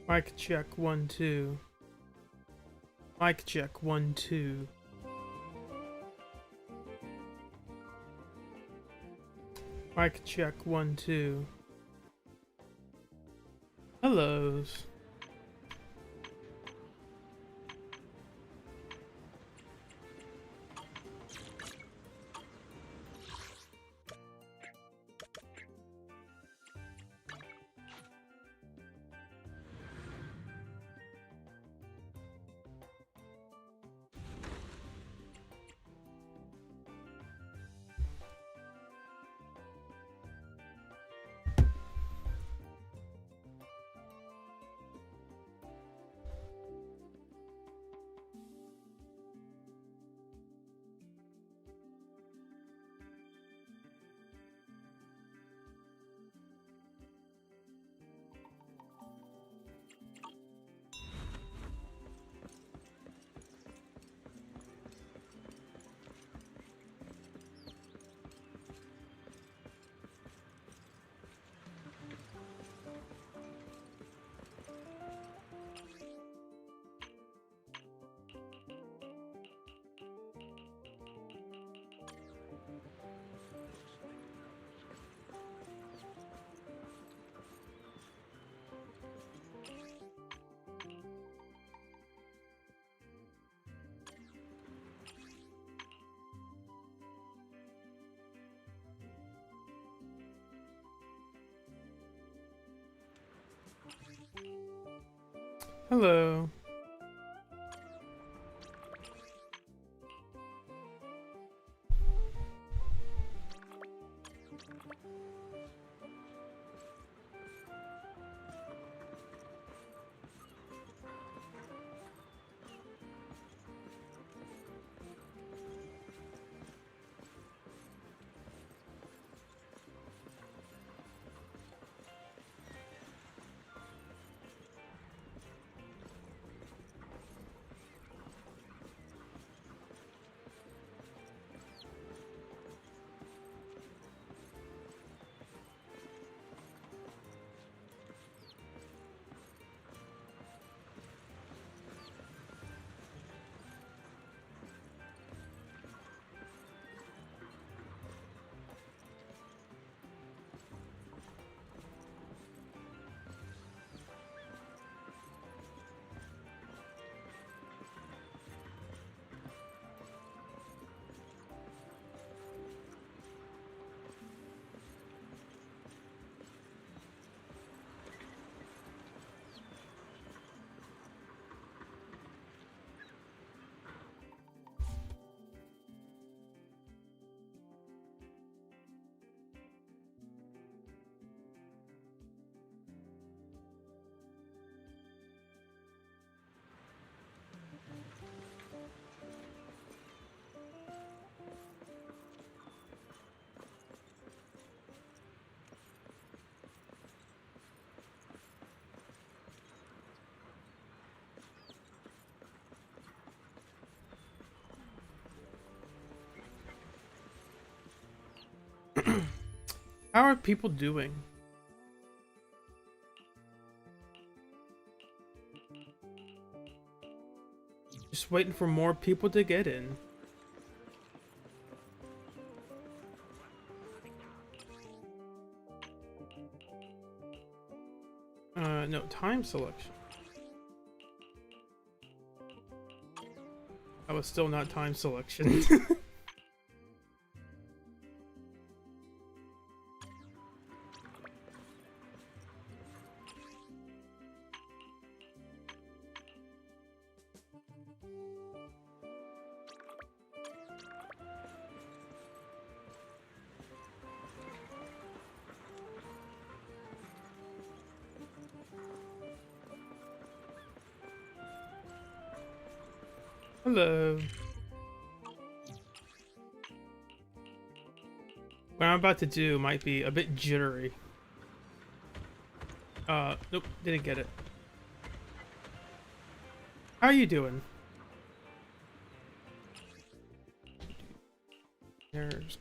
Mic check 1 2. Mic check 1 2. Mic check 1 2. Hellos. Hello. How are people doing? Just waiting for more people to get in. No, time selection. That was still not time selection. Hello. What I'm about to do might be a bit jittery. Nope, didn't get it. How are you doing? There's...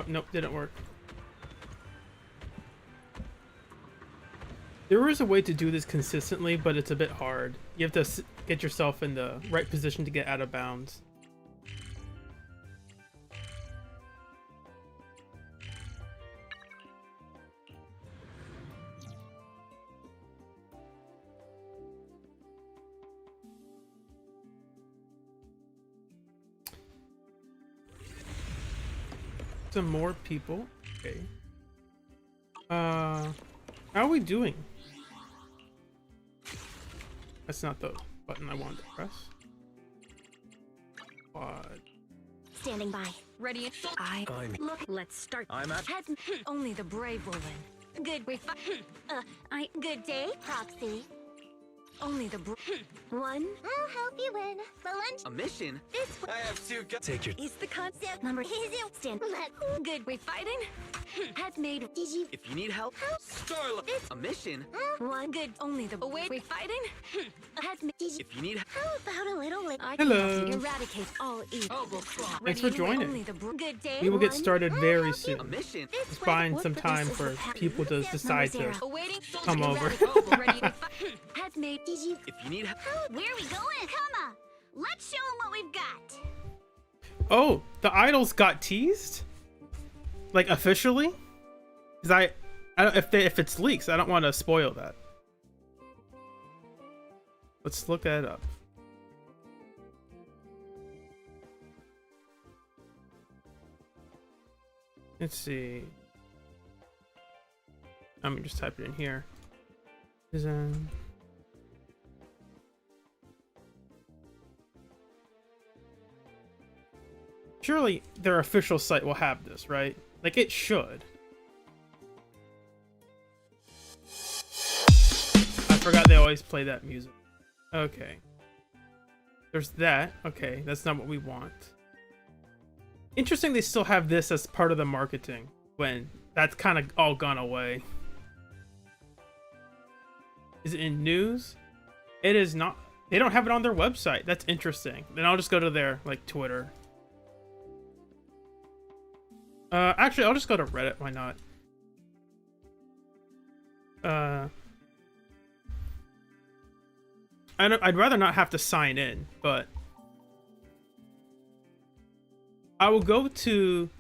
Nope, didn't work. There is a way to do this consistently, but it's a bit hard. You have to get yourself in the right position to get out of bounds. Some more people. Okay. How are we doing? That's not the button I wanted to press. Quad. Standing by. Ready? Look. Let's start. I'm at. Only the brave will win. Good. Good day, Proxy. Only the one. I'll help you win. The lunch. A mission? This I have to go. Take your. is the concept. Number. Stand. Good. We fighting. Has made. Did you? If you need help, Starla. A mission? One. Good. Only the. Wait. We fighting. Has made. Did you? If you need. How about a little? Hello. Eradicate all evil. Thanks for joining. Only the good day. We will get started very A soon. mission? Just buying some time for people to decide to come over. Has made. Did you? If you need help. Where are we going? Come on. Let's show them what we've got. Oh, the idols got teased? Like officially? Because I don't, if it's leaks, I don't want to spoil that. Let's look that up. Let's see. I'm gonna just type it in here. Surely their official site will have this, right? Like it should. I forgot they always play that music. Okay. There's that. Okay, that's not what we want. Interesting they still have this as part of the marketing when that's kind of all gone away. Is it in news? It is not. They don't have it on their website. That's interesting. Then I'll just go to their like Twitter. Actually, I'll just go to Reddit. Why not? I'd rather not have to sign in, but I will go to.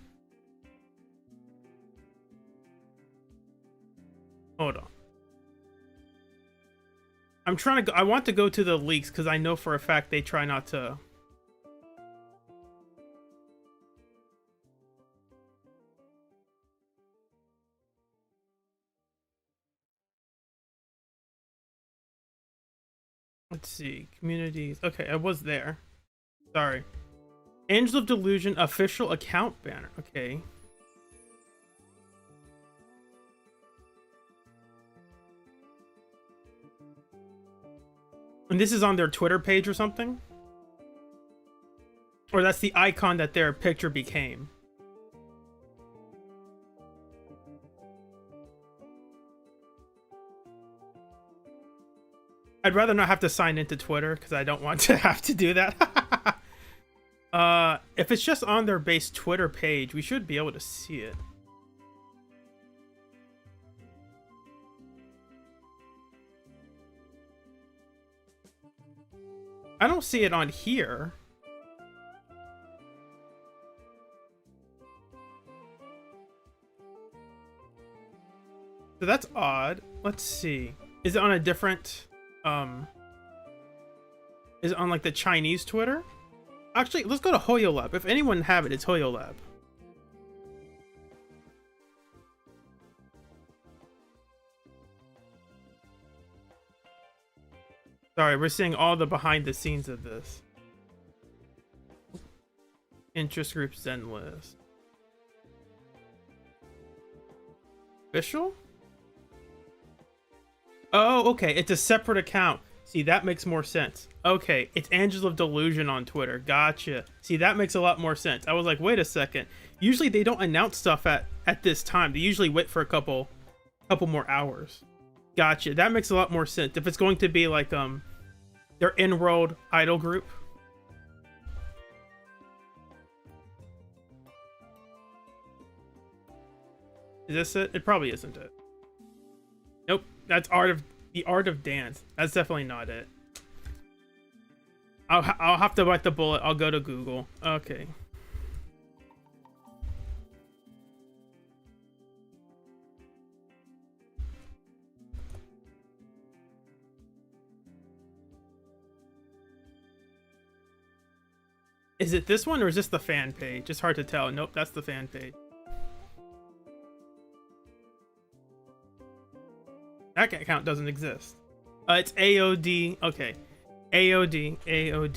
Hold on. I'm trying to go. I want to go to the leaks because I know for a fact they try not to. Let's see. Communities. Okay, I was there. Sorry. Angel of Delusion official account banner. Okay. And this is on their Twitter page or something? Or that's the icon that their picture became. I'd rather not have to sign into Twitter because I don't want to have to do that. If it's just on their base Twitter page, we should be able to see it. I don't see it on here. So that's odd. Let's see. Is it on a different... Is it on like the Chinese Twitter? Actually, let's go to HoYoLab. If anyone have it, it's HoYoLab. Sorry, we're seeing all the behind the scenes of this. Interest group Zen list. Official? Oh, okay. It's a separate account. See, that makes more sense. Okay, it's Angels of Delusion on Twitter. Gotcha. See, that makes a lot more sense. I was like, wait a second. Usually they don't announce stuff at this time. They usually wait for a couple more hours. Gotcha. That makes a lot more sense. If it's going to be like their in-world idol group. Is this it? It probably isn't it. Nope. That's the art of dance. That's definitely not it. I'll have to bite the bullet. I'll go to Google. Okay. Is it this one or is this the fan page? It's hard to tell. Nope, that's the fan page. That account doesn't exist. It's AOD. Okay. AOD_EN.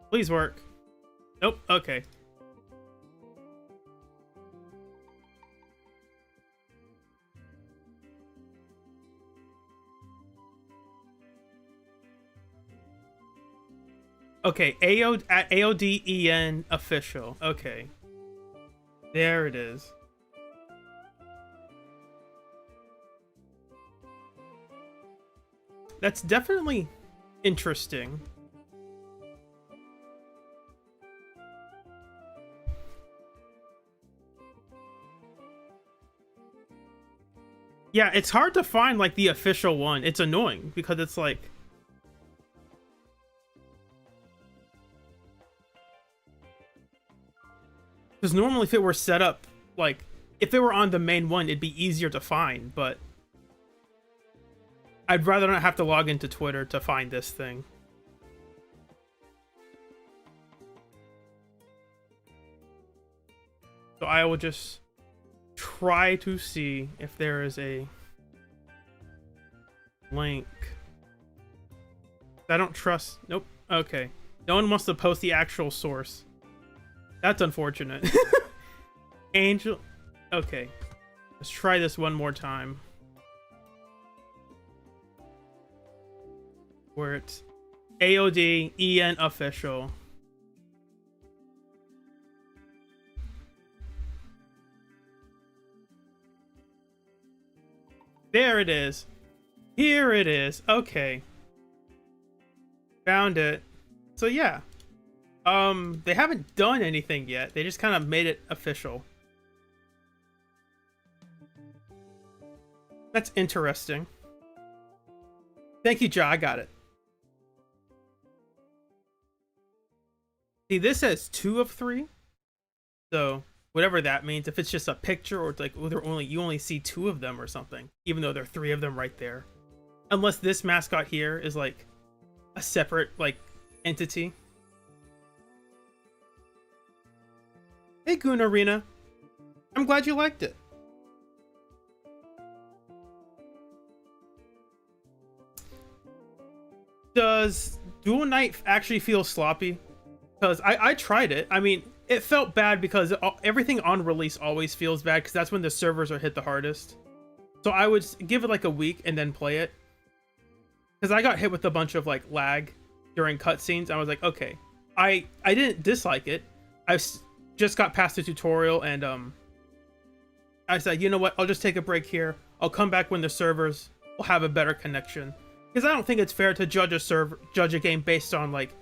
Please work. Nope. Okay. Okay. AODEN official. Okay. There it is. That's definitely interesting. Yeah, it's hard to find like the official one. It's annoying because it's like because normally if it were set up like if it were on the main one, it'd be easier to find, but I'd rather not have to log into Twitter to find this thing. So I will just try to see if there is a link. I don't trust. Nope. Okay. No one wants to post the actual source. That's unfortunate. Angel. Okay. Let's try this one more time. Where it's AODEN official. There it is. Here it is. Okay. Found it. So yeah. They haven't done anything yet. They just kind of made it official. That's interesting. Thank you, Ja. I got it. See, this says 2 of 3. So whatever that means, if it's just a picture or like you only see 2 of them or something, even though there are 3 of them right there. Unless this mascot here is like a separate like entity. Hey Goon Arena. I'm glad you liked it. Does Dual Knight actually feel sloppy? Because I tried it. I mean, it felt bad because everything on release always feels bad because that's when the servers are hit the hardest. So I would give it like a week and then play it. Because I got hit with a bunch of like lag during cutscenes. I was like, okay, I didn't dislike it. I just got past the tutorial and I said, you know what? I'll just take a break here. I'll come back when the servers will have a better connection. Because I don't think it's fair to judge a game based on like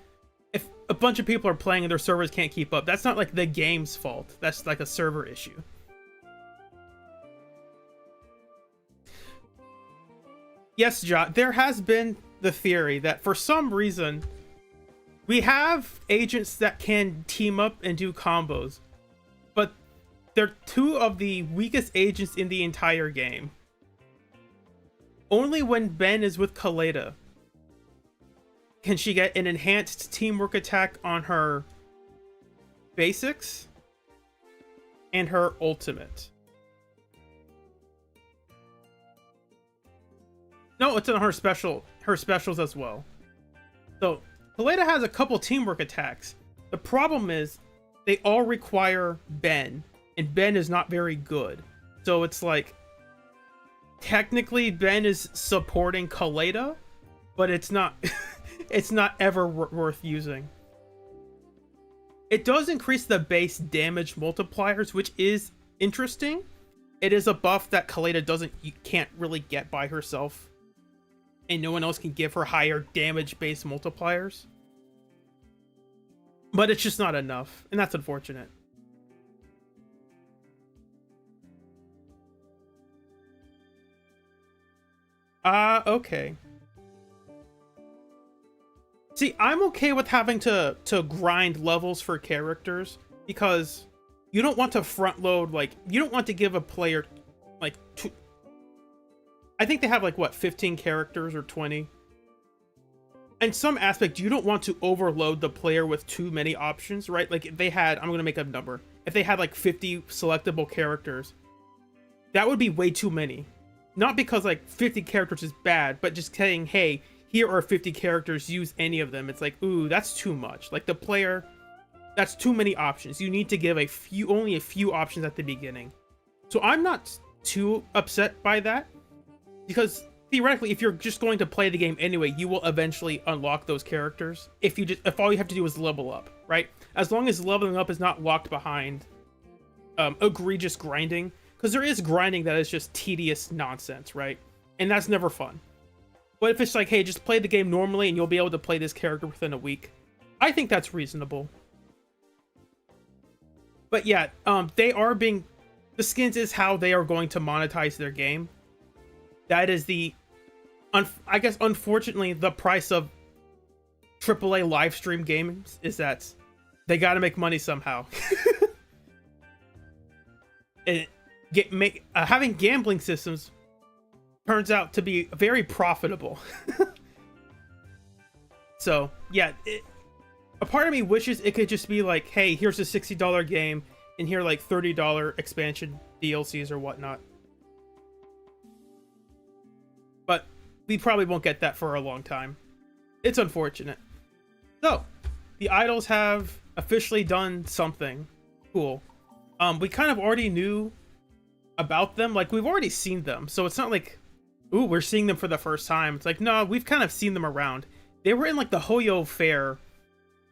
if a bunch of people are playing and their servers can't keep up. That's not like the game's fault. That's like a server issue. Yes, Ja, there has been the theory that for some reason we have agents that can team up and do combos, but they're 2 of the weakest agents in the entire game. Only when Ben is with Kaleda can she get an enhanced teamwork attack on her basics and her ultimate. No, it's on her specials as well. So Kaleda has a couple teamwork attacks. The problem is they all require Ben, and Ben is not very good. So it's like technically Ben is supporting Kaleda, but it's not it's not ever worth using. It does increase the base damage multipliers, which is interesting. It is a buff that Kaleda can't really get by herself, and no one else can give her higher damage base multipliers. But it's just not enough, and that's unfortunate. Okay. See, I'm okay with having to grind levels for characters, because you don't want to front load, like, you don't want to give a player, like, I think they have, like, what, 15 characters or 20? In some aspect, you don't want to overload the player with too many options, right? Like, if they had, I'm going to make a number. If they had, like, 50 selectable characters, that would be way too many. Not because, like, 50 characters is bad, but just saying, hey, here are 50 characters, use any of them. It's like, ooh, that's too much. Like, the player, that's too many options. You need to give only a few options at the beginning. So I'm not too upset by that, because theoretically, if you're just going to play the game anyway, you will eventually unlock those characters if all you have to do is level up, right? As long as leveling up is not locked behind egregious grinding, because there is grinding that is just tedious nonsense, right? And that's never fun. But if it's like, hey, just play the game normally and you'll be able to play this character within a week, I think that's reasonable. But yeah, the skins is how they are going to monetize their game. That is I guess, unfortunately, the price of AAA live stream games is that they got to make money somehow. Having gambling systems turns out to be very profitable. So yeah, a part of me wishes it could just be like, hey, here's a $60 game, and here are like $30 expansion DLCs or whatnot. But we probably won't get that for a long time. It's unfortunate. So, the idols have officially done something cool. We kind of already knew about them. Like, we've already seen them. So it's not like, ooh, we're seeing them for the first time. It's like, no, we've kind of seen them around. They were in, like, the Hoyo Fair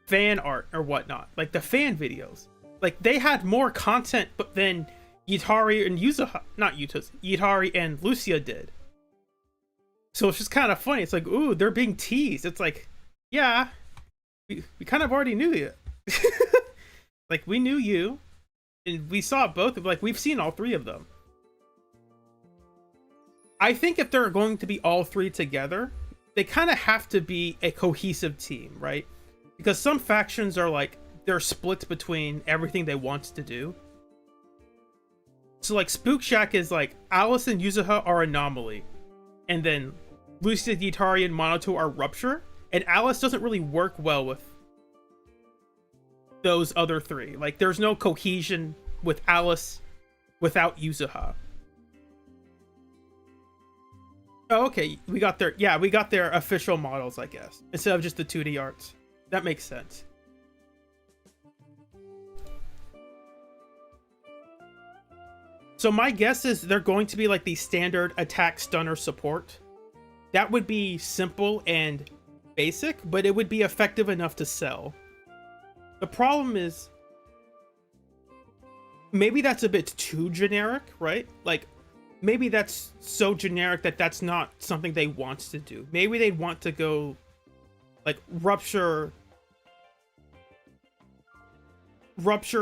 fan art or whatnot. Like, the fan videos. Like, they had more content but than Yutari and Yutari and Lucia did. So it's just kind of funny. It's like, ooh, they're being teased. It's like, yeah, we kind of already knew you. Like, we knew you, and we saw both. Like, we've seen all three of them. I think if they're going to be all three together, they kind of have to be a cohesive team, right? Because some factions are like, they're split between everything they want to do. So like, Spook Shack is like, Alice and Yuzuha are Anomaly, and then Lucia, Yutari, and Monoto are Rupture, and Alice doesn't really work well with those other three. Like, there's no cohesion with Alice without Yuzuha. Oh, okay, we got their official models, I guess, instead of just the 2D arts. That makes sense. So my guess is they're going to be like the standard attack, stunner, support. That would be simple and basic, but it would be effective enough to sell. The problem is, maybe that's a bit too generic, right? Like, maybe that's so generic that that's not something they want to do. Maybe they want to go like Rupture,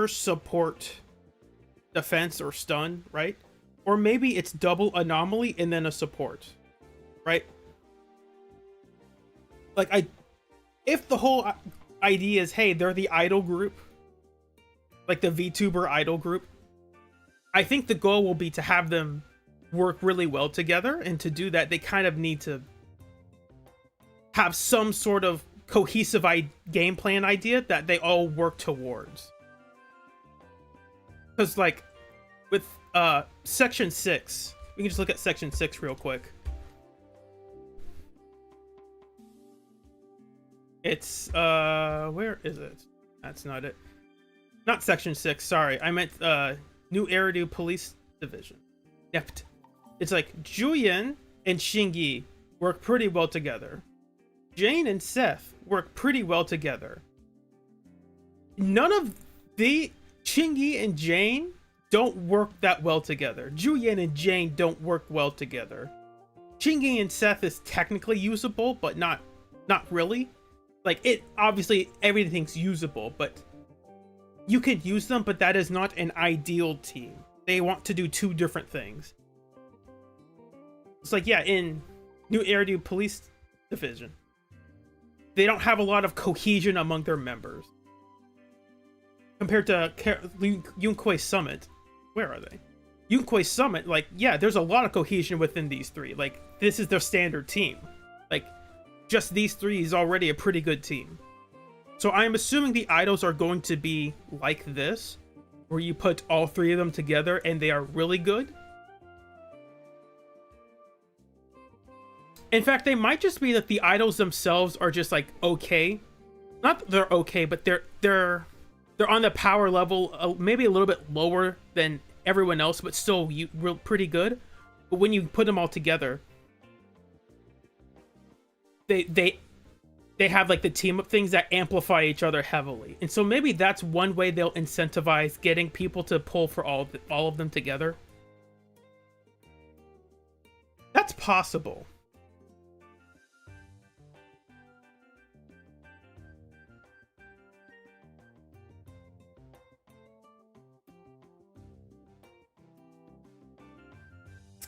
support, defense, or stun, right? Or maybe it's double Anomaly and then a support, right? Like, if the whole idea is, hey, they're the idol group, like the VTuber idol group, I think the goal will be to have them work really well together, and to do that, they kind of need to have some sort of cohesive game plan idea that they all work towards. Because, like, with Section 6, we can just look at Section 6 real quick. It's, where is it? That's not it. Not Section 6, sorry. I meant, New Eridu Police Division. It's like Julian and Shingi work pretty well together. Jane and Seth work pretty well together. None of the Shingi and Jane don't work that well together. Julian and Jane don't work well together. Shingi and Seth is technically usable, but not really. Like, it obviously everything's usable, but you could use them, but that is not an ideal team. They want to do two different things. It's like, yeah, in New Eridu Police Division, they don't have a lot of cohesion among their members. Compared to Yunkoi Summit, where are they? Yunkoi Summit, like, yeah, there's a lot of cohesion within these three. Like, this is their standard team. Like, just these three is already a pretty good team. So I'm assuming the idols are going to be like this, where you put all three of them together and they are really good. In fact, they might just be that the idols themselves are just like okay. Not that they're okay, but they're on the power level, maybe a little bit lower than everyone else, but still pretty good. But when you put them all together, they have like the team up things that amplify each other heavily. And so maybe that's one way they'll incentivize getting people to pull for all of them together. That's possible.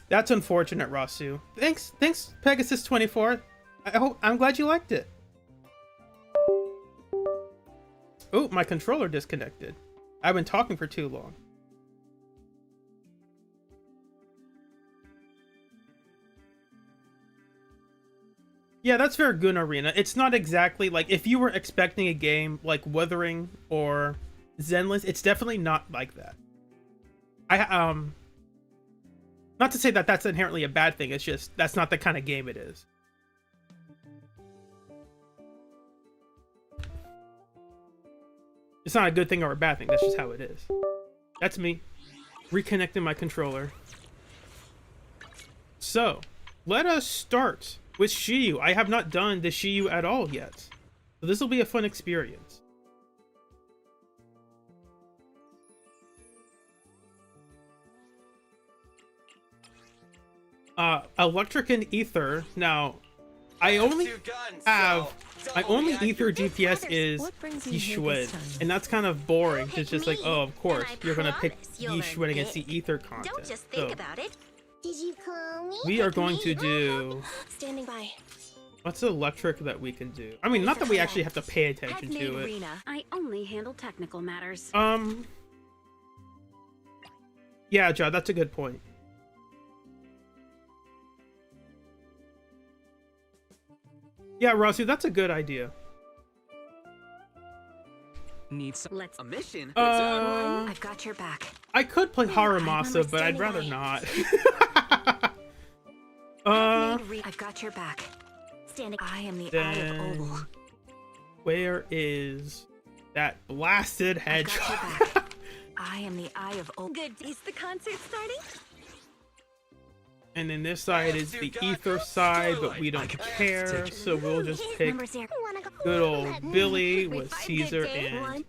That's unfortunate, Rasu. Thanks, Pegasus24. I'm glad you liked it. Oh, my controller disconnected. I've been talking for too long. Yeah, that's fair, Gun Arena. It's not exactly like if you were expecting a game like Wuthering or Zenless, it's definitely not like that. Not to say that that's inherently a bad thing, it's just that's not the kind of game it is. It's not a good thing or a bad thing, that's just how it is. That's me reconnecting my controller. So, let us start with Shiyu. I have not done the Shiyu at all yet, so this will be a fun experience. Electric and Ether. Now, my only Ether DPS is Yishun, and that's kind of boring. It's just like, oh, of course, you're gonna pick Yishun against the Ether content. Don't just think about it. Did you call me? We are going to do... Standing by. What's the electric that we can do? I mean, not that we actually have to pay attention to it. I only handle technical matters. Yeah, John, that's a good point. Yeah, Rasu, that's a good idea. Need a mission? I've got your back. I could play Haramasa, but I'd rather not. I've got your back. Standing. I am the Eye of Oval. Where is that blasted hedgehog? I am the Eye of Oval. Good. Is the concert starting? And then this side is the Ether side, but we don't care, so we'll just pick good old Billy with Caesar and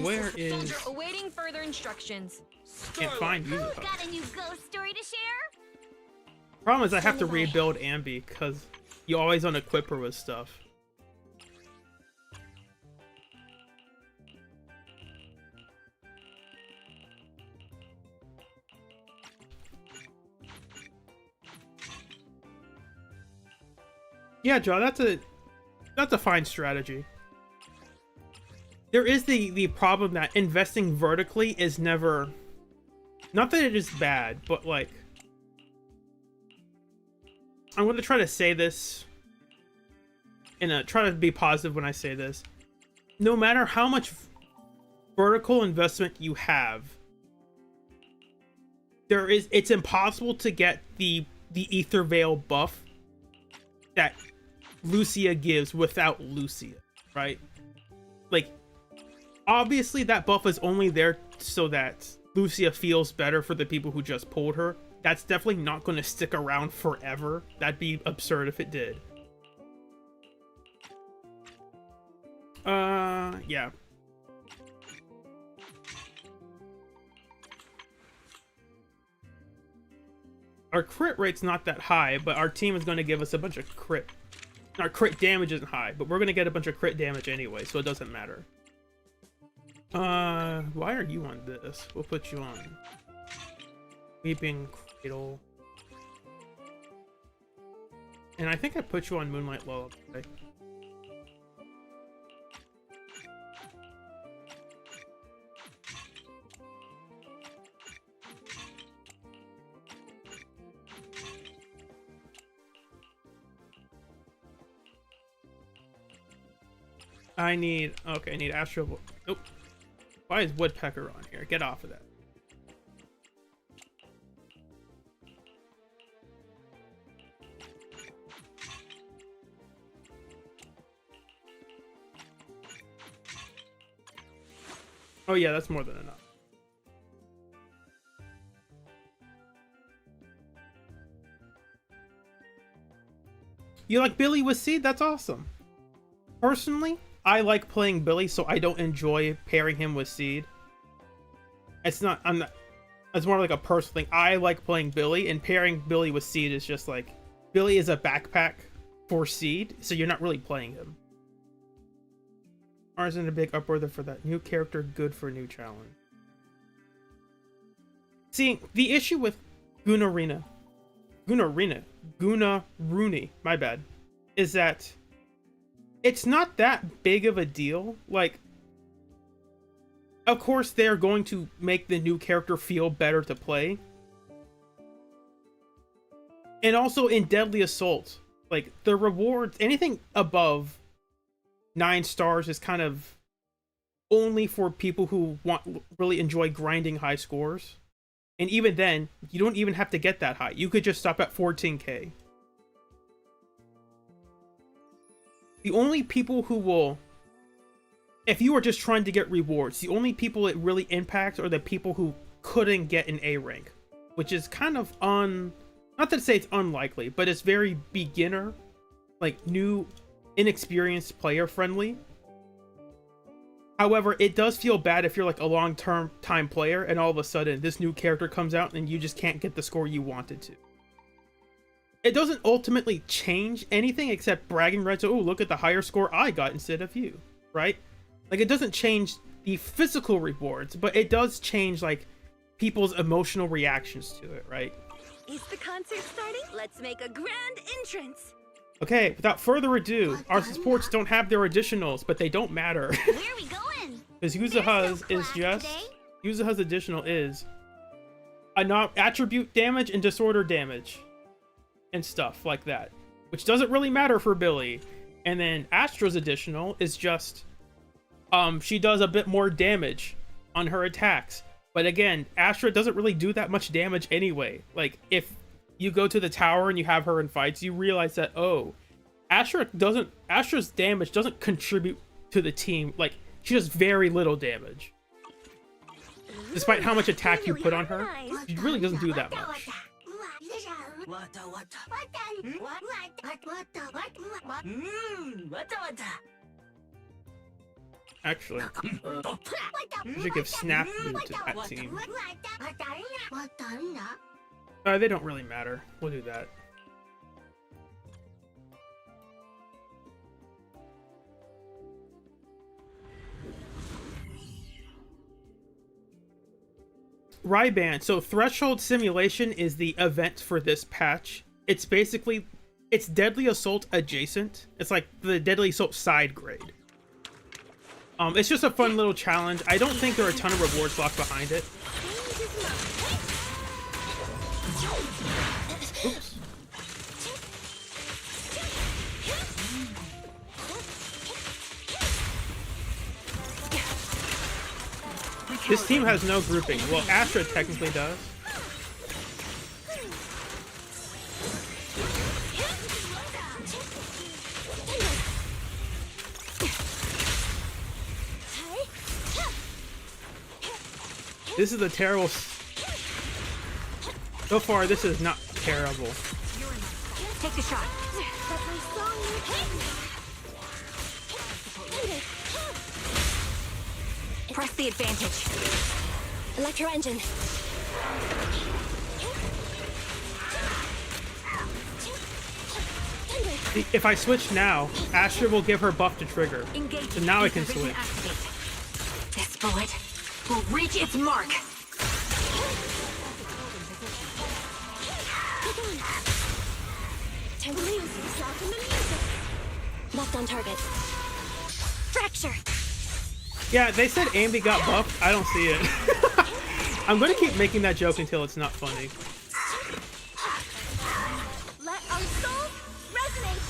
where is... Awaiting further instructions. Can't find you. Got a new ghost story to share? Problem is I have to rebuild Ambi because you always unequip her with stuff. Yeah, Joe, that's a fine strategy. There is the problem that investing vertically is never, not that it is bad, but like, I'm going to try to say this and try to be positive when I say this. No matter how much vertical investment you have, it's impossible to get the Ether Veil buff that Lucia gives without Lucia, right? Like, obviously that buff is only there so that Lucia feels better for the people who just pulled her. That's definitely not going to stick around forever. That'd be absurd if it did. Yeah. Our crit rate's not that high, but our team is going to give us a bunch of crit. Our crit damage isn't high, but we're going to get a bunch of crit damage anyway, so it doesn't matter. Why are you on this? We'll put you on Weeping Cradle. And I think I put you on Moonlight Lullaby. I need Astro. Nope. Why is Woodpecker on here? Get off of that. Oh yeah, that's more than enough. You like Billy with Seed? That's awesome. Personally, I like playing Billy, so I don't enjoy pairing him with Seed. It's not, it's more like a personal thing. I like playing Billy, and pairing Billy with Seed is just like, Billy is a backpack for Seed, so you're not really playing him. Ours in a big upworther for that new character, good for a new challenge. See, the issue with Gunaruni, my bad, is that it's not that big of a deal. Like, of course they're going to make the new character feel better to play. And also in Deadly Assault, like, the rewards, anything above 9 stars is kind of only for people who really enjoy grinding high scores. And even then, you don't even have to get that high. You could just stop at 14k. The only people who will, if you are just trying to get rewards, the only people it really impacts are the people who couldn't get an A rank, which is kind of not to say it's unlikely, but it's very beginner, like new, inexperienced player friendly. However, it does feel bad if you're like a long-term time player and all of a sudden this new character comes out and you just can't get the score you wanted to. It doesn't ultimately change anything except bragging rights. Oh, look at the higher score I got instead of you, right? Like, it doesn't change the physical rewards, but it does change like people's emotional reactions to it, right? Is the concert starting? Let's make a grand entrance. Okay, without further adu, our supports don't have their additionals, but they don't matter. Where are we going? Because Yuzuha's is just... Yuzuha's additional is attribute damage and disorder damage. And stuff like that. Which doesn't really matter for Billy. And then Astra's additional is just... she does a bit more damage on her attacks. But again, Astra doesn't really do that much damage anyway. Like, if you go to the tower and you have her in fights, you realize that, oh, Astra's damage doesn't contribute to the team. Like, she does very little damage. Despite how much attack you put on her, she really doesn't do that much. Actually, I should give Snap Mood to that team. They don't really matter. We'll do that. Ryban. So Threshold Simulation is the event for this patch. It's basically, it's Deadly Assault adjacent. It's like the Deadly Assault side grade. It's just a fun little challenge. I don't think there are a ton of rewards locked behind it. Oops. This team has no grouping. Well, Astra technically does. This is a terrible. So far, this is not terrible. Take the shot. Press the advantage. Electro engine. If I switch now, Asher will give her buff to trigger. So now I can switch. This bullet will reach its mark. Left on target. Fracture. Yeah, they said Ambi got buffed. I don't see it. I'm gonna keep making that joke until it's not funny. Let our souls resonate.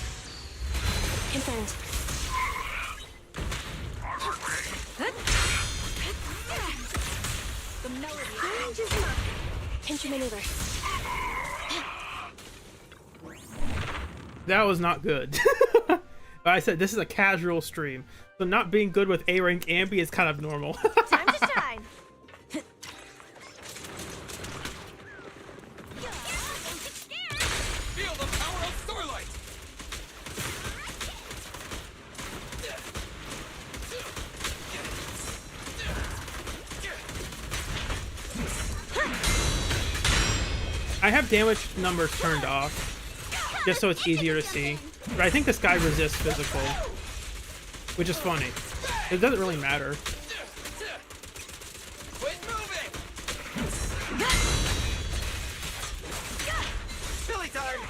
Confirmed. The melody ranges up. Pinch your maneuver. That was not good. But I said this is a casual stream, so not being good with A rank Ambi is kind of normal. Time to shine. Feel the power of Starlight! I have damage numbers turned off, just so it's easier to see. But I think this guy resists physical, which is funny. It doesn't really matter. Quit moving! Silly turn!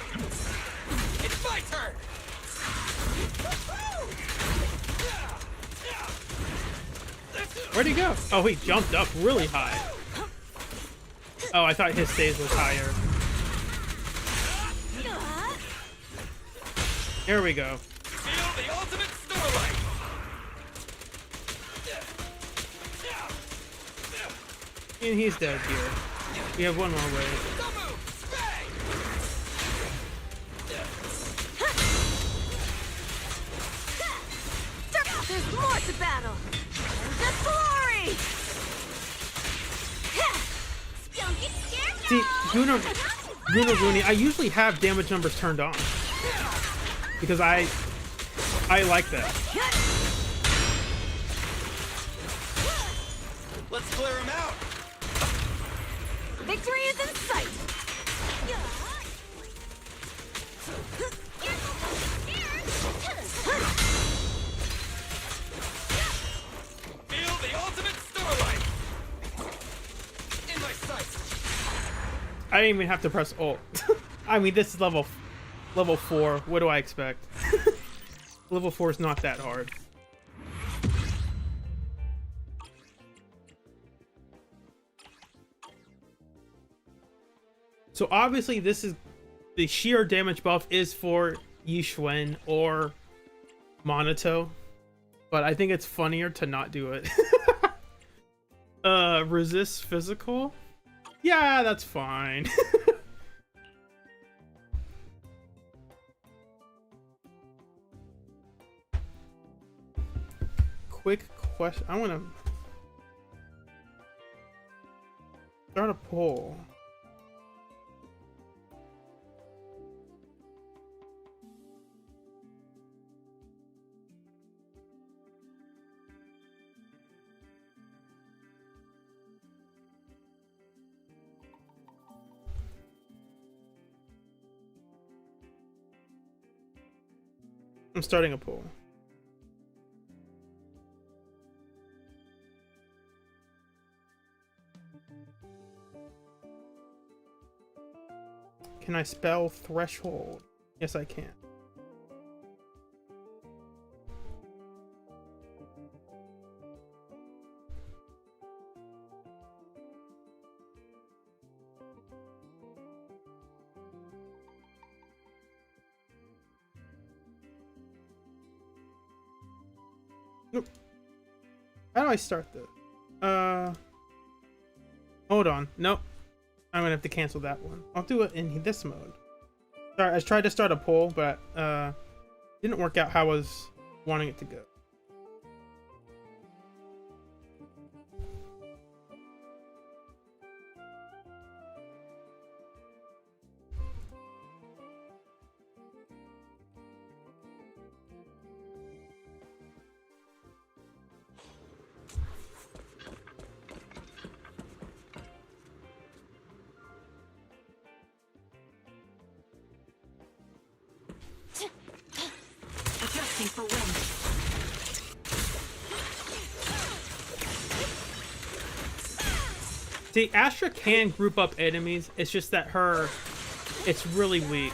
It's my turn! Where'd he go? Oh, he jumped up really high. Oh, I thought his stage was higher. Here we go. Feel the ultimate Starlight! And he's dead here. We have one more wave. Don't move! Bang! There's more to battle. The glory. See, Guna Rooney, I usually have damage numbers turned on. Because I like that. Let's clear him out! Victory is in sight. Feel the ultimate Starlight! In my sights! I didn't even have to press ult. I mean, this is level 4. What do I expect? Level 4 is not that hard. So obviously this is the sheer damage buff is for Yixuan or Monato, but I think it's funnier to not do it. Resist physical? Yeah, that's fine. Quick question. I want to start a poll. I'm starting a poll. Can I spell threshold? Yes, I can. Nope. How do I start this? Hold on. Nope. I'm gonna have to cancel that one. I'll do it in this mode. Sorry, I tried to start a poll, but didn't work out how I was wanting it to go. See, Astra can group up enemies. It's just that it's really weak.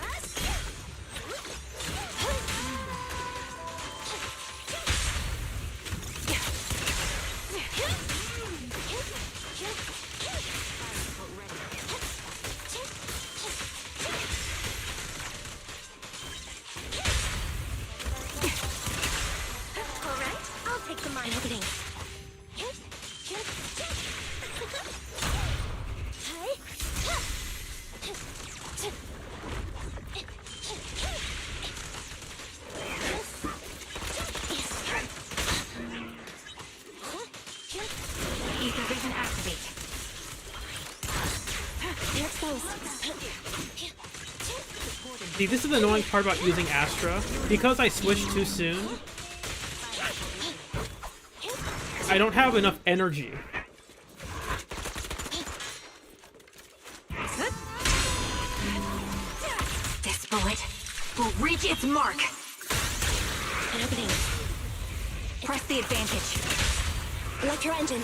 See, this is the annoying part about using Astra. Because I switched too soon, I don't have enough energy. This bullet will reach its mark. Press the advantage. Electro engine.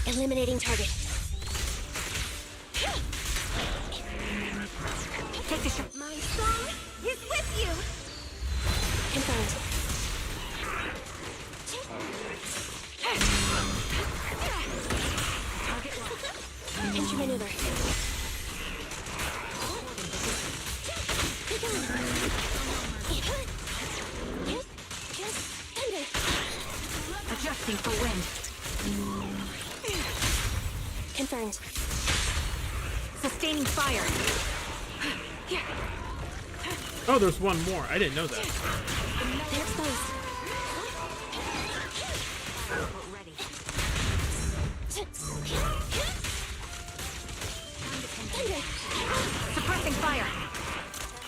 Eliminating target. Take the shot. My song is with you. Confirmed. Target locked. Entry maneuver. Adjusting for wind. Confirmed. Sustaining fire. Oh, there's one more. I didn't know that. They're exposed. Suppressing fire.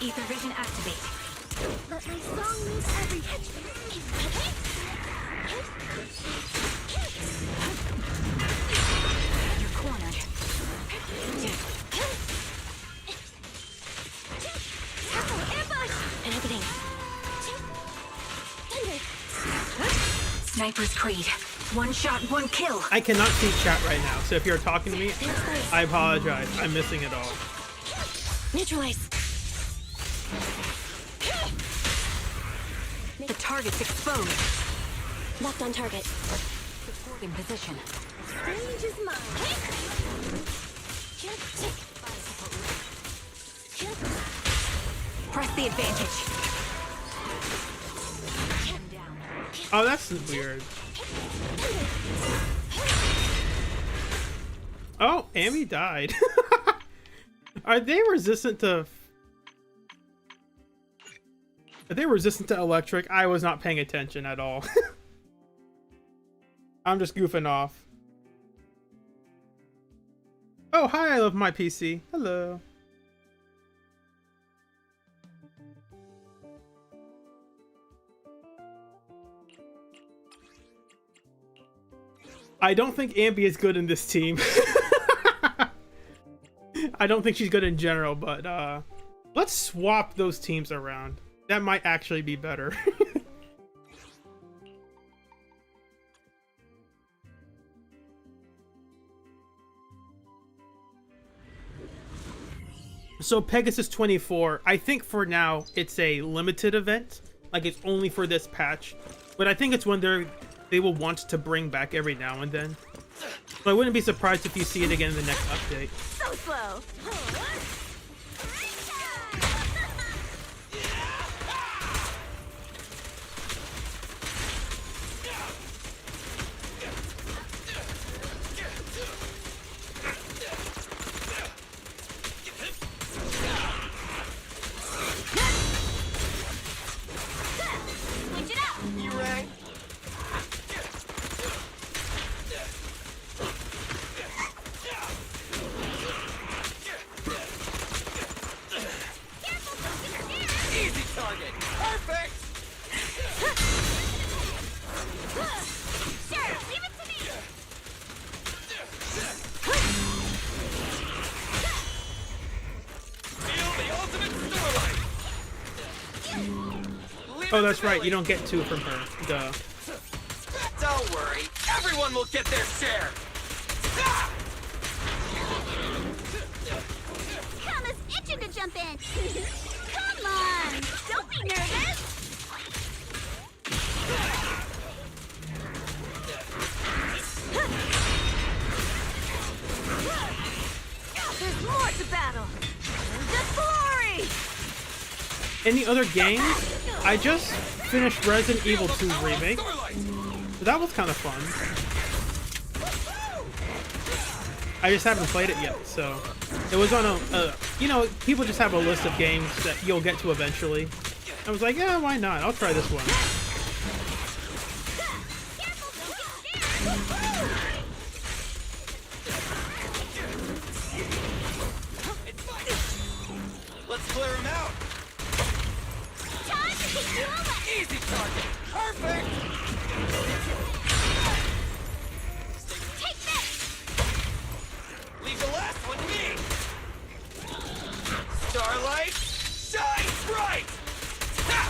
Ether vision activate. But my song means every You're cornered. Sniper's Creed. One shot, one kill. I cannot see chat right now, so if you're talking to me, I apologize. I'm missing it all. Neutralize. The target's exposed. Locked on target. Supporting position. Range is mine. Press the advantage. Oh, that's weird. Oh, Amy died. Are they resistant to... Are they resistant to electric? I was not paying attention at all. I'm just goofing off. Oh, hi, I love my PC. Hello. I don't think Ambi is good in this team. I don't think she's good in general, but let's swap those teams around. That might actually be better. So Pegasus 24, I think for now it's a limited event. Like it's only for this patch. But I think it's one they will want to bring back every now and then. So I wouldn't be surprised if you see it again in the next update. So slow. Oh, that's right. You don't get two from her. Duh. Don't worry, everyone will get their share. Ah! Kama's itching to jump in. Come on, don't be nervous. There's more to battle. The glory. Any other games? I just finished Resident Evil 2 Remake. So that was kind of fun. I just haven't played it yet, so it was on a you know, people just have a list of games that you'll get to eventually. I was like, yeah, why not? I'll try this one. Let's clear him out. Time to kick you away. Easy target. Perfect. Take this. Leave the last one to me. Starlight, shine bright. Ha!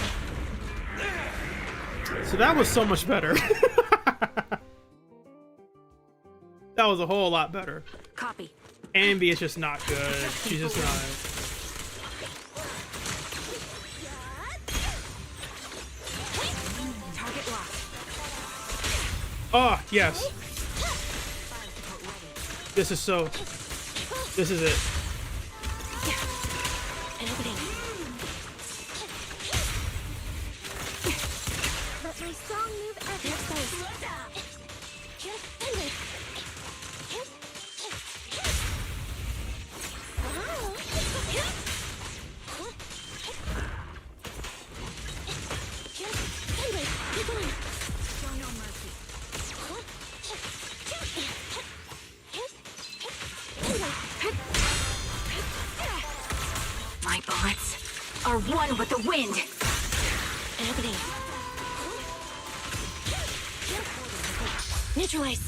So that was so much better. That was a whole lot better. Copy. Ambi is just not good. She's just not. Target locked. Oh, yes. This is so... This is it. Let my song move effortlessly. My bullets are one with the wind. Neutralize.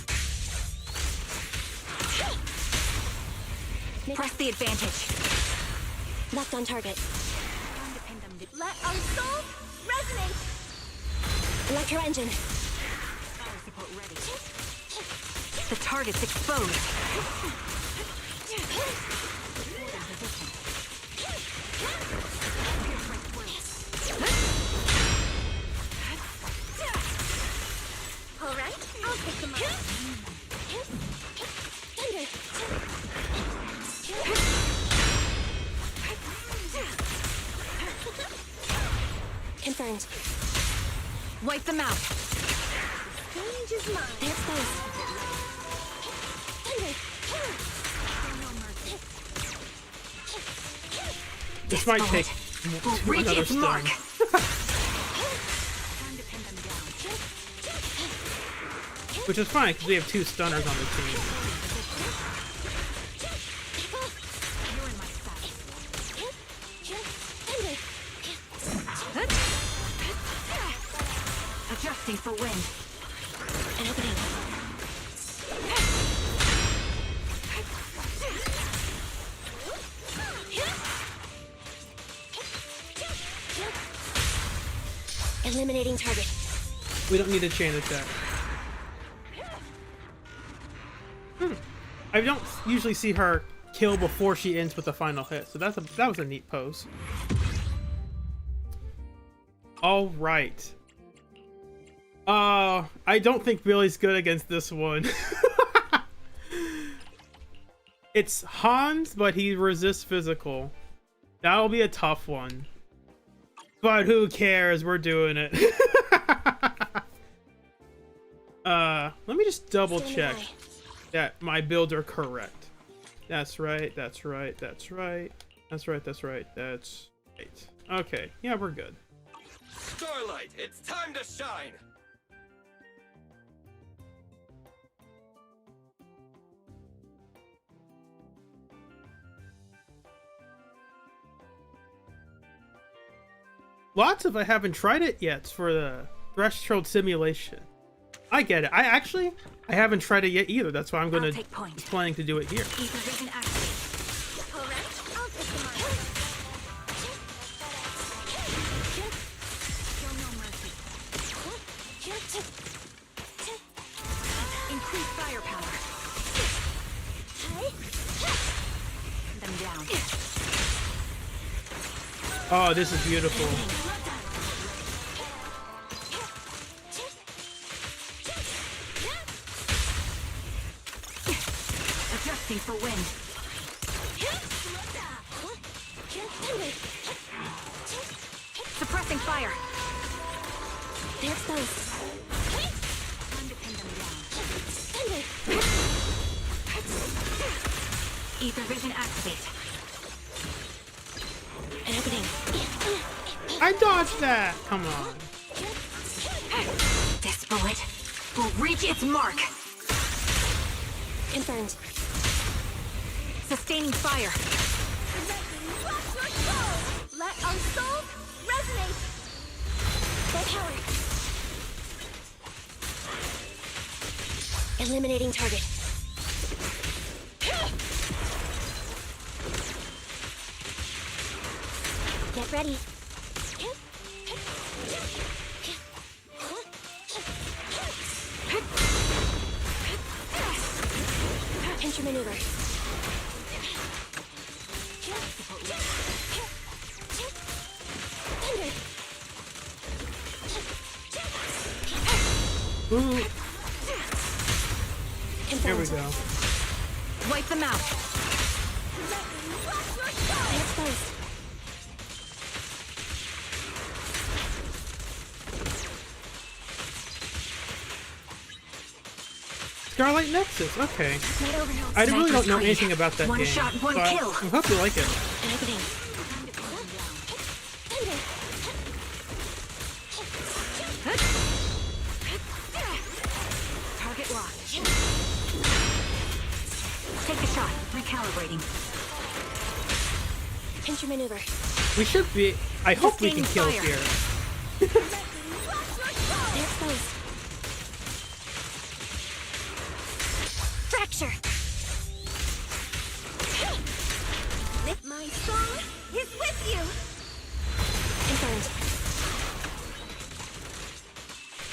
Press the advantage. Locked on target. Let our souls resonate. Electro engine. The target's exposed. All right, I'll pick them up. Confirmed. Wipe them out. Range is mine. They're exposed. This might take Reach another its stun. mark. Which is fine, because we have 2 stunners on the team. Adjusting for wind. Eliminating target. We don't need a chain attack. I don't usually see her kill before she ends with the final hit, so that was a neat pose. All right. I don't think Billy's good against this one. It's Hans, but he resists physical. That'll be a tough one. But who cares? We're doing it. Let me just double check that my builds are correct. That's right, that's right, that's right. That's right, that's right, that's right. Okay, yeah, we're good. Starlight, it's time to shine. Lots of I haven't tried it yet for the threshold simulation. I get it. I haven't tried it yet either. That's why I'm gonna take point. planning to do it here. Ether vision activate. All right, I'll take them on. Show no mercy. Oh, this is beautiful. Adjusting for wind. Suppressing fire. They're exposed. Time to pin them down. Ether vision activate. Opening. I dodged that. Come on. This bullet will reach its mark. Confirmed. Sustaining fire. Let our souls resonate. Full power. Eliminating target. Get ready. Pincher maneuver. Ooh. Here we go. Wipe them out. They're exposed. Starlight Nexus. Okay. Not over now. I really don't know Sniper's anything about that One game. shot, one so kill. I hope you like it. Opening. Target locked. Take a shot. Recalibrating. Pincher maneuver. We should be. I hope we can kill Sustaining here. They're exposed. Fracture. My soul is with you. Confirmed.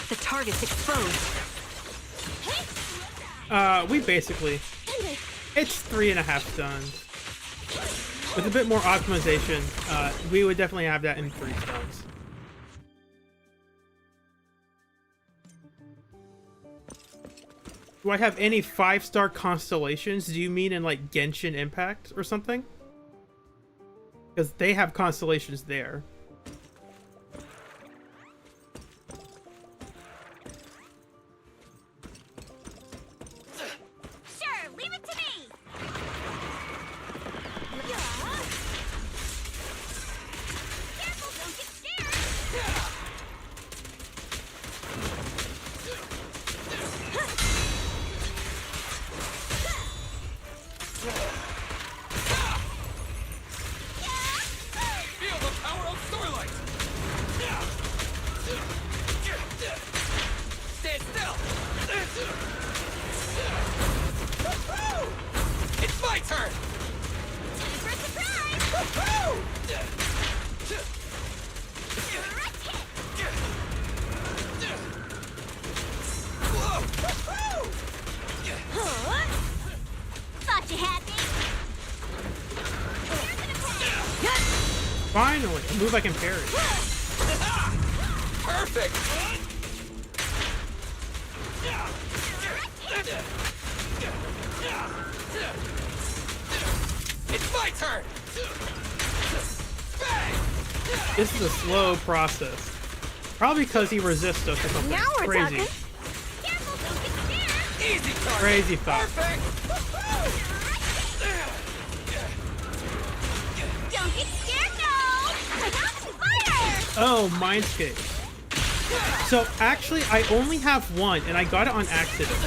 The target's exposed. We basically. It's 3.5 stuns. With a bit more optimization, we would definitely have that in 3 stuns. Do I have any 5-star constellations? Do you mean in like Genshin Impact or something? Because they have constellations there. Sure, leave it to me. Careful, don't get scared. Feel the power of Starlight! Stand still! It's my turn! Time for a surprise. Thought you had me. Finally, a move I can parry. Perfect! It's my turn! Bang! This is a slow process. Probably because he resists us or something. Now we're Crazy. talking. Careful, don't get scared. Easy target! Crazy thought. Perfect! Don't get scared, no. I got fire. Oh, Mindscape. So actually, I only have one, and I got it on accident.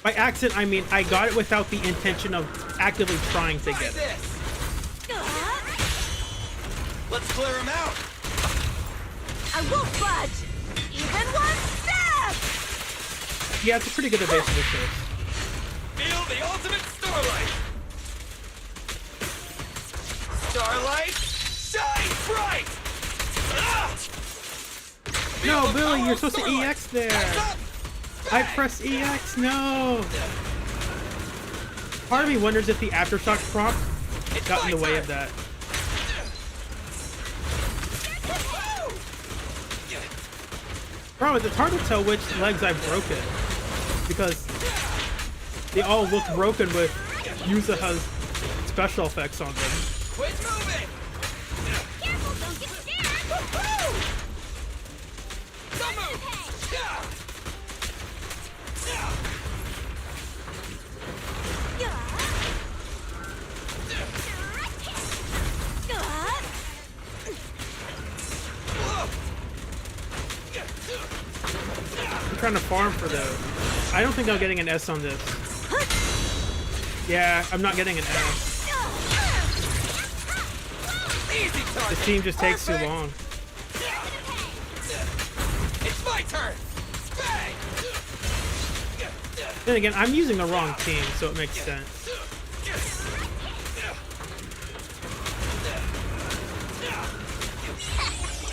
By accident, I mean I got it without the intention of actively trying to Try get it. this! Let's clear him out! I won't budge. Even one step. Yeah, it's a pretty good evasive choice. Feel the ultimate Starlight! Starlight, shine bright! Ah! Feel No, the Billy, power you're of supposed to Starlight! EX there. Heads up! I Bang! pressed EX, no! Part of me wonders if the Aftershock prompt got in the way of that. Problem is, it's hard to tell which legs I've broken because they all look broken with Yuzuha's special effects on them. Quit moving! Careful, don't get scared! Don't move! I'm trying to farm for those. I don't think I'm getting an S on this. Yeah, I'm not getting an S. Easy target. This team just takes too long. It's my turn. Bang! Then again, I'm using the wrong team, so it makes sense.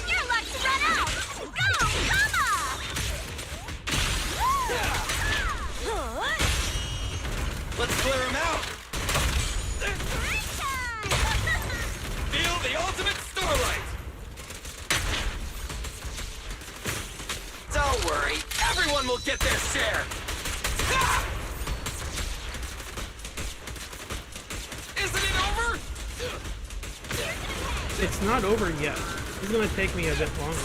Your luck's run out! Go, Kama! Let's clear him out. Feel the ultimate starlight. Don't worry, everyone will get their share. Ha! Isn't it over? It's not over yet. It's gonna take me a bit longer.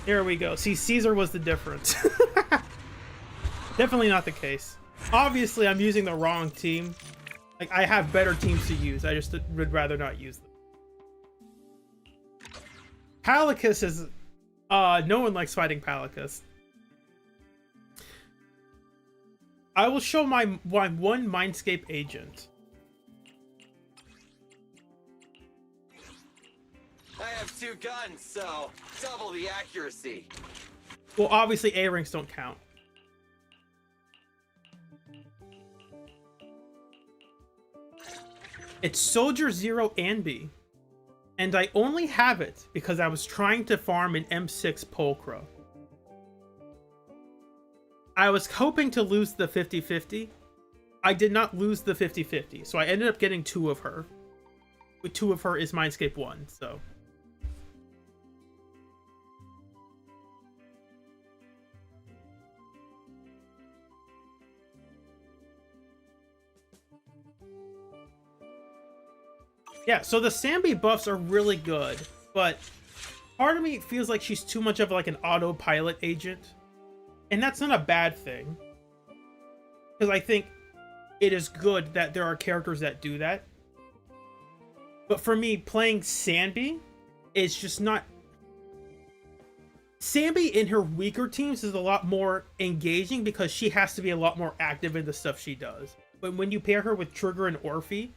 There we go. See, Caesar was the difference. Definitely not the case. Obviously, I'm using the wrong team. Like, I have better teams to use. I just would rather not use them. Palicus is... no one likes fighting Palicus. I will show my one Mindscape agent. I have 2 guns, so double the accuracy. Well, obviously, A ranks don't count. It's Soldier Zero Anby. And I only have it because I was trying to farm an M6 Pulcra. I was hoping to lose the 50-50. I did not lose the 50-50, so I ended up getting 2 of her. With 2 of her is Mindscape 1, so... Yeah, so the Sambi buffs are really good, but part of me feels like she's too much of like an autopilot agent. And that's not a bad thing. Because I think it is good that there are characters that do that. But for me, playing Sambi is just not... Sambi in her weaker teams is a lot more engaging because she has to be a lot more active in the stuff she does. But when you pair her with Trigger and Orphe,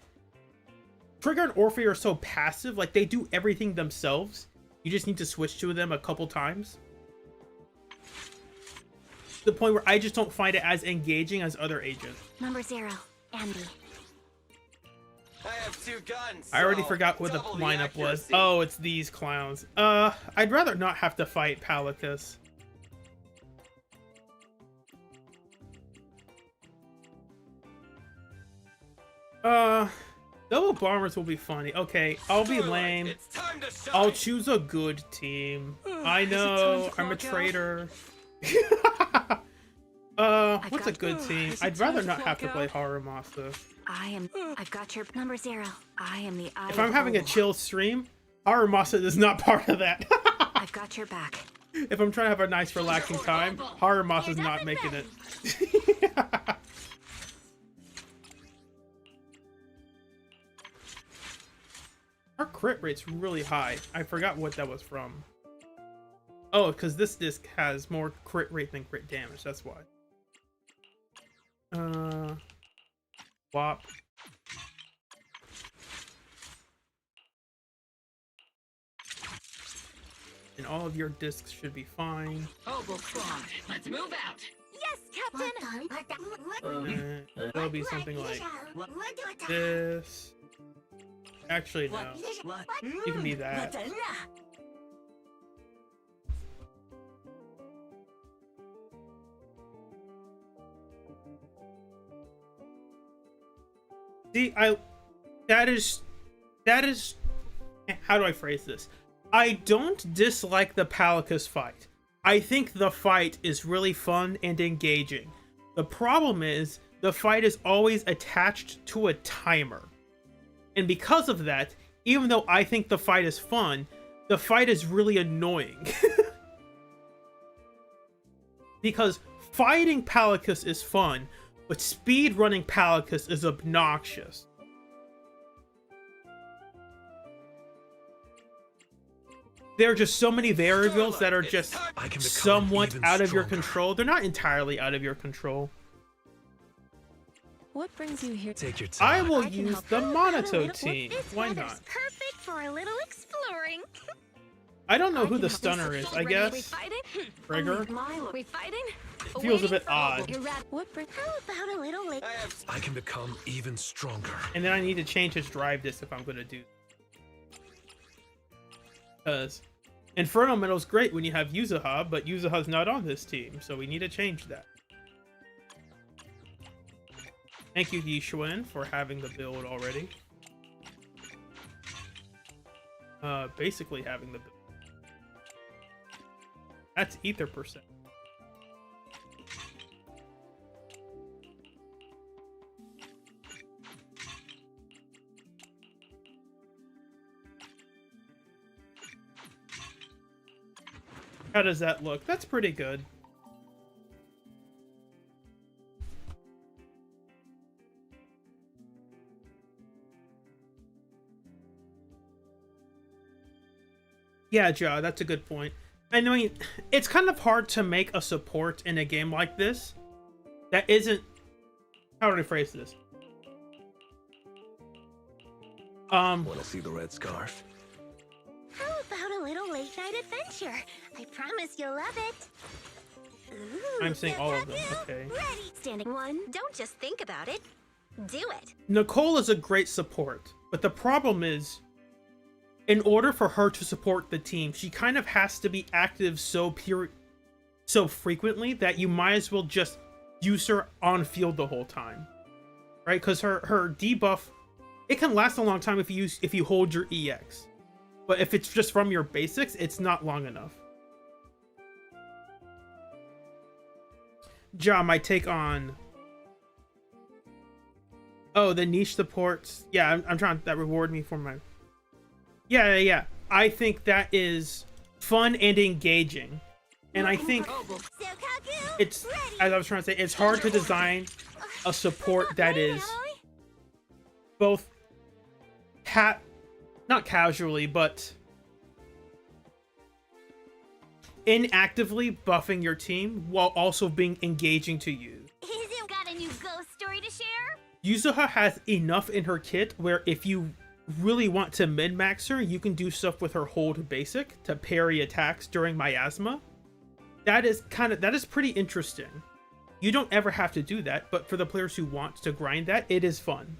Trigger and Orphe are so passive, like they do everything themselves. You just need to switch to them a couple times. To the point where I just don't find it as engaging as other agents. Number 0, Andy. I have 2 guns. I already so forgot what the double lineup was. accuracy. Oh, it's these clowns. I'd rather not have to fight Palicus. Double bombers will be funny. Okay, I'll be Starlight, lame. It's time to shine. I'll choose a good team. I know, I'm a traitor. What's a good team? I'd rather not have to play Harumasa. I've got your number 0. I am the eye If I'm of having a Olaf. chill stream, Harumasa is not part of that. I've got your back. If I'm trying to have a nice relaxing time, Harumasa's not making it. Our crit rate's really high. I forgot what that was from. Oh, because this disc has more crit rate than crit damage, that's why. Wop. And all of your discs should be fine. Oval squad, let's move out. Yes, Captain! It'll be something like this. Actually, no. You can be that. See, that is, how do I phrase this? I don't dislike the Palicus fight. I think the fight is really fun and engaging. The problem is, the fight is always attached to a timer. And because of that, even though I think the fight is fun, the fight is really annoying. Because fighting Palicus is fun, but speedrunning Palicus is obnoxious. There are just so many variables that are just somewhat out of your control. They're not entirely out of your control. What brings you here? Take your time. I will use the Monato team. Why not? Perfect for a little exploring. I don't know who the stunner is, I guess. Trigger? We fighting? Feels a bit odd. What brings? How about a little late? I can become even stronger. And then I need to change his drive disc if I'm going to do. Because Inferno Metal's great when you have Yuzuha, but Yuzuha's not on this team, so we need to change that. Thank you, Yishuen, for having the build already. Basically having the build. That's ether percent. How does that look? That's pretty good. Yeah, Joe, that's a good point. I mean, it's kind of hard to make a support in a game like this that isn't... How do I phrase this? Wanna see the red scarf? How about a little late night adventure? I promise you'll love it. Ooh, I'm saying all of them, okay. Ready. Standing one. Don't just think about it. Do it. Nicole is a great support, but the problem is, in order for her to support the team, she kind of has to be active so frequently that you might as well just use her on field the whole time, right? Because her debuff, it can last a long time if you hold your EX, but if it's just from your basics, it's not long enough. Ja, my take on... Oh, the niche supports. Yeah, I'm trying that reward me for my... Yeah. I think that is fun and engaging. And I think it's, as I was trying to say, it's hard to design a support that is both not casually, but inactively buffing your team while also being engaging to you. Got a new ghost story to share? Yuzuha has enough in her kit where if you really want to min-max her, you can do stuff with her hold basic to parry attacks during miasma. That is pretty interesting. You don't ever have to do that, but for the players who want to grind that, it is fun.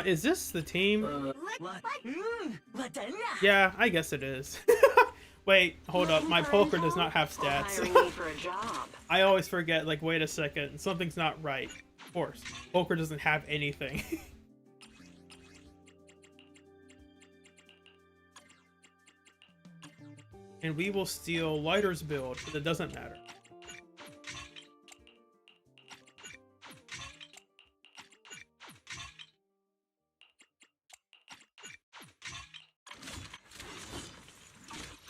Is this the team? Yeah, I guess it is. Wait, hold up. My poker does not have stats. I always forget, like, wait a second. Something's not right. Of course. Poker doesn't have anything. And we will steal Lighter's build, but it doesn't matter.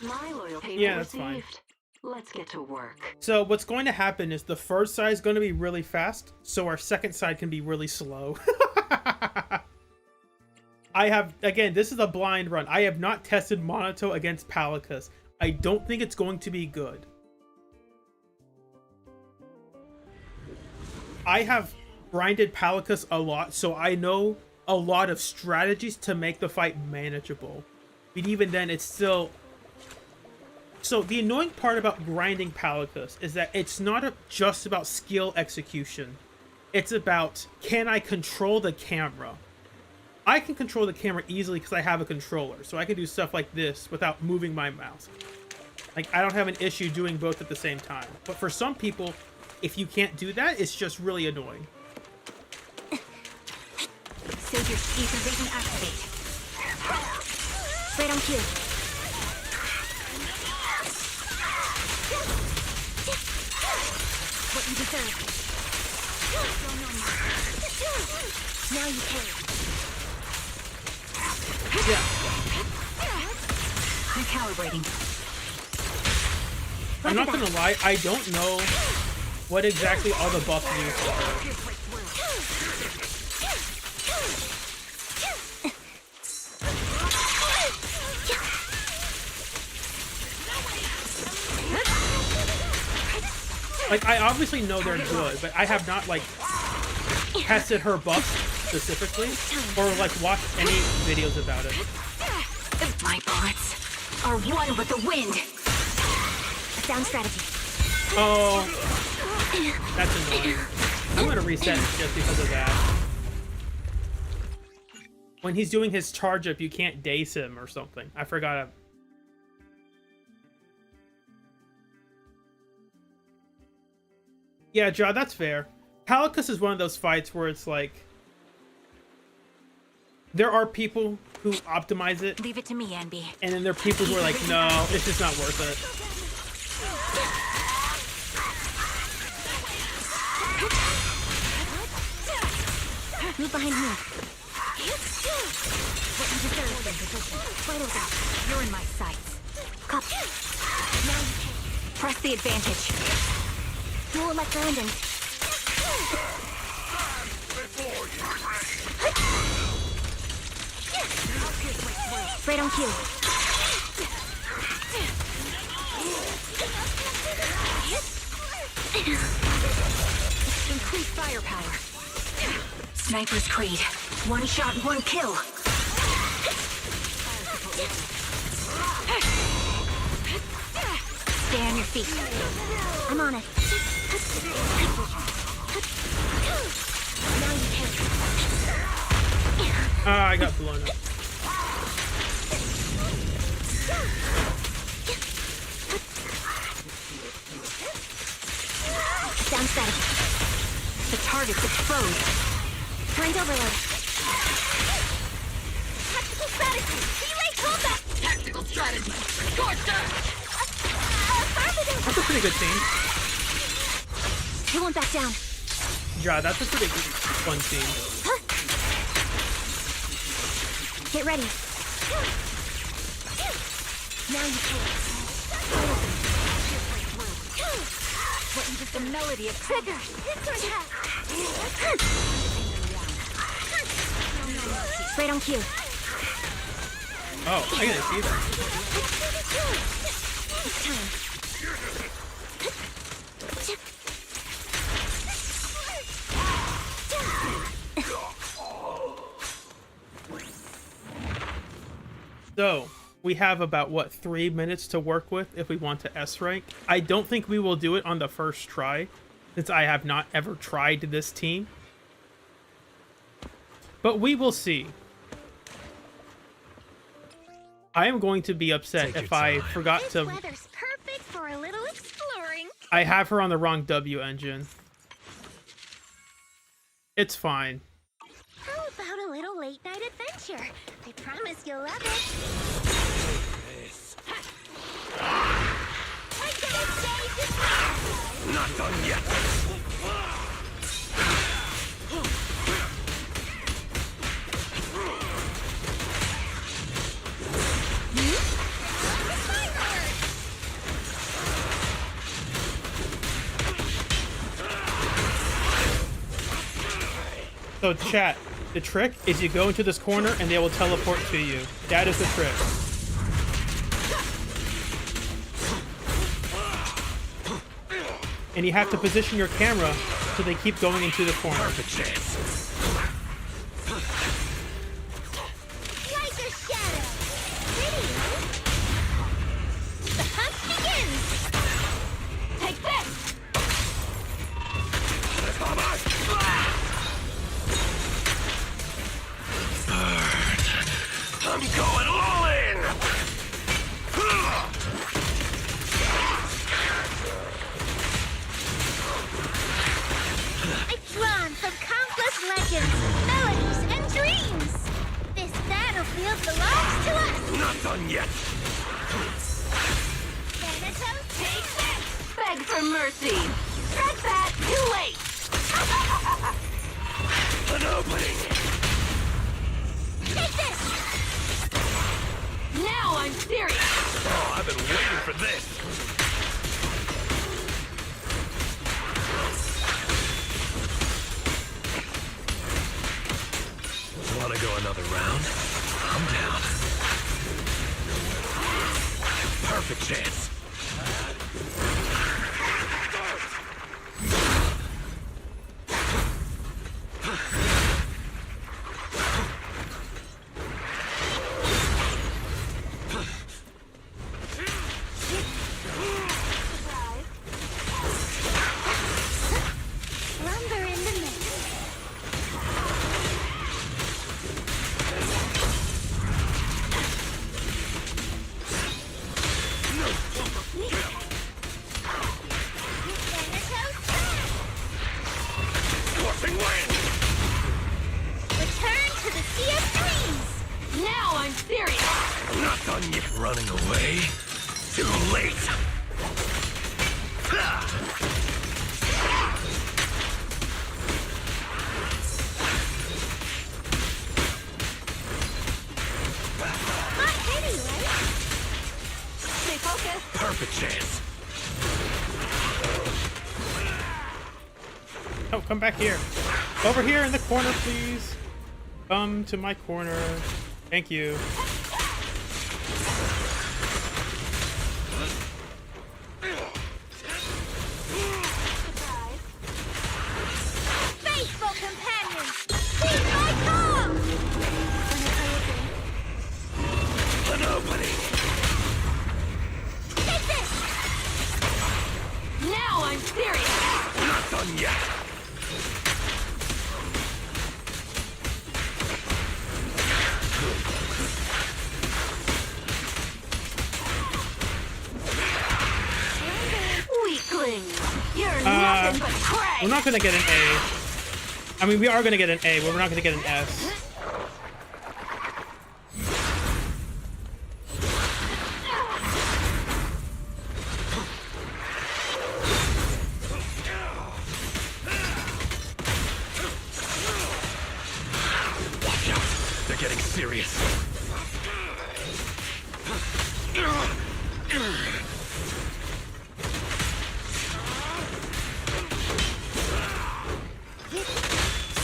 My loyalty Yeah, that's fine. Let's get to work. So what's going to happen is the first side is going to be really fast, so our second side can be really slow. Again, this is a blind run. I have not tested Monato against Palicus. I don't think it's going to be good. I have grinded Palicus a lot, so I know a lot of strategies to make the fight manageable. But even then, it's still... So the annoying part about grinding Palicus is that it's not just about skill execution. It's about, can I control the camera? I can control the camera easily because I have a controller, so I can do stuff like this without moving my mouse. Like, I don't have an issue doing both at the same time. But for some people, if you can't do that, it's just really annoying. Save your speed revision activate. Right on cue. What you deserve. Now you pay. Yeah. Recalibrating. I'm not gonna lie, I don't know what exactly all the buffs do. Like, I obviously know they're good, but I have not, like, tested her buffs specifically, or, like, watched any videos about it. My bullets are one with the wind. Sound strategy. Oh, that's annoying. I'm gonna reset just because of that. When he's doing his charge up, you can't daze him or something. I forgot. Yeah, Jaw, that's fair. Calicus is one of those fights where it's like, there are people who optimize it, Leave it to me, Anby. and then there are people who are like, no, it's just not worth it. Move behind me. What you deserve. Vitals out. You're in my sights. Copy. Now you pay. Press the advantage. Dual electro engine. Right on cue. Increased firepower. Sniper's Creed. One shot, one kill. Stay on your feet. I'm on it. Now you pay. Ah, I got blown up. Sound strategy. The target's exposed. Current overload. Tactical strategy. Relay combat. Tactical strategy. Scorcher! That's a pretty good scene. You won't back down. Ja, that's a pretty good, fun scene. Get ready. Now you can. The melody of Trigger. Right on cue. Oh, I didn't see that. It's time. So, we have about, what, 3 minutes to work with if we want to S rank. I don't think we will do it on the first try, since I have not ever tried this team. But we will see. I am going to be upset if I forgot This to... weather's perfect for a little exploring. I have her on the wrong W engine. It's fine. How about a little late night adventure? I promise you'll love it. I'm gonna save this. Not done yet. So chat, the trick is you go into this corner and they will teleport to you. That is the trick. And you have to position your camera so they keep going into the corner. Perfect chance. Like a shadow. Pretty. The hunt begins. Take this. I'm going all in! legends, melodies, and dreams. This battlefield belongs to us. Not done yet. Thanatos, take this. Beg for mercy. Dread that. Too late. An opening. Take this. Now I'm serious. Oh, I've been waiting for this. Want to go another round? I'm down. Perfect chance. Lumber in the mix. Thanatos, Scorching wind. return to the Sea of Dreams. Now I'm serious. Not done yet. Running away? Too late. Ha! Not pity, right? Stay focused. Perfect chance. Oh, come back here. Over here in the corner, please. Come to my corner. Thank you. Faithful companions, heed my call. An opening. Take this. Now I'm serious. Not done yet. Weakling. You're nothing but prey. We're not gonna get an A. I mean, we are gonna get an A, but we're not gonna get an S. Watch out. They're getting serious.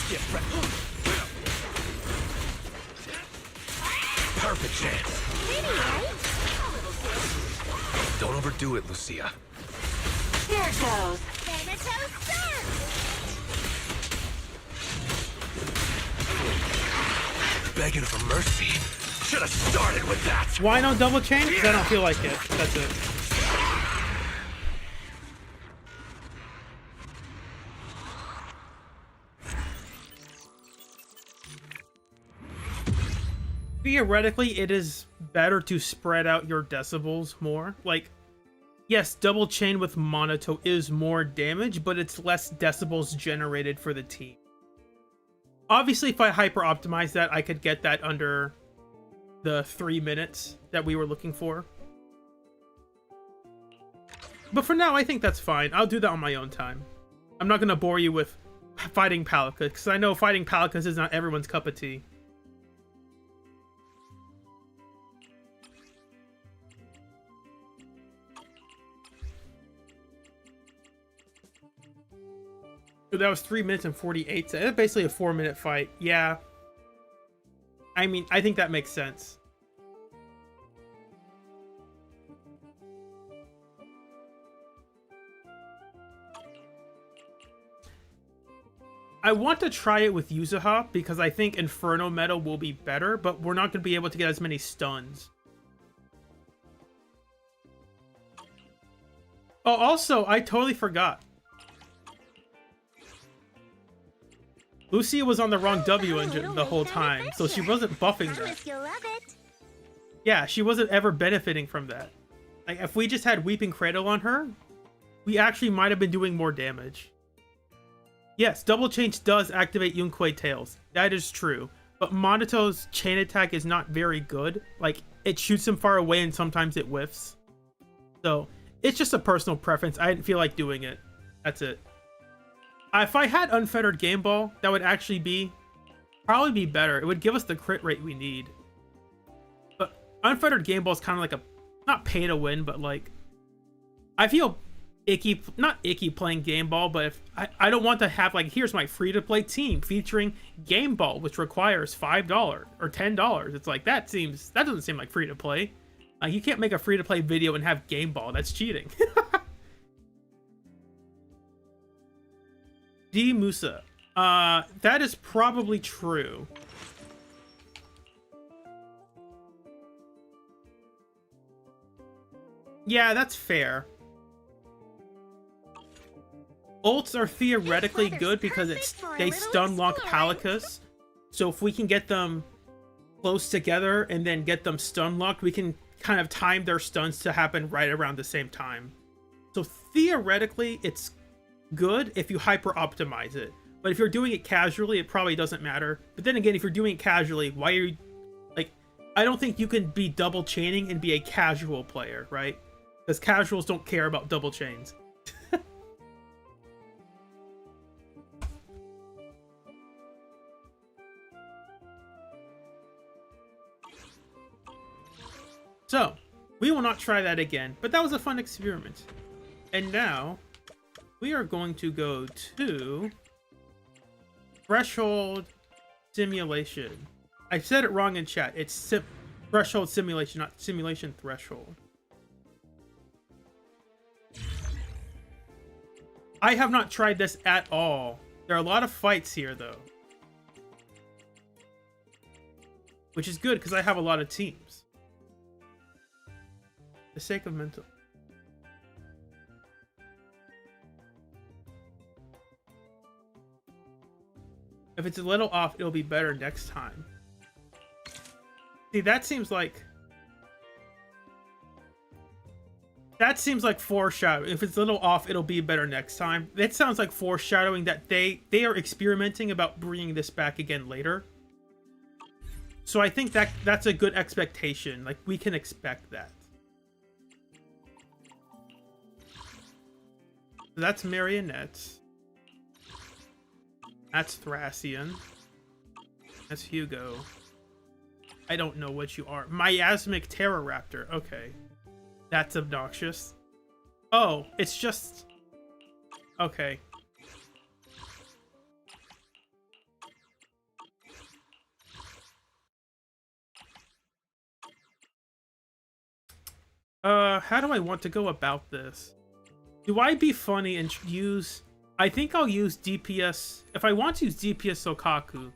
Skip right. Perfect chance. Pretty, right? Don't overdo it, Lucia. Here it goes. Thanatos, serve. Begging for mercy. Should have started with that. Why no double chain? Because I don't feel like it. That's it. Theoretically, it is better to spread out your decibels more. Like, yes, double chain with Monoto is more damage, but it's less decibels generated for the team. Obviously, if I hyper optimize that, I could get that under the 3 minutes that we were looking for. But for now, I think that's fine. I'll do that on my own time. I'm not going to bore you with fighting Palika, because I know fighting Palikas is not everyone's cup of tea. So that was 3 minutes and 48 seconds. That's basically a 4-minute fight. Yeah. I mean, I think that makes sense. I want to try it with Yuzuha because I think Inferno Meta will be better, but we're not going to be able to get as many stuns. Oh, also, I totally forgot. Lucia was on the wrong W engine the whole time, so she wasn't buffing that. Promise you'll love it. Yeah, she wasn't ever benefiting from that. Like, if we just had Weeping Cradle on her, we actually might have been doing more damage. Yes, double change does activate Yunquei tails. That is true. But Monato's chain attack is not very good. Like, it shoots him far away and sometimes it whiffs. So, it's just a personal preference. I didn't feel like doing it. That's it. If I had Unfettered Game Ball, that would actually probably be better. It would give us the crit rate we need. But Unfettered Game Ball is kind of like a, not pay to win, but like, I feel icky, not icky playing Game Ball, but if I don't want to have like, here's my free to play team featuring Game Ball, which requires $5 or $10. It's like, that doesn't seem like free to play. Like, you can't make a free to play video and have Game Ball. That's cheating. D Musa. That is probably true. Yeah, that's fair. Ults are theoretically good because they stun lock Palicus. So if we can get them close together and then get them stun locked, we can kind of time their stuns to happen right around the same time. So theoretically, it's good if you hyper optimize it. But if you're doing it casually, it probably doesn't matter. But then again, if you're doing it casually, why are you... Like, I don't think you can be double chaining and be a casual player, right? Because casuals don't care about double chains. So, we will not try that again, but that was a fun experiment. And now, we are going to go to Threshold Simulation. I said it wrong in chat. It's Threshold Simulation, not Simulation Threshold. I have not tried this at all. There are a lot of fights here, though. Which is good, because I have a lot of teams. For the sake of mental. If it's a little off, it'll be better next time. See, that seems like foreshadowing. If it's a little off, it'll be better next time. That sounds like foreshadowing that they are experimenting about bringing this back again later. So I think that's a good expectation. Like, we can expect that. So that's Marionette. That's Thracian. That's Hugo. I don't know what you are. Miasmic Pteroraptor. Okay. That's obnoxious. Oh, it's just... Okay. How do I want to go about this? Do I be funny and use... I think I'll use DPS... If I want to use DPS Sokaku,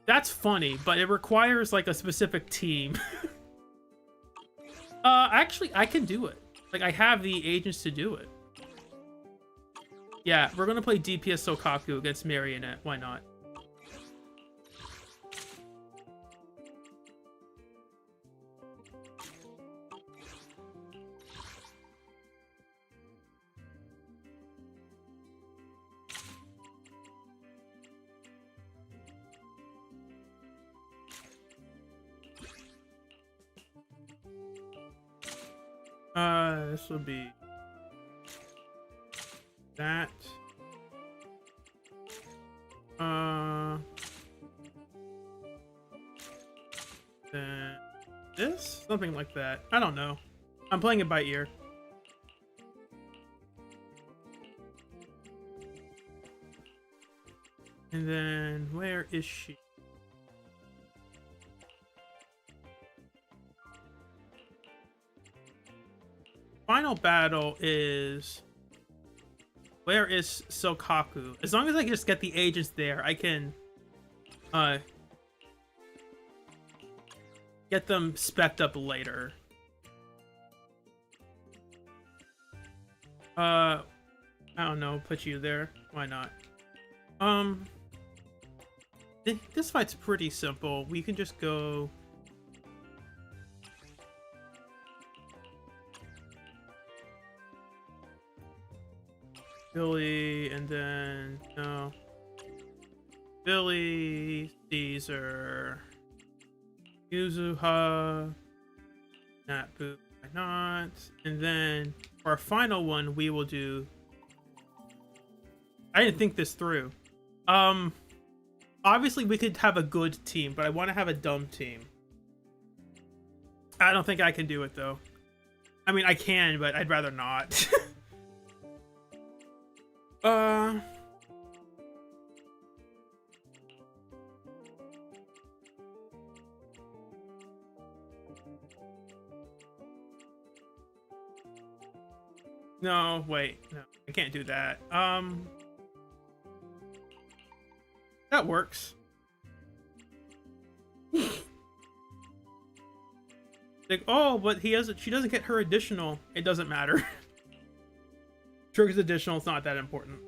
that's funny, but it requires, like, a specific team. Actually, I can do it. Like, I have the agents to do it. Yeah, we're gonna play DPS Sokaku against Marionette. Why not? This will be that. Then this? Something like that. I don't know. I'm playing it by ear. And then, where is she? Final battle is... Where is Sokaku? As long as I can just get the agents there, I can get them specced up later. I don't know, put you there. Why not? This fight's pretty simple. We can just go... Billy, and then no. Billy, Caesar, Yuzuha, Natbu, why not? And then for our final one, we will do. I didn't think this through. Obviously we could have a good team, but I want to have a dumb team. I don't think I can do it though. I mean, I can, but I'd rather not. No, wait. No, I can't do that. That works. Like, oh, but she doesn't get her additional. It doesn't matter. Trigger's additional, it's not that important.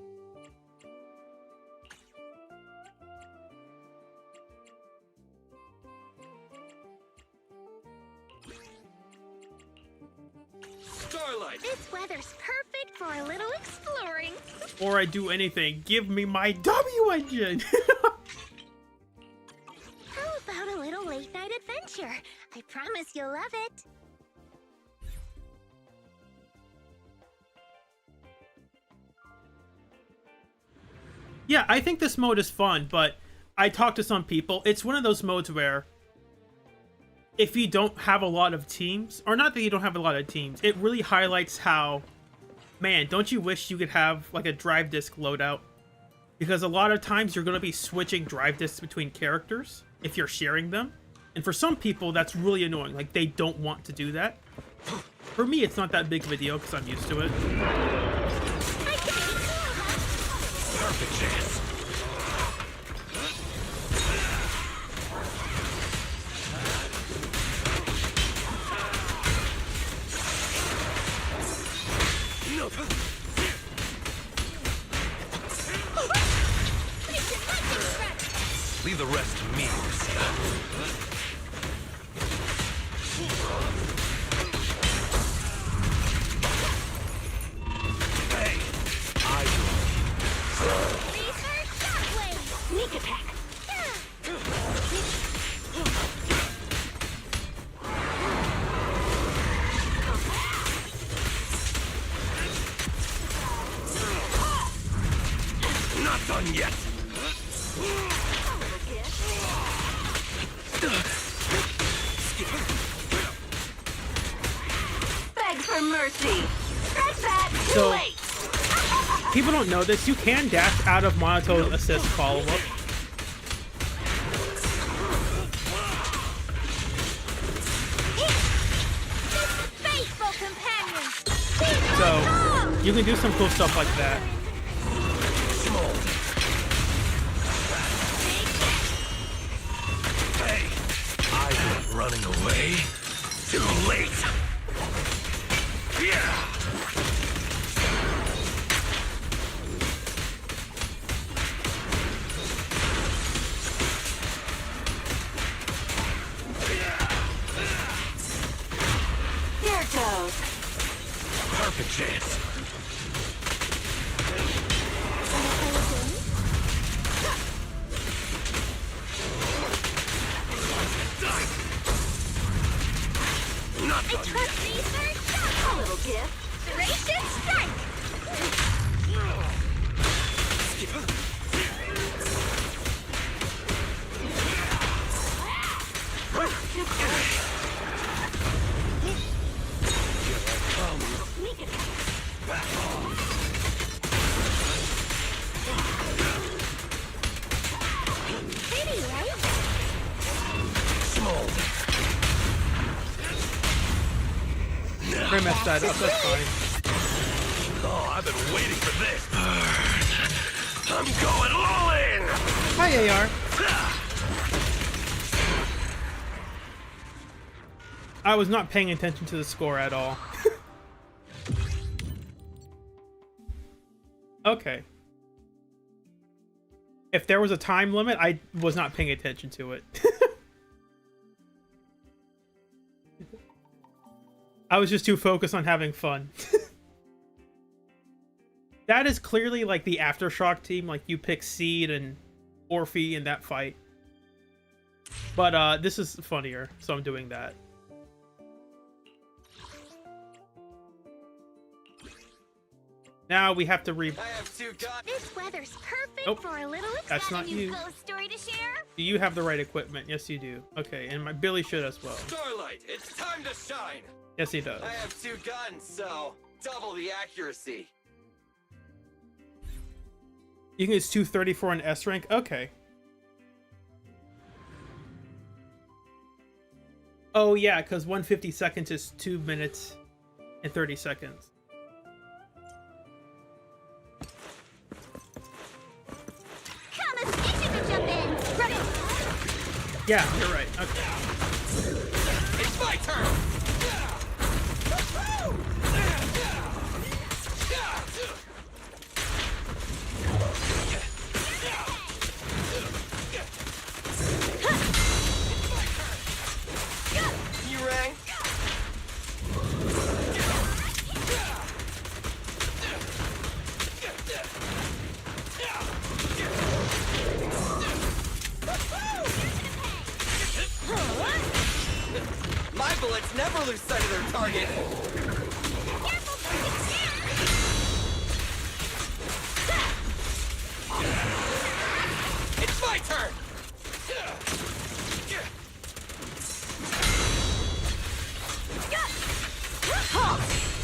Starlight! This weather's perfect for a little exploring. Or I do anything. Give me my W engine! How about a little late night adventure? I promise you'll love it. Yeah, I think this mode is fun, but I talked to some people. It's one of those modes where if you don't have a lot of teams, or not that you don't have a lot of teams, it really highlights how, man, don't you wish you could have like a drive disc loadout? Because a lot of times you're going to be switching drive discs between characters if you're sharing them. And for some people, that's really annoying. Like, they don't want to do that. For me, it's not that big of a deal because I'm used to it. Perfect chance. Leave the rest to me, Hey, Research shockwave. Sneak attack. not done yet. Beg for mercy. That's that. Too So- late. People don't know this. You can dash out of monotone assist follow-up. Faithful companions. So you can do some cool stuff like that. Hey, I've been running away. Too late. Yeah. Here it goes. Perfect chance. Not I done trust yet. research. A little gift. Gracious strike. Sneak attack. Pretty, right? Small. Very messed that up. That's fine. Oh, I've been waiting for this. I'm going all in. Hi, AR. I was not paying attention to the score at all. Okay. If there was a time limit, I was not paying attention to it. I was just too focused on having fun. That is clearly like the Aftershock team. Like you pick Seed and Orphe in that fight. But this is funnier, so I'm doing that. Now we have to I have two guns. This weather's perfect Nope. for a little That's not exciting you. ghost story to share. Do you have the right equipment? Yes, you do. Okay, and my Billy should as well. Starlight, it's time to shine. Yes, he does. I have two guns, so double the accuracy. You can use 234 in S rank. Okay. Oh yeah, because 150 seconds is 2 minutes and 30 seconds. Come a stitching to jump in. Ready. Yeah, you're right. Okay. It's my turn. You rang. My bullets never lose sight of their target. It's my turn.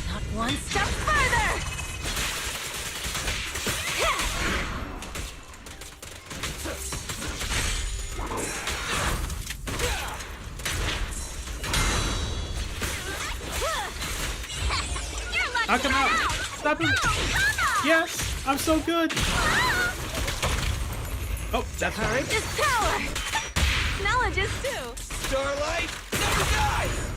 Not one step further! Knock him out. Stop him. Yes, I'm so good. Oh, that's all right. Courage is power! Knowledge is too! Starlight, never dies.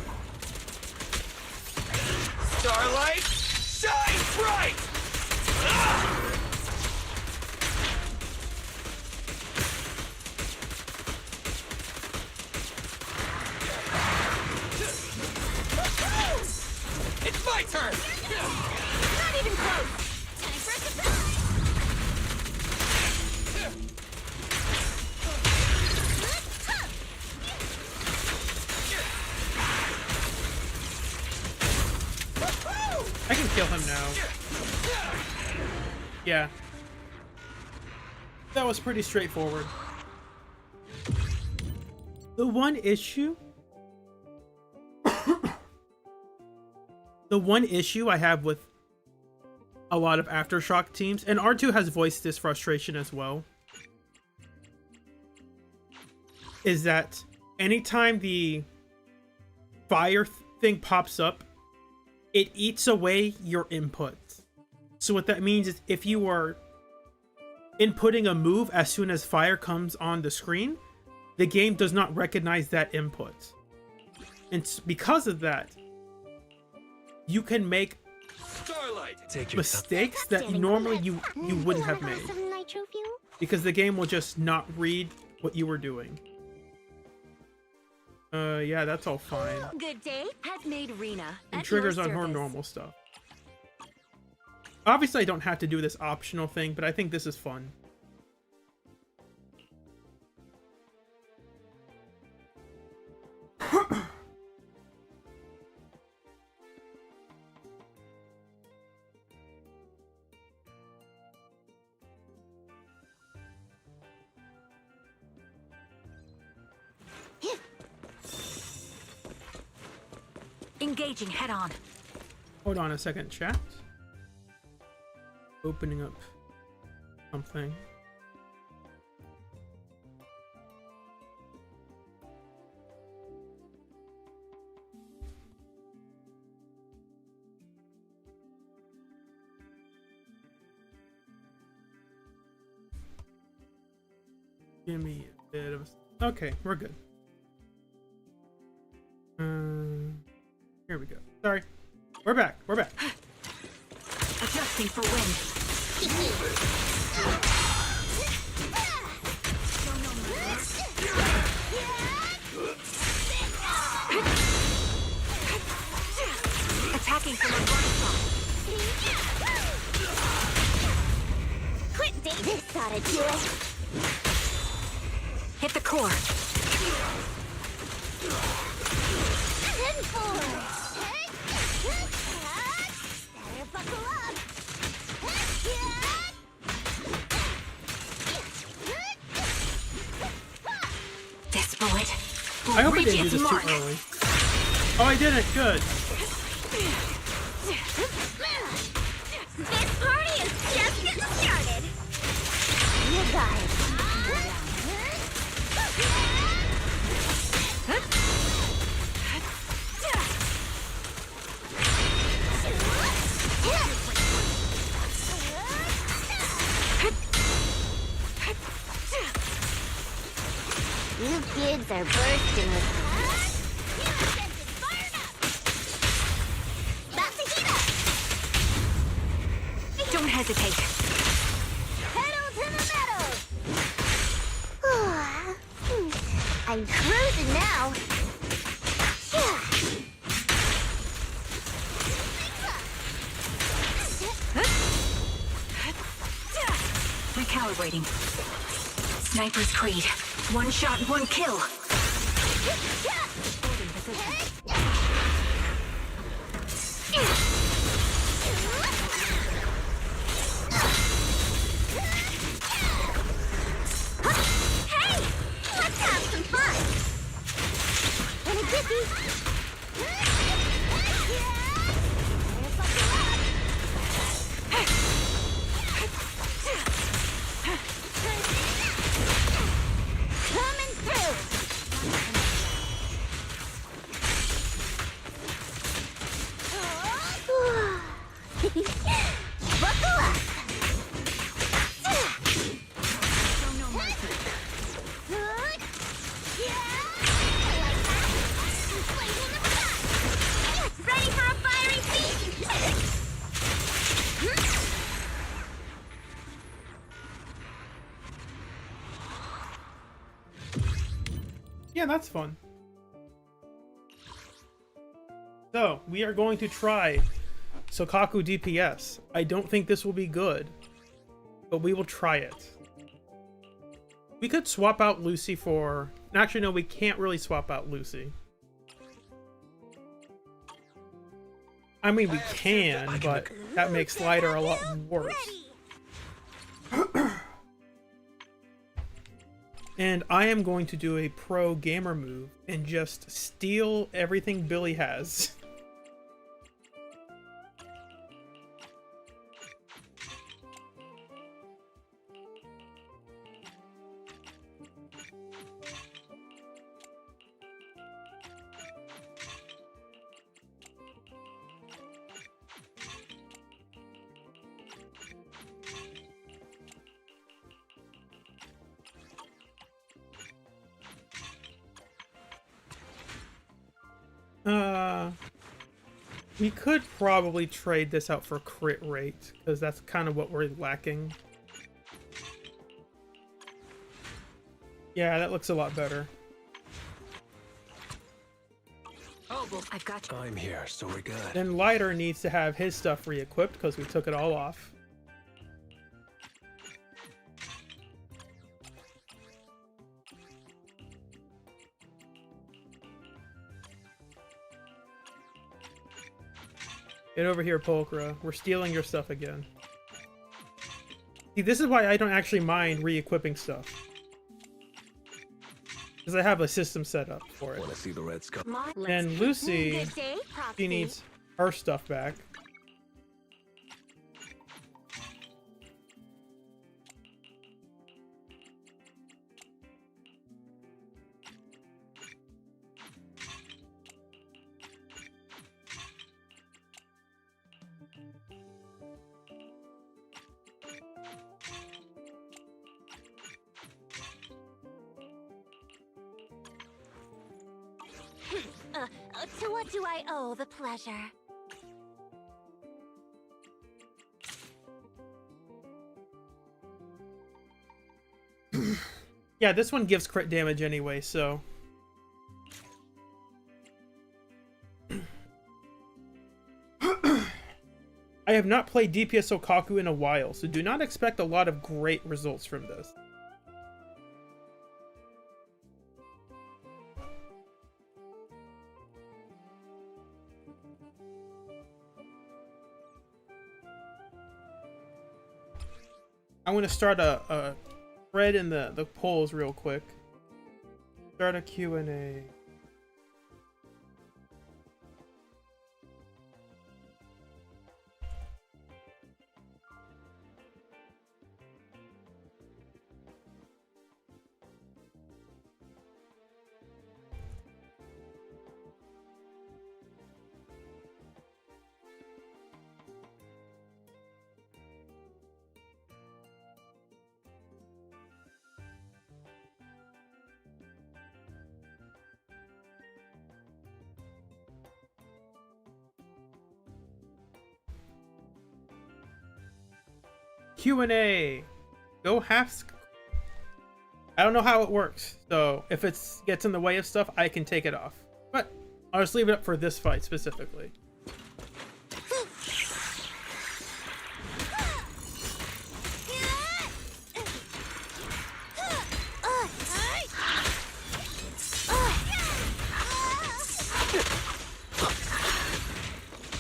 Starlight, shine bright. Ah! It's my turn! Not even close. Time for a surprise. I can kill him now. Yeah. That was pretty straightforward. The one issue I have with a lot of Aftershock teams, and R2 has voiced this frustration as well, is that anytime the fire thing pops up, it eats away your input. So what that means is if you are inputting a move as soon as fire comes on the screen, the game does not recognize that input. And because of that, you can make Starlight, mistakes that normally you wouldn't have made, Some nitro fuel? because the game will just not read what you were doing. Yeah, that's all fine. Good day has made Rena. And at triggers your on her service. normal stuff. Obviously, I don't have to do this optional thing, but I think this is fun. Engaging head on. Hold on a second, chat. Opening up something. Give me a bit of a... Okay, we're good. Here we go. Sorry. We're back. We're back. Adjusting for wind. Attacking from a blind spot. gotta do it. Hit the core. And forward. Better buckle up. This bullet will I hope I reach didn't do its this too mark. early. Oh, I did it. Good. This party is just getting started. You got it. You kids are bursting with about to heat up. Don't hesitate. Pedal to the metal. I'm cruising now. Recalibrating. Sniper's Creed. One shot, one kill. Hey! Let's have some fun! Wanna get these? Coming through! Buckle up! Ready for a fiery feast? Yeah, that's fun. So, we are going to try Sokaku DPS. I don't think this will be good, but we will try it. We could swap out Lucy for... Actually, no, we can't really swap out Lucy. I mean, we can, but that makes Slider a lot worse. And I am going to do a pro gamer move and just steal everything Billy has. We could probably trade this out for crit rate, because that's kind of what we're lacking. Yeah, that looks a lot better. Oh, well, I've got you. I'm here, so we're good. Then Lighter needs to have his stuff re-equipped, because we took it all off. Get over here, Polkra. We're stealing your stuff again. See, this is why I don't actually mind re-equipping stuff. Because I have a system set up for it. Want to see the red skull? And Lucy, Good day, she Proxy. needs her stuff back. To what do I owe the pleasure? Yeah, this one gives crit damage anyway, so... I have not played DPS Okaku in a while, so do not expect a lot of great results from this. I'm going to start a thread in the polls real quick. Start a Q&A. Q&A. Go half. I don't know how it works, so if it gets in the way of stuff, I can take it off. But I'll just leave it up for this fight specifically.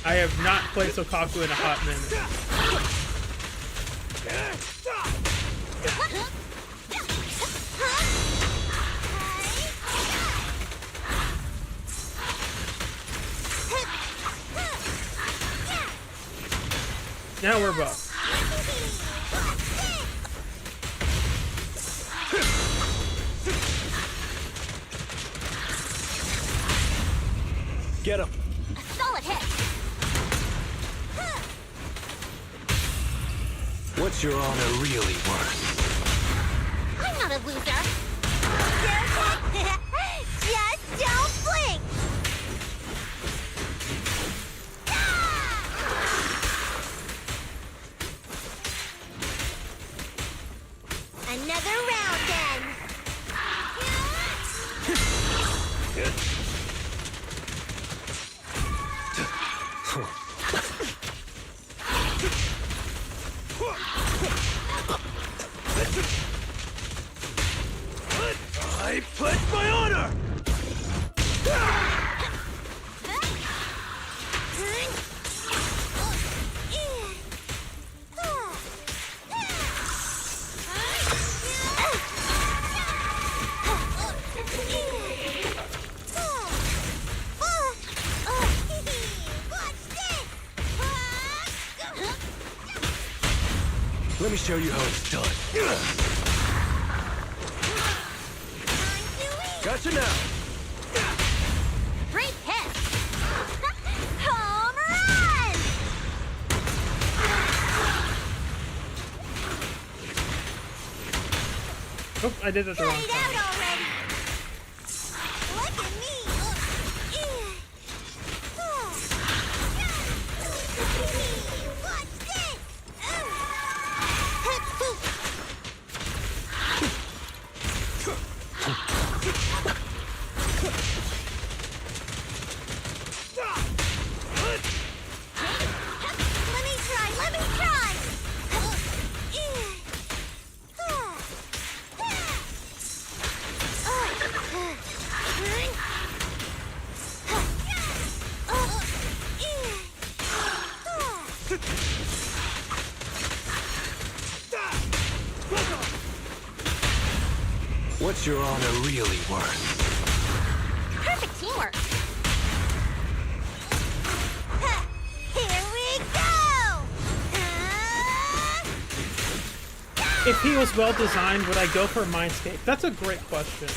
I have not played Sokaku in a hot minute. Now we're buff. Get him. Solid hit. What's your honor really worth? I'm not a loser. Just don't blink. Another round then. I pledge my honor! Let me show you how it's done. Gotcha now. Great hit. Home run. Oh, I did it the wrong Cut it time. out already. Look at me. Watch this. Let me try. What's your honor really worth? Perfect teamwork. Here we go. If he was well designed, would I go for Mindscape? That's a great question.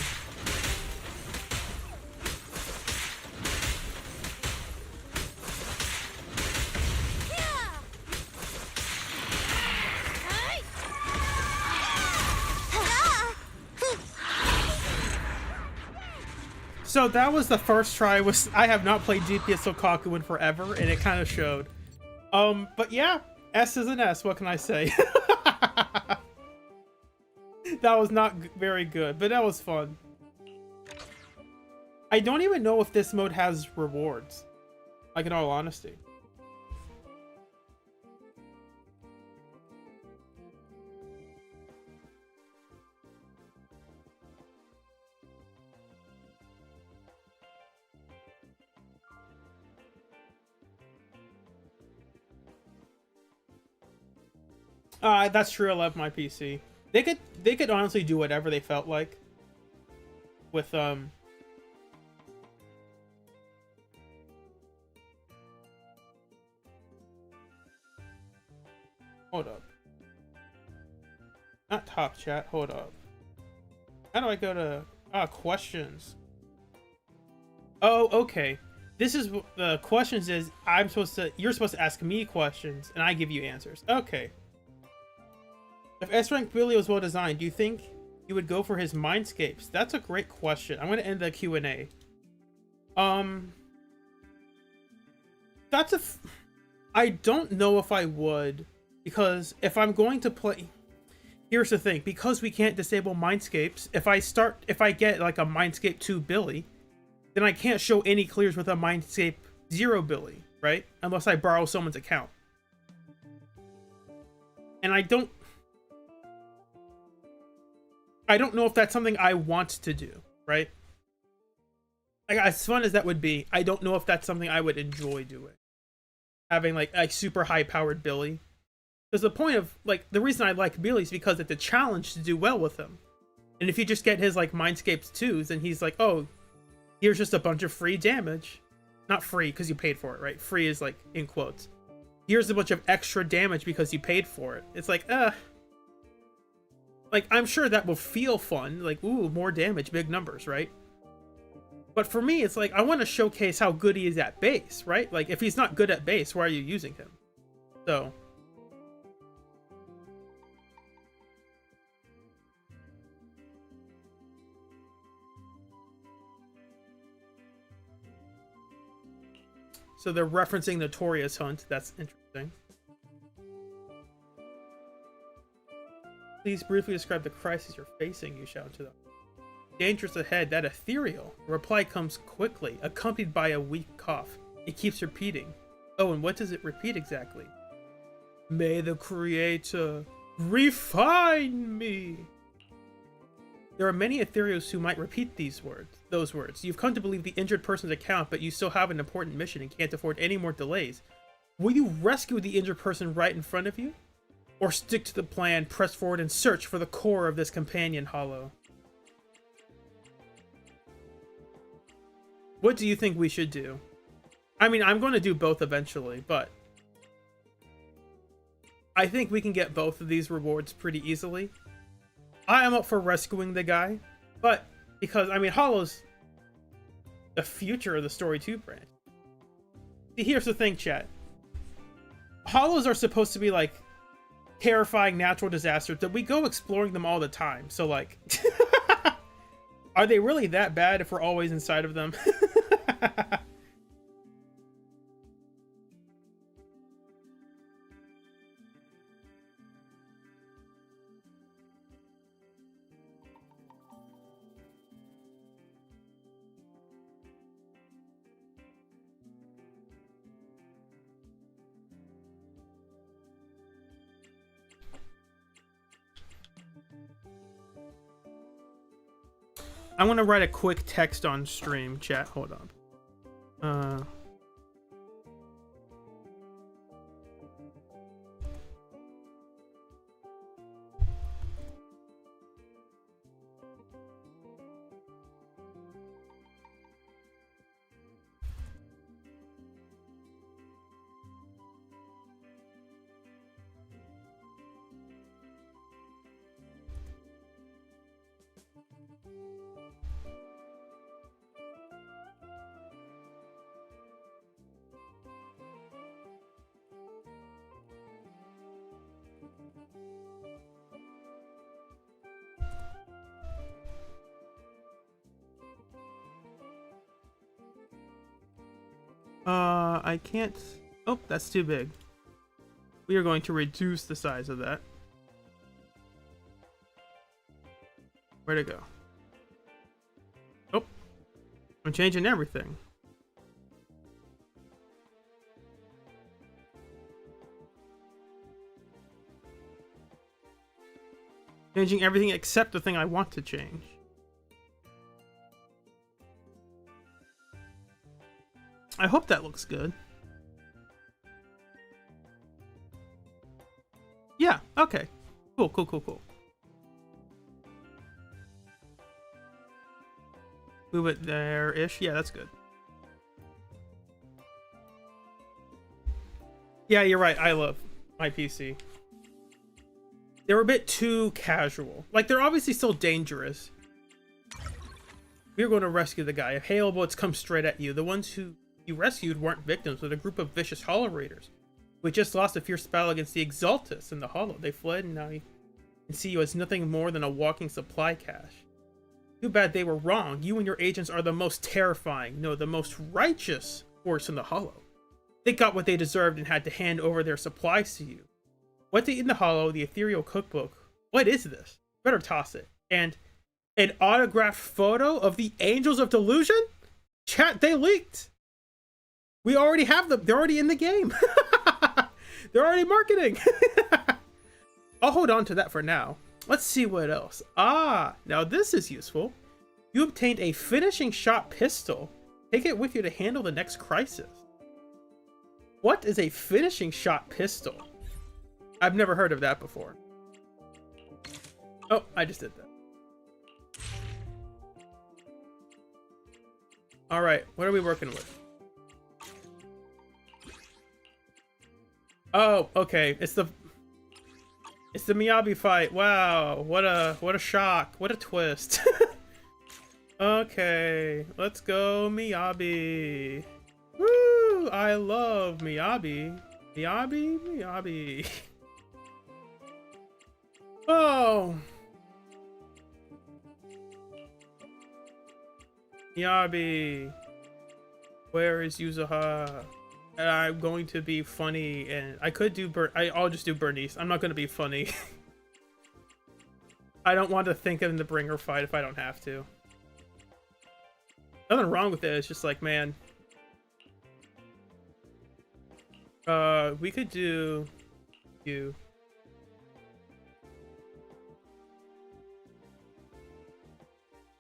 So that was the first try. I have not played DPS Okaku in forever, and it kind of showed. But yeah, S is an S. What can I say? That was not very good, but that was fun. I don't even know if this mode has rewards. Like, in all honesty. That's true. I love my PC. They could honestly do whatever they felt like with hold up. Not top chat, hold up. How do I go to questions? Oh, okay. This is the questions is you're supposed to ask me questions and I give you answers. Okay. If S-Rank Billy was well designed, do you think you would go for his mindscapes? That's a great question. I'm going to end the Q&A. I don't know if I would, because if I'm going to play, here's the thing, because we can't disable mindscapes, if I get like a mindscape 2 Billy, then I can't show any clears with a mindscape 0 Billy, right? Unless I borrow someone's account. And I don't know if that's something I want to do, right? Like, as fun as that would be, I don't know if that's something I would enjoy doing. Having like super high powered Billy. Because the point of, like, the reason I like Billy is because it's a challenge to do well with him. And if you just get his like Mindscapes 2s and he's like, oh, here's just a bunch of free damage. Not free because you paid for it, right? Free is like in quotes. Here's a bunch of extra damage because you paid for it. It's like, like, I'm sure that will feel fun. Like, ooh, more damage, big numbers, right? But for me, it's like, I want to showcase how good he is at base, right? Like, if he's not good at base, why are you using him? So. So they're referencing Notorious Hunt. That's interesting. Please briefly describe the crisis you're facing, you shout to them. Dangerous ahead, that ethereal. The reply comes quickly, accompanied by a weak cough. It keeps repeating. Oh, and what does it repeat exactly? May the Creator refine me. There are many ethereals who might repeat those words. You've come to believe the injured person's account, but you still have an important mission and can't afford any more delays. Will you rescue the injured person right in front of you? Or stick to the plan, press forward, and search for the core of this companion hollow? What do you think we should do? I mean, I'm going to do both eventually, but I think we can get both of these rewards pretty easily. I am up for rescuing the guy, but because, I mean, Hollow's the future of the Story 2 branch. See, here's the thing, chat. Hollows are supposed to be like terrifying natural disasters that we go exploring them all the time. So like, are they really that bad if we're always inside of them? I'm gonna write a quick text on stream, chat. Hold on. I can't. Oh, that's too big. We are going to reduce the size of that. Where'd it go? Oh, I'm changing everything. Changing everything except the thing I want to change. I hope that looks good. Yeah, okay. Cool, cool, cool, cool. Move it there-ish. Yeah, that's good. Yeah, you're right. I love my PC. They were a bit too casual. Like, they're obviously still dangerous. We're going to rescue the guy. If hail bullets come straight at you, the ones who you rescued weren't victims, but a group of vicious Hollow Raiders. We just lost a fierce battle against the Exaltus in the Hollow. They fled, and now you can see you as nothing more than a walking supply cache. Too bad they were wrong. You and your agents are the most terrifying, no, the most righteous force in the Hollow. They got what they deserved and had to hand over their supplies to you. What to eat in the Hollow, the ethereal cookbook. What is this? Better toss it. And an autographed photo of the Angels of Delusion? Chat, they leaked. We already have them. They're already in the game. They're already marketing. I'll hold on to that for now. Let's see what else. Ah, now this is useful. You obtained a finishing shot pistol. Take it with you to handle the next crisis. What is a finishing shot pistol? I've never heard of that before. Oh, I just did that. All right, what are we working with? Oh, okay. It's the Miyabi fight. Wow, what a shock. What a twist. Okay, let's go Miyabi. Woo! I love Miyabi. Miyabi. Oh. Miyabi. Where is Yuzuha? I'm going to be funny, and I could do I'll just do Bernice. I'm not going to be funny. I don't want to think of the bringer fight if I don't have to. Nothing wrong with it. It's just like, man. We could do you.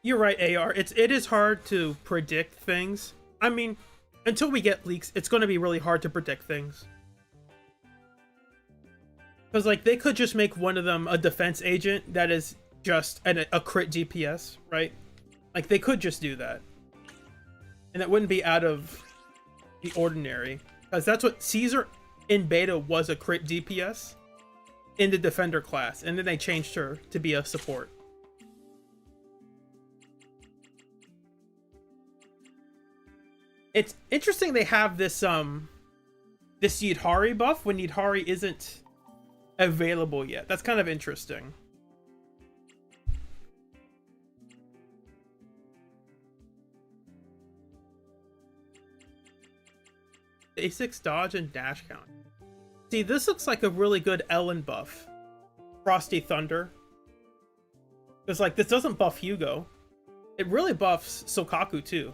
You're right, AR. It is hard to predict things. I mean, until we get leaks, it's going to be really hard to predict things. Because, like, they could just make one of them a defense agent that is just a crit DPS, right? Like, they could just do that. And that wouldn't be out of the ordinary. Because that's what Caesar in beta was, a crit DPS in the defender class. And then they changed her to be a support. It's interesting they have this this Yidhari buff when Yidhari isn't available yet. That's kind of interesting. A6 dodge and dash count. See, this looks like a really good Ellen buff. Frosty Thunder. Because, like, this doesn't buff Hugo. It really buffs Sokaku too.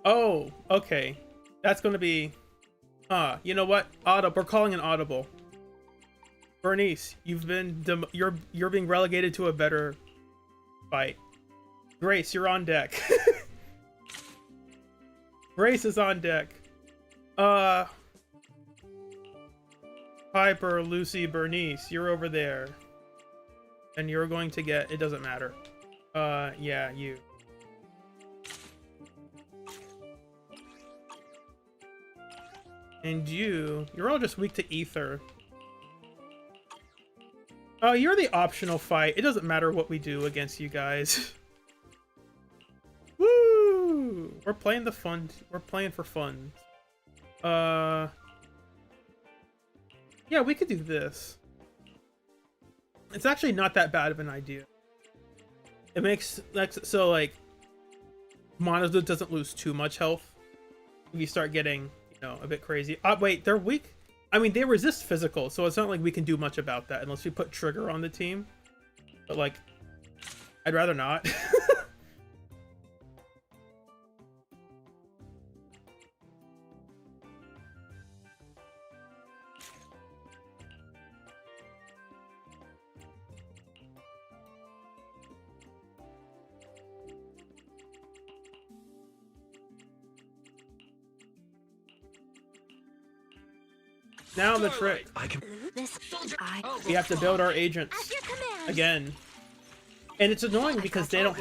Oh, okay. That's gonna be... you know what? We're calling an audible. Bernice, you've been... You're being relegated to a better fight. Grace, you're on deck. Grace is on deck. Piper, Lucy, Bernice, you're over there. And you're going to get... It doesn't matter. Yeah, you. And you're all just weak to ether. Oh, you're the optional fight. It doesn't matter what we do against you guys. Woo! We're playing the fun. We're playing for fun. Yeah, we could do this. It's actually not that bad of an idea. It makes so like Monozoid doesn't lose too much health. If you start getting, a bit crazy. Wait, they're weak. I mean, they resist physical, so it's not like we can do much about that unless we put Trigger on the team. But, like, I'd rather not. Now the trick. I can. This We have to build our agents At your command. again. And it's annoying because they don't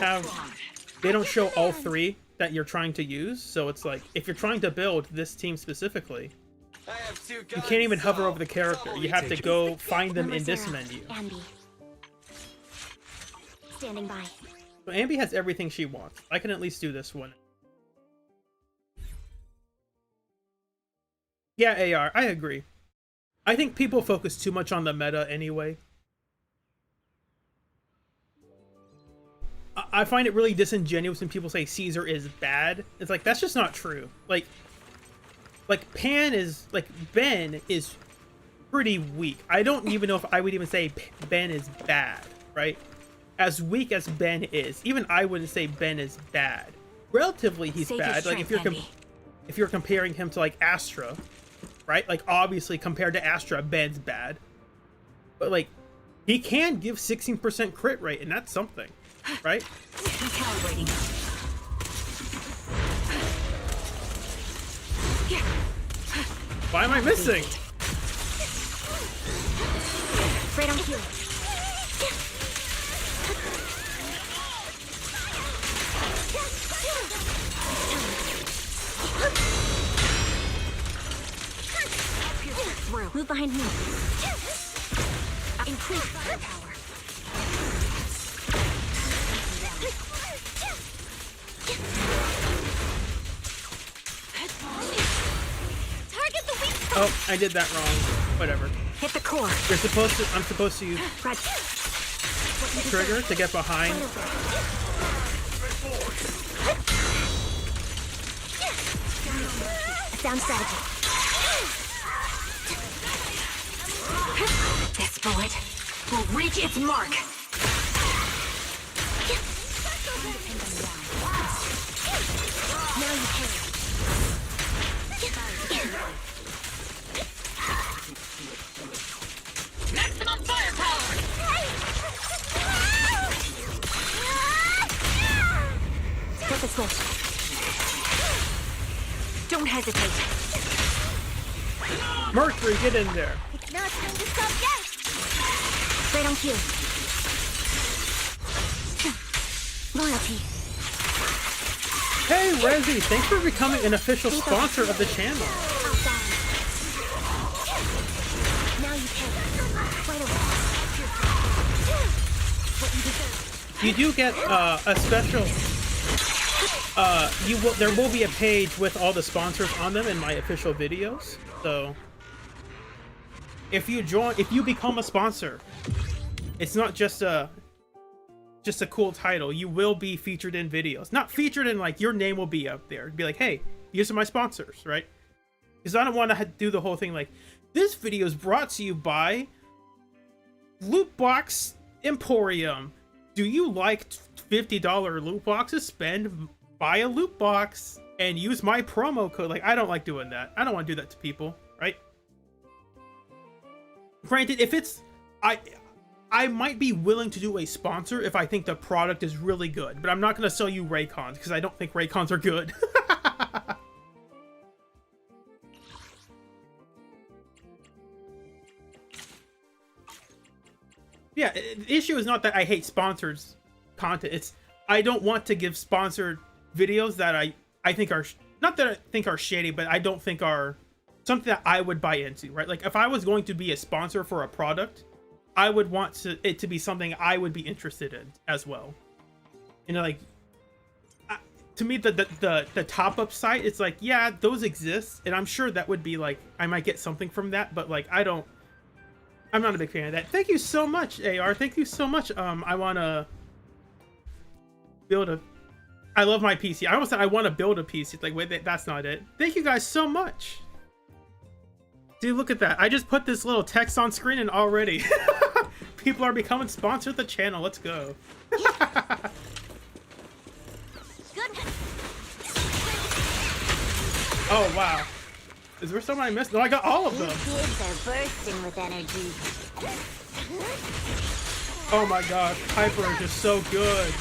show all three that you're trying to use. So it's like, if you're trying to build this team specifically, you can't even hover over the character. You have to go find them in this menu. Ambi. Standing by. So Ambi has everything she wants. I can at least do this one. Yeah, AR, I agree. I think people focus too much on the meta anyway. I find it really disingenuous when people say Caesar is bad. It's like, that's just not true. Like Ben is pretty weak. I don't even know if I would even say Ben is bad, right? As weak as Ben is, even I wouldn't say Ben is bad. Relatively, he's Save your bad. Like strength, if you're comparing him to like Astra, right? Like obviously compared to Astra, Ben's bad. But like he can give 16% crit rate, and that's something, right? Recalibrating. Why am I missing? Right on cue. Through. Move behind me. Increase firepower. Target the weak spot. Oh, I did that wrong. Whatever. Hit the core. You're supposed to. I'm supposed to use Right. trigger to get behind. Sound strategy. This bullet will reach its mark. Now you can. Maximum firepower. Flip the switch. Don't hesitate. Mercury, get in there. It's not time to stop yet. Right on cue. Loyalty. Hey, Rezi, thanks for becoming an official sponsor of the channel. Outside. Now you can. Right away. What you deserve. You do get a special. There will be a page with all the sponsors on them in my official videos. So, if you become a sponsor, it's not just a cool title. You will be featured in videos. Not featured in like your name will be up there. Be like, hey, these are my sponsors, right? Because I don't want to do the whole thing like, this video is brought to you by Loot Box Emporium. Do you like $50 loot boxes? Buy a loot box and use my promo code. Like, I don't like doing that. I don't want to do that to people, right? Granted, if it's I might be willing to do a sponsor if I think the product is really good, but I'm not going to sell you Raycons because I don't think Raycons are good. Yeah, the issue is not that I hate sponsors content. It's I don't want to give sponsored videos that I think are not that I think are shady, but I don't think are something that I would buy into, right? Like if I was going to be a sponsor for a product, I would want it to be something I would be interested in as well. You know, like to me, the top up site, it's like, yeah, those exist, and I'm sure that would be like I might get something from that, but like I'm not a big fan of that. Thank you so much, AR. Thank you so much. I want to build a. I love my PC. I almost said I want to build a PC. Like, wait, that's not it. Thank you guys so much. Dude, look at that. I just put this little text on screen and already people are becoming sponsored the channel. Let's go. Oh, wow. Is there someone I missed? No, I got all of them. Kids are bursting with energy. Oh my god. Hyper is just so good.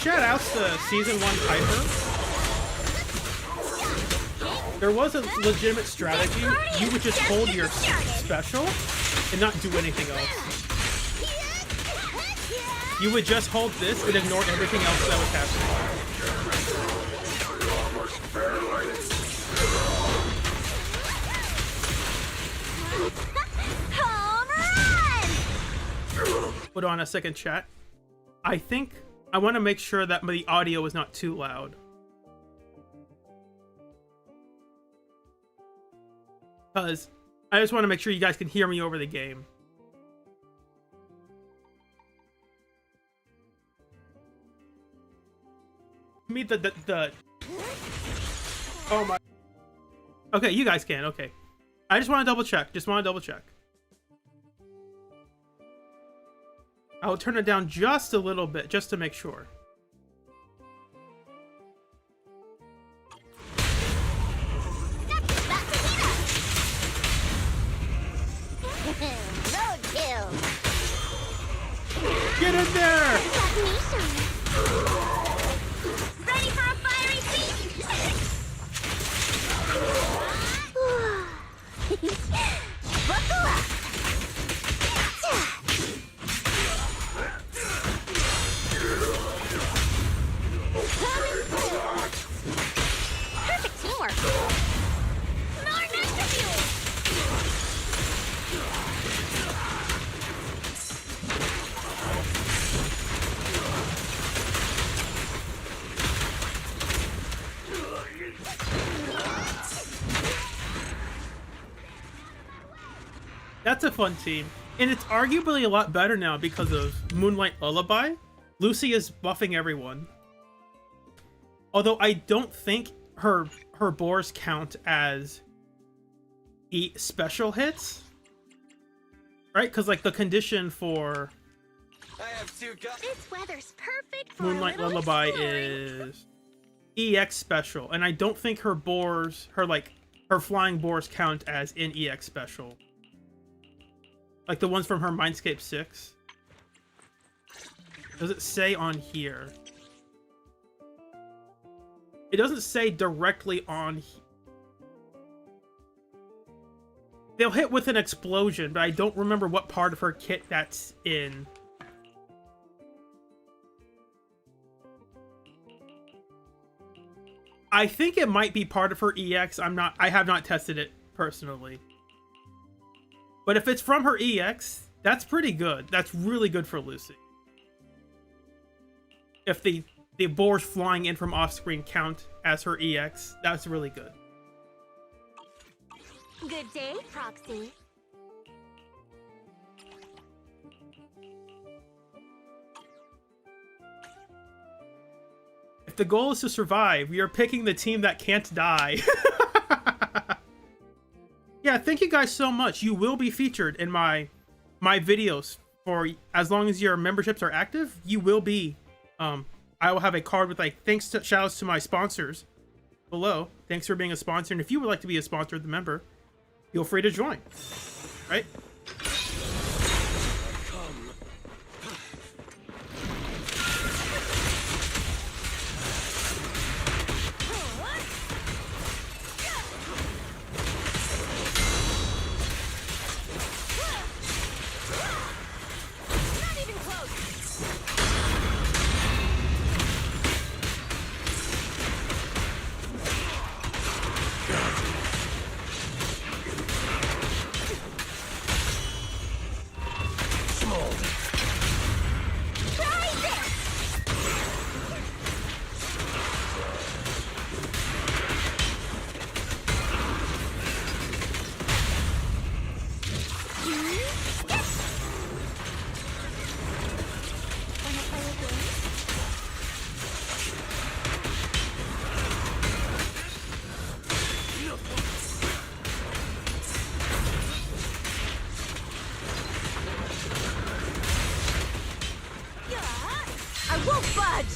shout outs to Season 1 Piper. There was a legitimate strategy. You would just hold your special and not do anything else. You would just hold this and ignore everything else that was happening. Home run! Hold on a second, chat. I think I want to make sure that the audio is not too loud. Because I just want to make sure you guys can hear me over the game. Me the oh my. Okay, you guys can. Okay, I just want to double check. I'll turn it down just a little bit, just to make sure. Roadkill! Get in there! Ready for a fiery feast? Buckle up! Perfect teamwork! More nitro fuel! That's a fun team. And it's arguably a lot better now because of Moonlight Lullaby. Lucy is buffing everyone. Although I don't think her boars count as special hits. Right? Because like the condition for This weather's perfect for Moonlight a little Lullaby exploring. is EX special. And I don't think her boars, her flying boars count as in EX special. Like the ones from her Mindscape 6. Does it say on here? It doesn't say directly on They'll hit with an explosion, but I don't remember what part of her kit that's in. I think it might be part of her EX. I have not tested it personally. But if it's from her EX, that's pretty good. That's really good for Lucy. If the boars flying in from off-screen count as her EX, that's really good. Good day, Proxy. If the goal is to survive, we are picking the team that can't die. Yeah, thank you guys so much. You will be featured in my videos for as long as your memberships are active. You will be. I will have a card with like shoutouts to my sponsors below. Thanks for being a sponsor, and if you would like to be a sponsor of the member, feel free to join. Right? Not even close. Try this. Wanna play a game? I won't budge!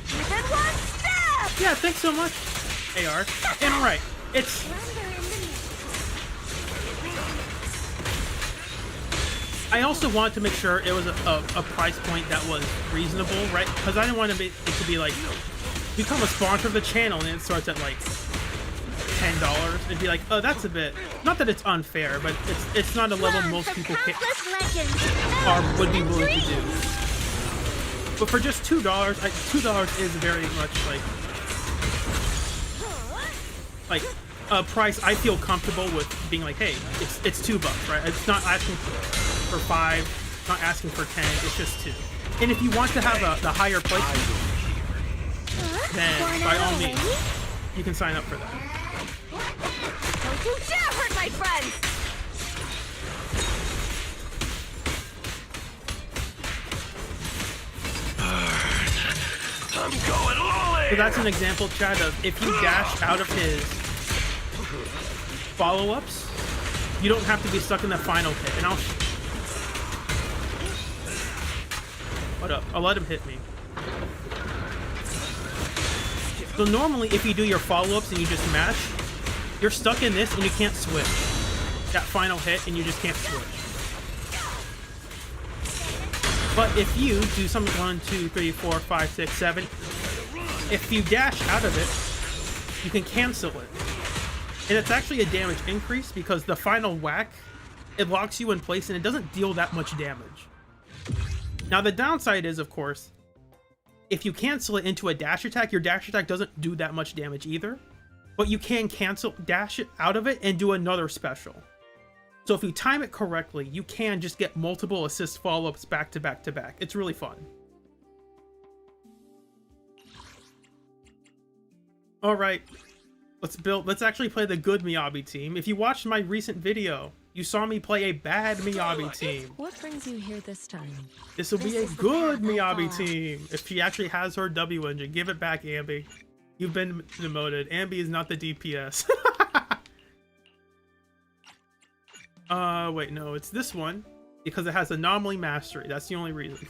Even one step! Yeah, thanks so much, AR. And alright, I also wanted to make sure it was a price point that was reasonable, right? Because I didn't want it to be like, become a sponsor of the channel and it starts at like $10. It'd be like, oh, that's a bit, not that it's unfair, but it's not a level most people would be willing to do. But for just $2, $2 is very much like a price I feel comfortable with being like, hey, it's $2, right? It's not asking for 5, not asking for 10. It's just 2. And if you want to have the higher price, then by all means, you can sign up for that. Don't you dare hurt my friends! I'm going all in. So that's an example, Chad, of if you dash out of his follow-ups, you don't have to be stuck in the final hit. And what up? I'll let him hit me. So normally, if you do your follow-ups and you just mash, you're stuck in this and you can't switch. That final hit and you just can't switch. But if you do something 1, 2, 3, 4, 5, 6, 7, if you dash out of it, you can cancel it. And it's actually a damage increase because the final whack, it locks you in place and it doesn't deal that much damage. Now the downside is, of course, if you cancel it into a dash attack, your dash attack doesn't do that much damage either. But you can dash it out of it and do another special. So if you time it correctly, you can just get multiple assist follow-ups back to back to back. It's really fun. All right, let's actually play the good Miyabi team. If you watched my recent video, you saw me play a bad Miyabi team. What brings you here this time? This will be a good Miyabi team. If she actually has her W engine, give it back, Ambi. You've been demoted. Ambi is not the DPS. Wait, no, it's this one because it has anomaly mastery. That's the only reason.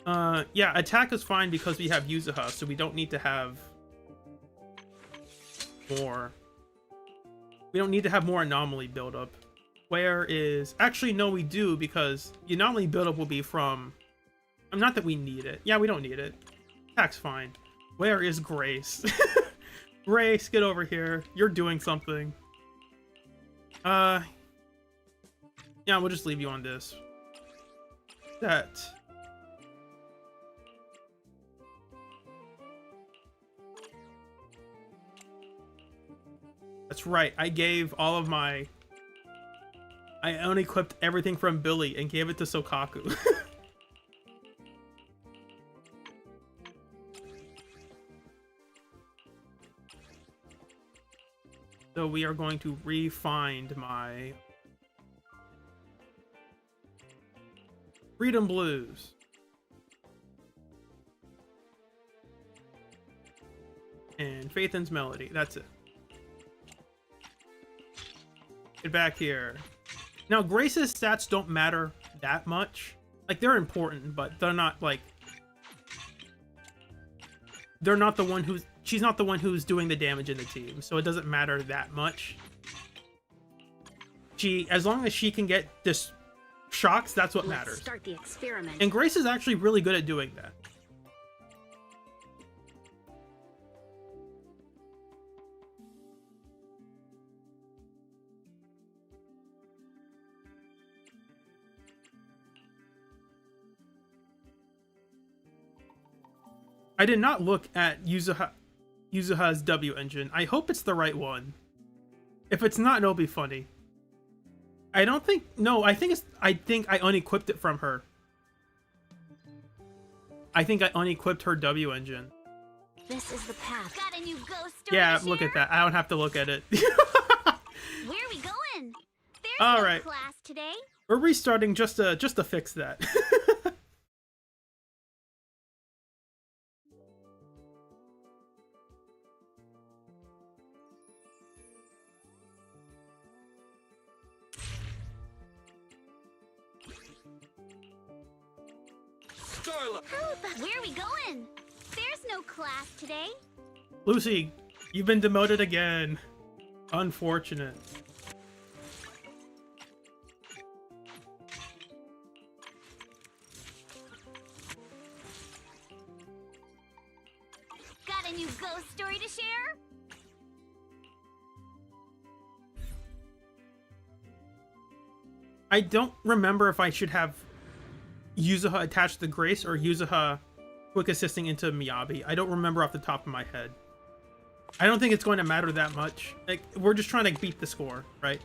Yeah, attack is fine because we have Yuzuha, so we don't need to have more. We don't need to have more anomaly buildup. Where is... Actually, no, we do, because the anomaly buildup will be from... Not that we need it. Yeah, we don't need it. Attack's fine. Where is Grace? Grace, get over here. You're doing something. Yeah, we'll just leave you on this. That... That's right, I gave all of my... I unequipped everything from Billy and gave it to Sokaku. So we are going to re-find my... Freedom Blues. And Faithin's Melody, that's it. Get back here. Now, Grace's stats don't matter that much. Like, they're important, but they're not, like... They're not the one who's... She's not the one who's doing the damage in the team, so it doesn't matter that much. As long as she can get this shocks, that's what matters. Start the experiment. And Grace is actually really good at doing that. I did not look at Yuzuha's W engine. I hope it's the right one. If it's not, it'll be funny. I don't think... No, I think I unequipped it from her. I think I unequipped her W engine. This is the path. Got a new ghost story Yeah, to look share? at that. I don't have to look at it. Where are we going? There's All no right. class today. We're restarting just to fix that. Where are we going? There's no class today. Lucy, you've been demoted again. Unfortunate. Got a new ghost story to share? I don't remember if I should have Yuzuha attached to Grace or Yuzuha quick assisting into Miyabi. I don't remember off the top of my head. I don't think it's going to matter that much. Like, we're just trying to beat the score, right?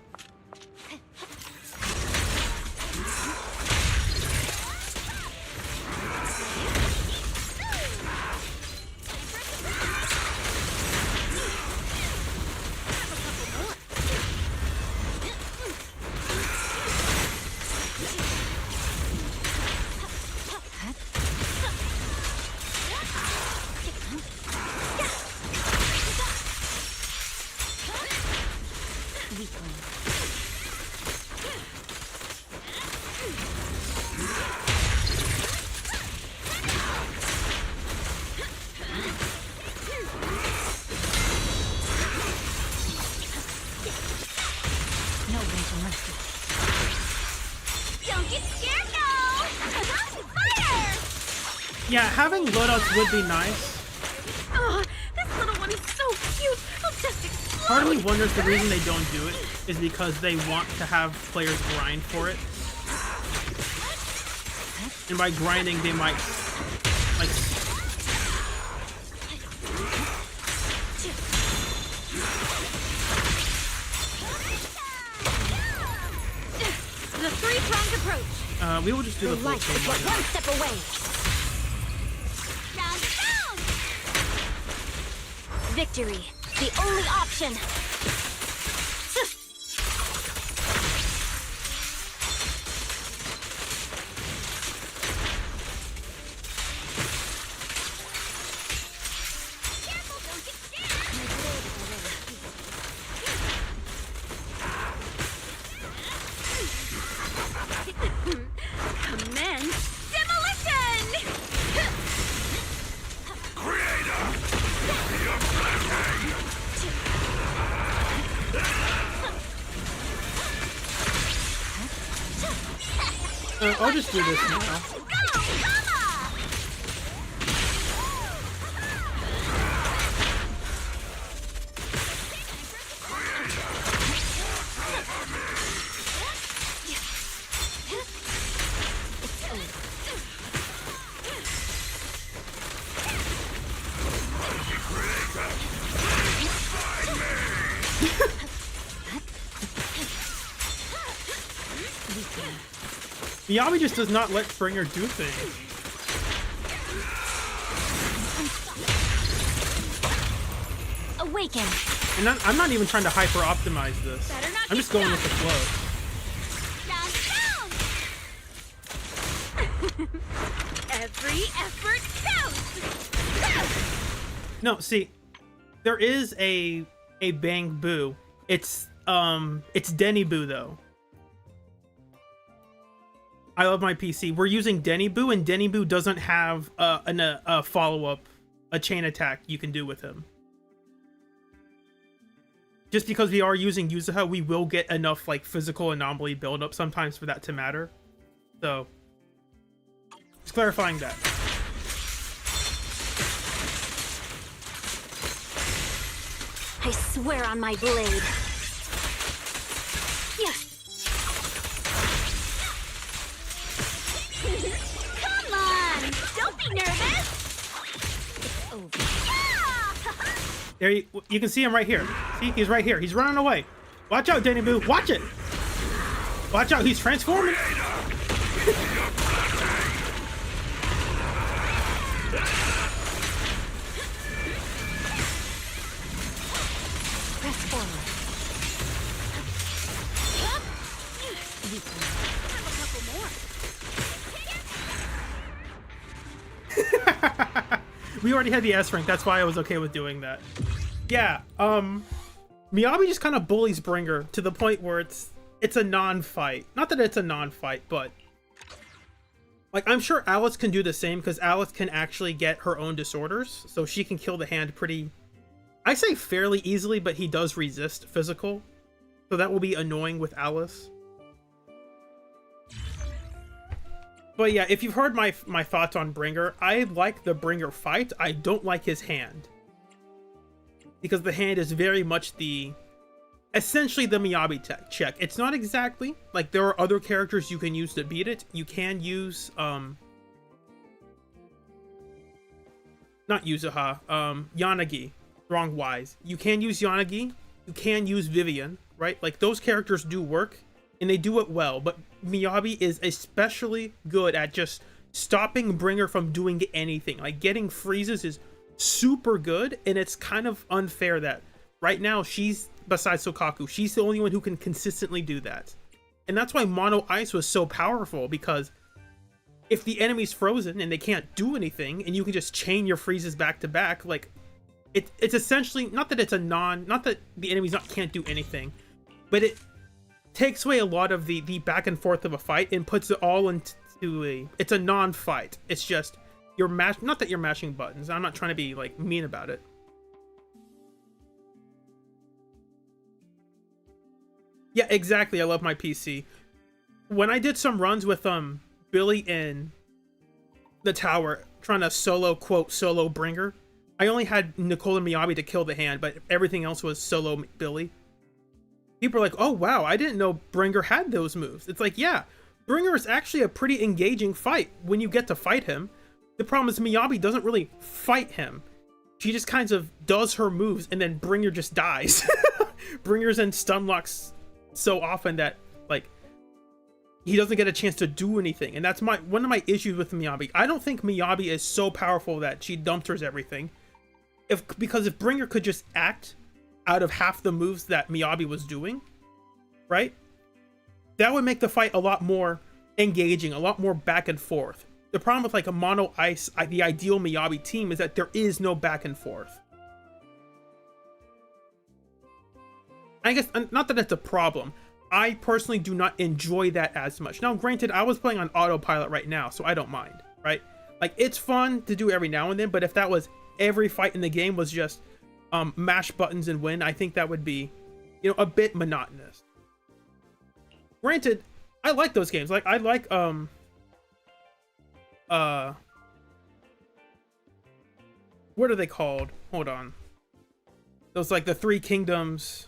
Don't get scared now! Fire! Yeah, having loadouts would be nice. Oh, this little one is so cute! I'll just explode! Part of me wonders the reason they don't do it is because they want to have players grind for it. And by grinding, they might, like... The three-pronged approach. We will just do the full Life is game but right now. one step away. Round down! Victory, the only option. Commence demolition! Creator! You're flattening! I'll just do this now. Go, Kama! Miyabi just does not let Springer do things. Awaken. And I'm not even trying to hyper-optimize this. Better not I'm just get going with the flow. Down, down! Every effort counts! No, see, there is a Bang Boo. It's Denny Boo though. I love my PC. We're using Denny Boo, and Denny Boo doesn't have a follow-up, a chain attack you can do with him. Just because we are using Yuzuha, we will get enough like physical anomaly buildup sometimes for that to matter. So, just clarifying that. I swear on my blade. Yeah. Come on! Don't be nervous! It's over. Yeah! There you can see him right here. See, he's right here. He's running away. Watch out, Denny Boo. Watch it. Watch out. He's transforming. Press forward. We already had the S rank. That's why I was okay with doing that. Yeah. Miyabi just kind of bullies Bringer to the point where it's a non-fight. Not that it's a non-fight, but like I'm sure Alice can do the same because Alice can actually get her own disorders, so she can kill the hand pretty, I say fairly easily, but he does resist physical, so that will be annoying with Alice. But yeah, if you've heard my thoughts on Bringer, I like the Bringer fight. I don't like his hand. because the hand is very much essentially the Miyabi check. It's not exactly like there are other characters you can use to beat it. You can use not Yuzuha, Yanagi, wrong wise. You can use Yanagi, you can use Vivian, right? Like those characters do work and they do it well, but Miyabi is especially good at just stopping Bringer from doing anything. Like getting freezes is super good, and it's kind of unfair that right now she's, besides Sokaku, she's the only one who can consistently do that. And that's why Mono Ice was so powerful, because if the enemy's frozen and they can't do anything and you can just chain your freezes back to back, like it's essentially not that the enemies can't do anything, but it takes away a lot of the back and forth of a fight and puts it all into it's a non-fight. It's just not that you're mashing buttons. I'm not trying to be like mean about it. Yeah, exactly. I love my PC. When I did some runs with Billy in the tower trying to solo Bringer, I only had Nicole and Miyabi to kill the hand, but everything else was solo Billy. People are like, oh wow, I didn't know Bringer had those moves. It's like, yeah, Bringer is actually a pretty engaging fight when you get to fight him. The problem is Miyabi doesn't really fight him. She just kind of does her moves and then Bringer just dies. Bringer's in stun locks so often that like he doesn't get a chance to do anything, and that's one of my issues with Miyabi. I don't think Miyabi is so powerful that she dumpsters everything. Because if Bringer could just act out of half the moves that Miyabi was doing, right? That would make the fight a lot more engaging, a lot more back and forth. The problem with like a Mono Ice, the ideal Miyabi team, is that there is no back and forth. I guess, not that it's a problem. I personally do not enjoy that as much. Now, granted, I was playing on autopilot right now, so I don't mind, right? Like, it's fun to do every now and then, but if that was every fight in the game was just mash buttons and win, I think that would be, a bit monotonous. Granted, I like those games. Like, I like, what are they called? Hold on. Those, like, the Three Kingdoms,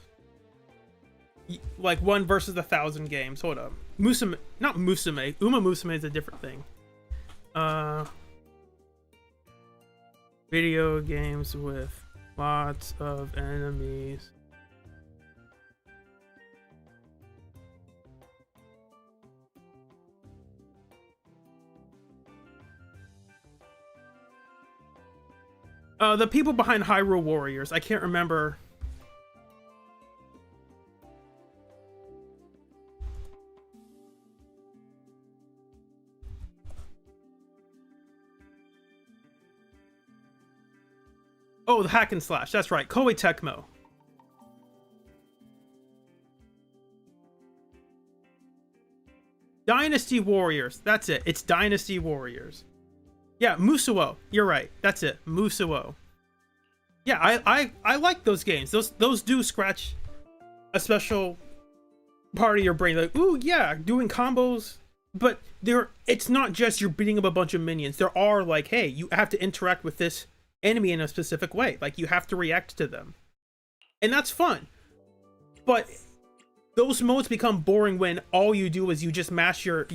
like, 1 versus 1,000 games. Hold up. Musume, not Musume. Uma Musume is a different thing. Video games with lots of enemies. The people behind Hyrule Warriors. I can't remember. Oh, the hack and slash. That's right. Koei Tecmo. Dynasty Warriors. That's it. It's Dynasty Warriors. Yeah, Musuo. You're right. That's it. Musuo. Yeah, I like those games. Those do scratch a special part of your brain. Like, ooh, yeah, doing combos. But it's not just you're beating up a bunch of minions. There are like, hey, you have to interact with this enemy in a specific way. Like, you have to react to them. And that's fun. But those modes become boring when all you do is you just mash your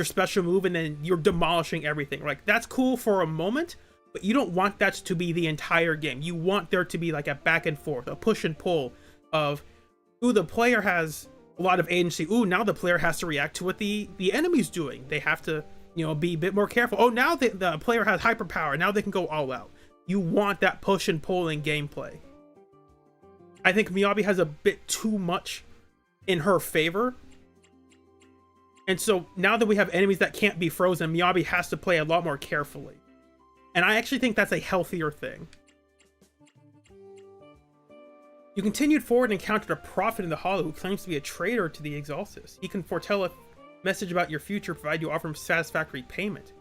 special move and then you're demolishing everything. Like, that's cool for a moment, but you don't want that to be the entire game. You want there to be like a back and forth, a push and pull of, ooh, the player has a lot of agency. Ooh, now the player has to react to what the enemy's doing. They have to, be a bit more careful. Oh, now the player has hyperpower. Now they can go all out. You want that push and pull in gameplay. I think Miyabi has a bit too much in her favor. And so now that we have enemies that can't be frozen, Miyabi has to play a lot more carefully. And I actually think that's a healthier thing. You continued forward and encountered a prophet in the Hollow who claims to be a traitor to the Exaltus. He can foretell a message about your future, provided you offer him satisfactory payment.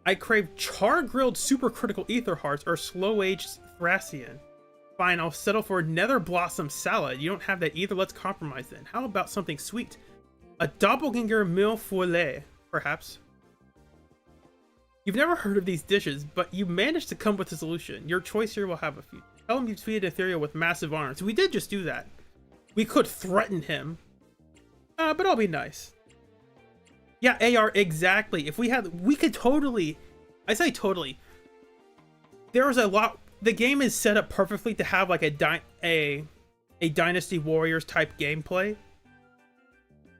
I crave char-grilled supercritical ether hearts or slow-aged Thracian. Fine, I'll settle for nether blossom salad. You don't have that either. Let's compromise then. How about something sweet? A doppelganger mille feuillet, perhaps. You've never heard of these dishes, but you managed to come with a solution. Your choice here will have a future. Tell him you defeated Ethereal with massive arms. We did just do that. We could threaten him. But I'll be nice. Yeah, AR, exactly. If we had, we could totally, I say totally. There's a lot, the game is set up perfectly to have like a Dynasty Warriors type gameplay.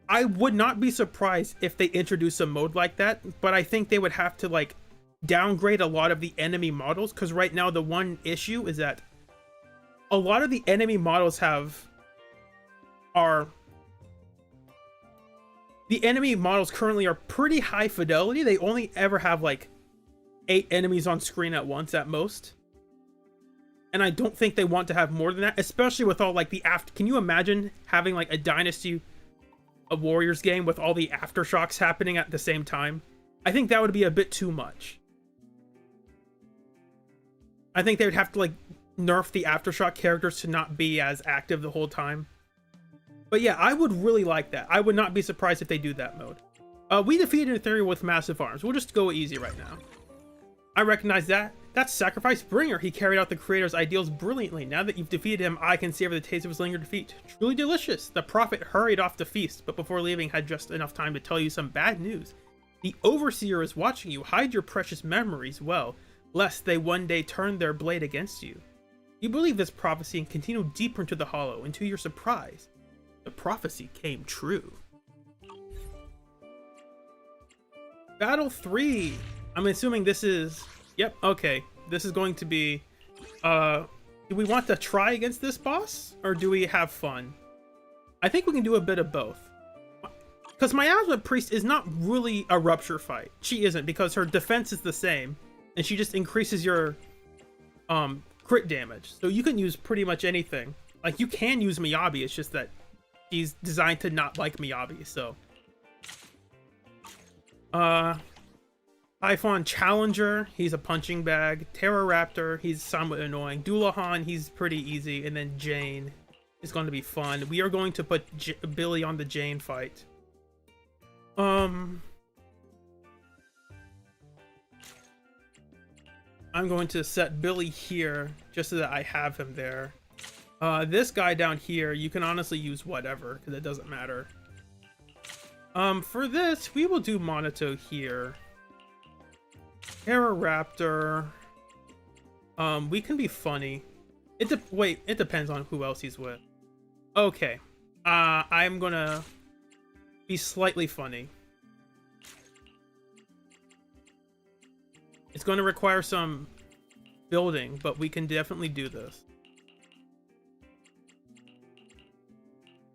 I would not be surprised if they introduce a mode like that, but I think they would have to like downgrade a lot of the enemy models, because right now the one issue is that a lot of the enemy models the enemy models currently are pretty high fidelity. They only ever have like 8 enemies on screen at once at most. And I don't think they want to have more than that, especially with all like the after. Can you imagine having like a Dynasty Warriors game with all the aftershocks happening at the same time? I think that would be a bit too much. I think they would have to like nerf the aftershock characters to not be as active the whole time. But yeah, I would really like that. I would not be surprised if they do that mode. We defeated Ethereal with massive arms. We'll just go easy right now. I recognize that. That's Sacrifice Bringer. He carried out the creator's ideals brilliantly. Now that you've defeated him, I can savor the taste of his lingering defeat. Truly delicious. The prophet hurried off to feast, but before leaving had just enough time to tell you some bad news. The Overseer is watching you. Hide your precious memories well, lest they one day turn their blade against you. You believe this prophecy and continue deeper into the hollow, and to your surprise, the prophecy came true. Battle 3. I'm assuming this is... Yep, okay. This is going to be... do we want to try against this boss? Or do we have fun? I think we can do a bit of both. Because Miasma Priest is not really a rupture fight. She isn't, because her defense is the same. And she just increases your crit damage. So you can use pretty much anything. Like, you can use Miyabi, it's just that she's designed to not like Miyabi, so. Typhon Challenger, he's a punching bag. Terroraptor, he's somewhat annoying. Doulahan, he's pretty easy. And then Jane is going to be fun. We are going to put Billy on the Jane fight. I'm going to set Billy here, just so that I have him there. This guy down here, you can honestly use whatever, because it doesn't matter. For this, we will do Monato here. Terroraptor. We can be funny. Wait, it depends on who else he's with. Okay. I'm gonna be slightly funny. It's going to require some building, but we can definitely do this.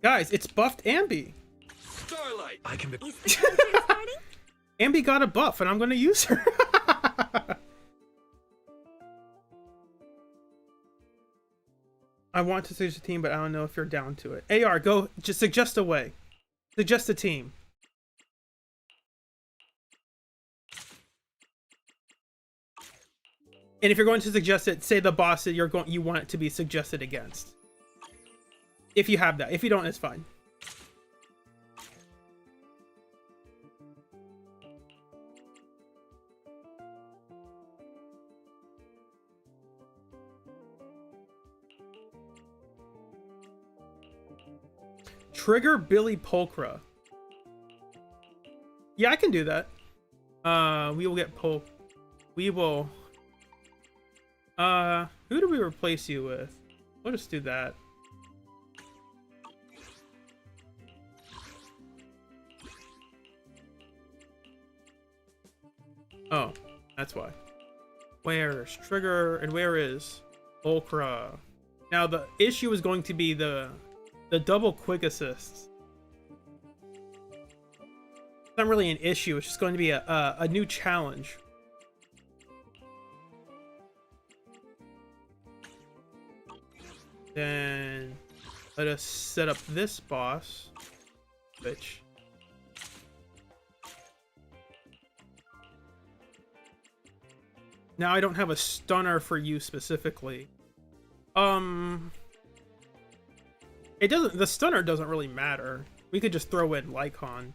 Guys, it's buffed Ambi. Starlight. I can be. Is the contest starting? Ambi got a buff, and I'm going to use her. I want to suggest a team, but I don't know if you're down to it. AR, go. Just suggest a way. Suggest a team. And if you're going to suggest it, say the boss that you want it to be suggested against. If you have that. If you don't, it's fine. Trigger Billy Polkra. Yeah, I can do that. We will get Polk. We will... who do we replace you with? We'll just do that. Oh, that's why. Where's Trigger and where is Ulcra? Now the issue is going to be the double quick assists. It's not really an issue, it's just going to be a new challenge. Then let us set up this boss, which now I don't have a stunner for you specifically. It doesn't, the stunner doesn't really matter. We could just throw in Lycon.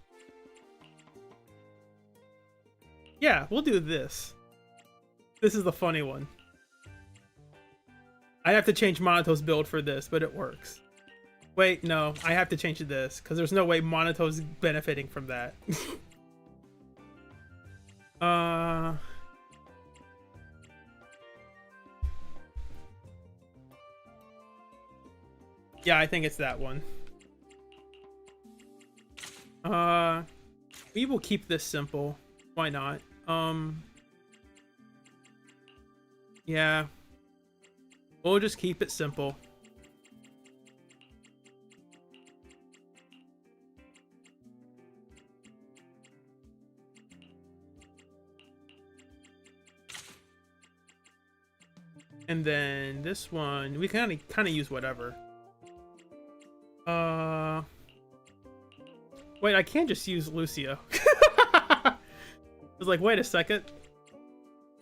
Yeah, we'll do this. This is the funny one. I have to change Monato's build for this, but it works. Wait, no, I have to change this because there's no way Monato's benefiting from that. Yeah, I think it's that one. We will keep this simple. Why not? Yeah. We'll just keep it simple. And then this one, we kind of use whatever. Wait, I can't just use Lucio. I was like, wait a second.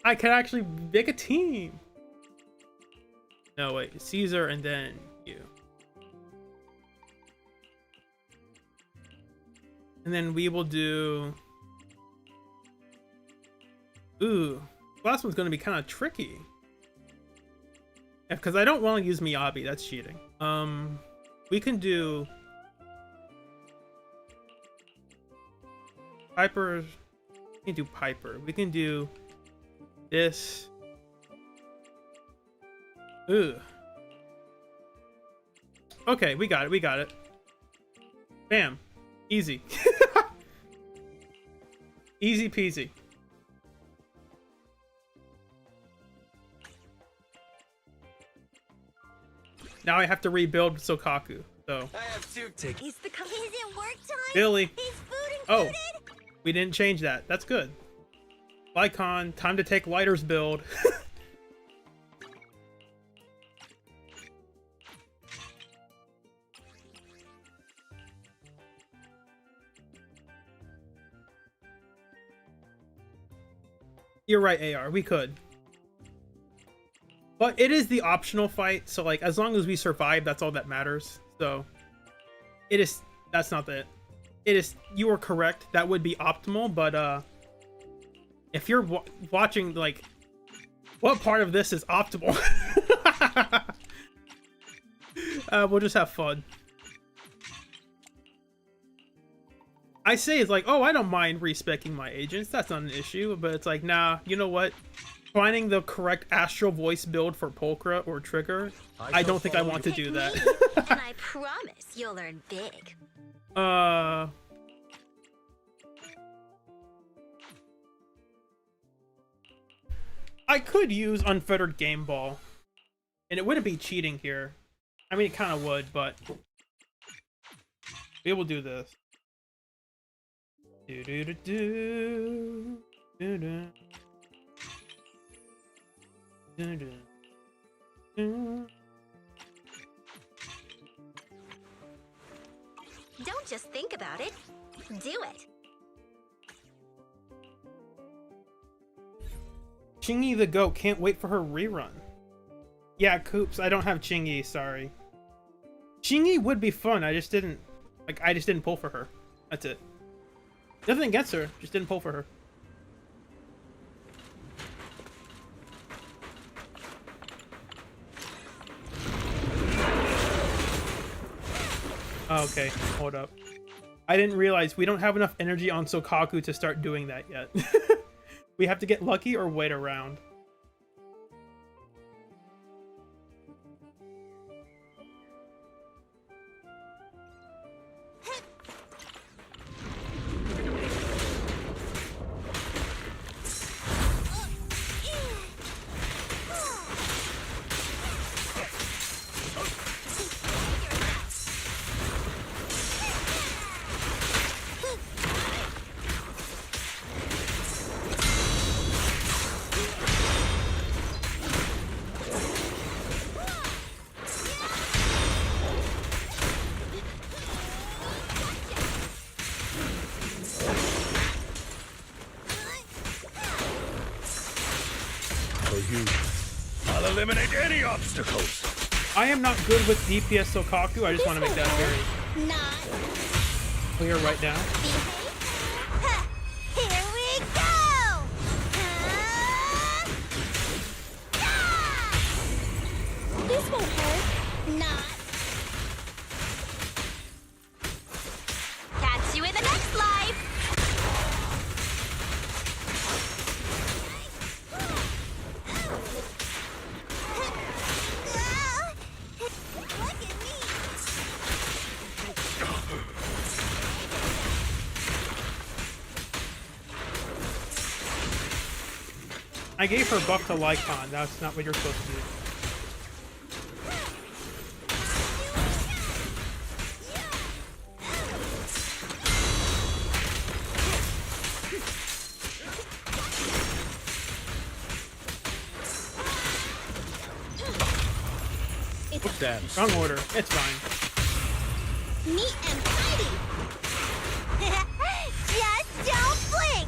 I can actually make a team. No, wait, Caesar and then you. And then we will do... Ooh, last one's gonna be kind of tricky. Because I don't want to use Miyabi, that's cheating. We can do... Piper... We can do Piper. We can do this. Ooh. Okay, we got it. We got it. Bam. Easy. Easy peasy. Now I have to rebuild Sokaku. So. I have two tickets. Is it work time? Billy. Is food Oh, included? we didn't change that. That's good. Lycon, time to take Lighter's build. You're right, AR. We could. But it is the optional fight, so like as long as we survive, that's all that matters. So it is, that's not it. It is, you are correct. That would be optimal, but if you're watching, like, what part of this is optimal? We'll just have fun. I say it's like, oh, I don't mind respecing my agents. That's not an issue. But it's like, nah, you know what? Finding the correct astral voice build for Pulchra or Trigger, I don't think I want to do that. And I promise you'll learn big. I could use Unfettered Game Ball, and it wouldn't be cheating here. I mean, it kind of would, but we will do this. Do do do do do do. Do, do, do. Don't just think about it. Do it. Chingy the goat, can't wait for her rerun. Yeah, Coops, I don't have Chingy, sorry. Chingy would be fun, I just didn't pull for her. That's it. Nothing against her, just didn't pull for her. Oh, okay, hold up. I didn't realize we don't have enough energy on Sokaku to start doing that yet. We have to get lucky or wait around. I'll eliminate any obstacles. I am not good with DPS Sokaku. I just want to make that very Not clear right now. behave. Here we go. I gave her buff to Lycon. That's not what you're supposed to do. What's that? Wrong order. It's fine. Neat and tidy. Just don't blink.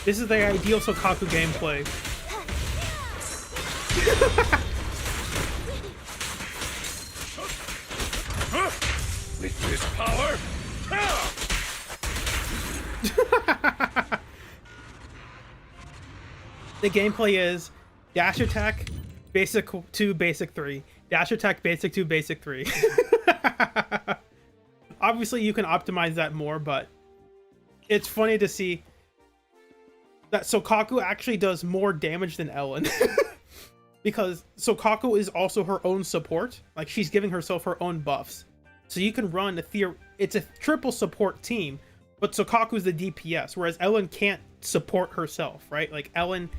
This is the ideal Sokaku gameplay. With this power, The gameplay is dash attack, basic 2, basic 3. Dash attack, basic 2, basic 3. Obviously, you can optimize that more, but it's funny to see that Sokaku actually does more damage than Ellen. Because Sokaku is also her own support. Like, she's giving herself her own buffs. So you can run it's a triple support team, but Sokaku's the DPS, whereas Ellen can't support herself, right? Like, Ellen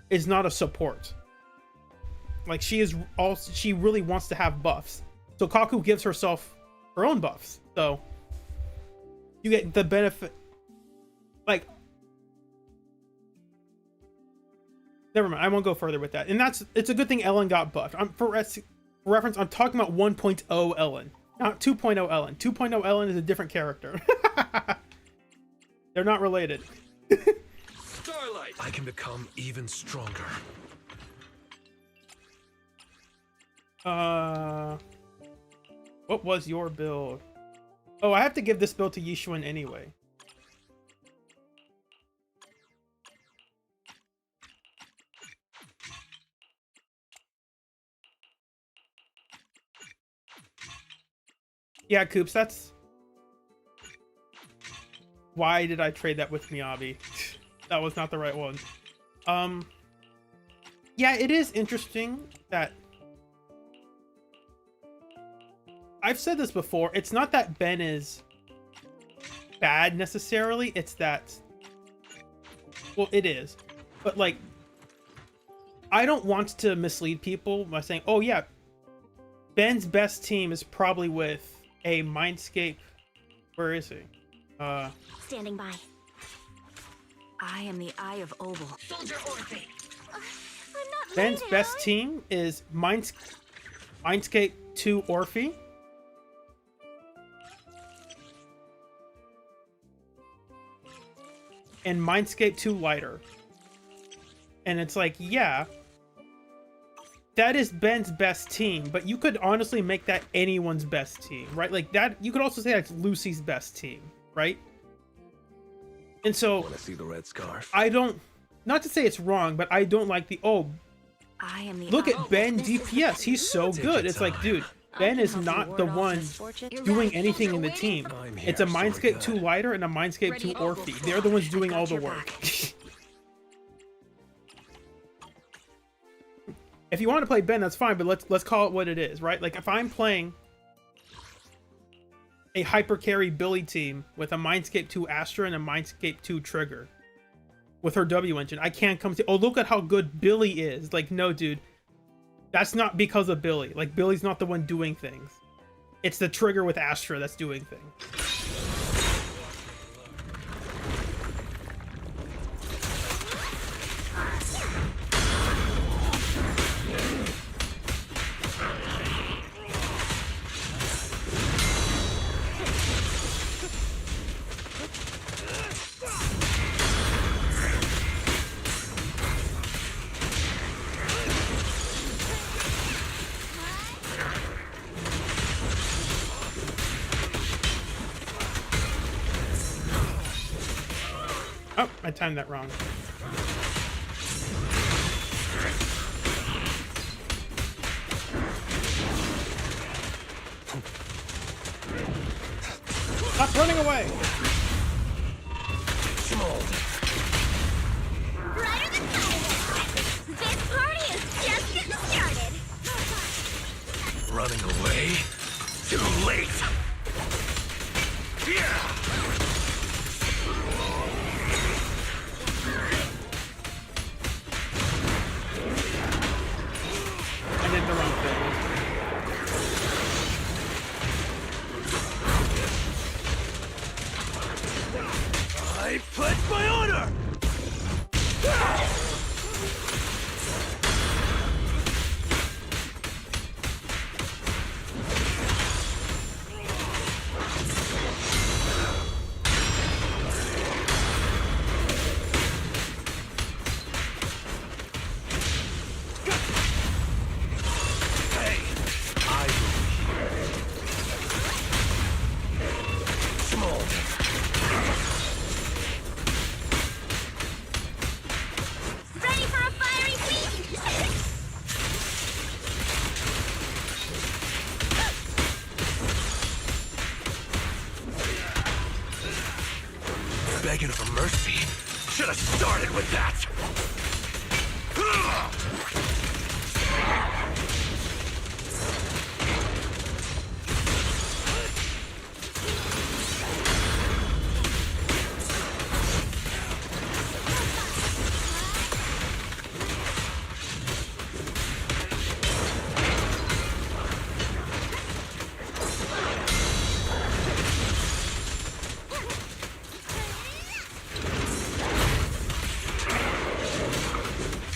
is not a support. Like, she really wants to have buffs. Sokaku gives herself her own buffs. So you get the benefit. Like, never mind, I won't go further with that. And it's a good thing Ellen got buffed. For reference, I'm talking about 1.0 Ellen, not 2.0 Ellen. 2.0 Ellen is a different character. They're not related. Starlight, I can become even stronger. What was your build? Oh, I have to give this build to Yishuan anyway. Yeah, Coops, that's... Why did I trade that with Miyabi? That was not the right one. Yeah, it is interesting that... I've said this before, it's not that Ben is bad necessarily, it's that... Well, it is. But, like, I don't want to mislead people by saying, oh yeah, Ben's best team is probably with a Mindscape... Where is he? Standing by. I am the Eye of Oval. Soldier Orphan. I'm not Ben's late, best am I? team is Mindscape 2 Orphe. And Mindscape 2 Lighter. And it's like, yeah, that is Ben's best team, but you could honestly make that anyone's best team, right? Like that, you could also say that's Lucy's best team, right? And so, Want to see the red scarf? I don't, not to say it's wrong, but I don't like the, oh, I am the look Eye at Ben This is DPS, he's so Take good. your It's like, time. dude, Ben is not the one doing anything in the team. I'm It's a here, so we're Mindscape 2 good. Lighter and a Mindscape 2 Orphe. They're the ones doing all the work. If you want to play Ben, that's fine, but let's call it what it is, right? Like, if I'm playing a hyper carry Billy team with a Mindscape 2 Astra and a Mindscape 2 Trigger with her W engine, I can't come to, oh, look at how good Billy is. Like, no, dude, that's not because of Billy. Like, Billy's not the one doing things. It's the Trigger with Astra that's doing things. Oh, I timed that wrong. Stop running away! Brighter than fire. This party is running away? Too late! Yeah! I did the wrong thing. I pledge my honor! Hey, I will hear. Small. Ready for a fiery feast? Begging for mercy. Should have started with that.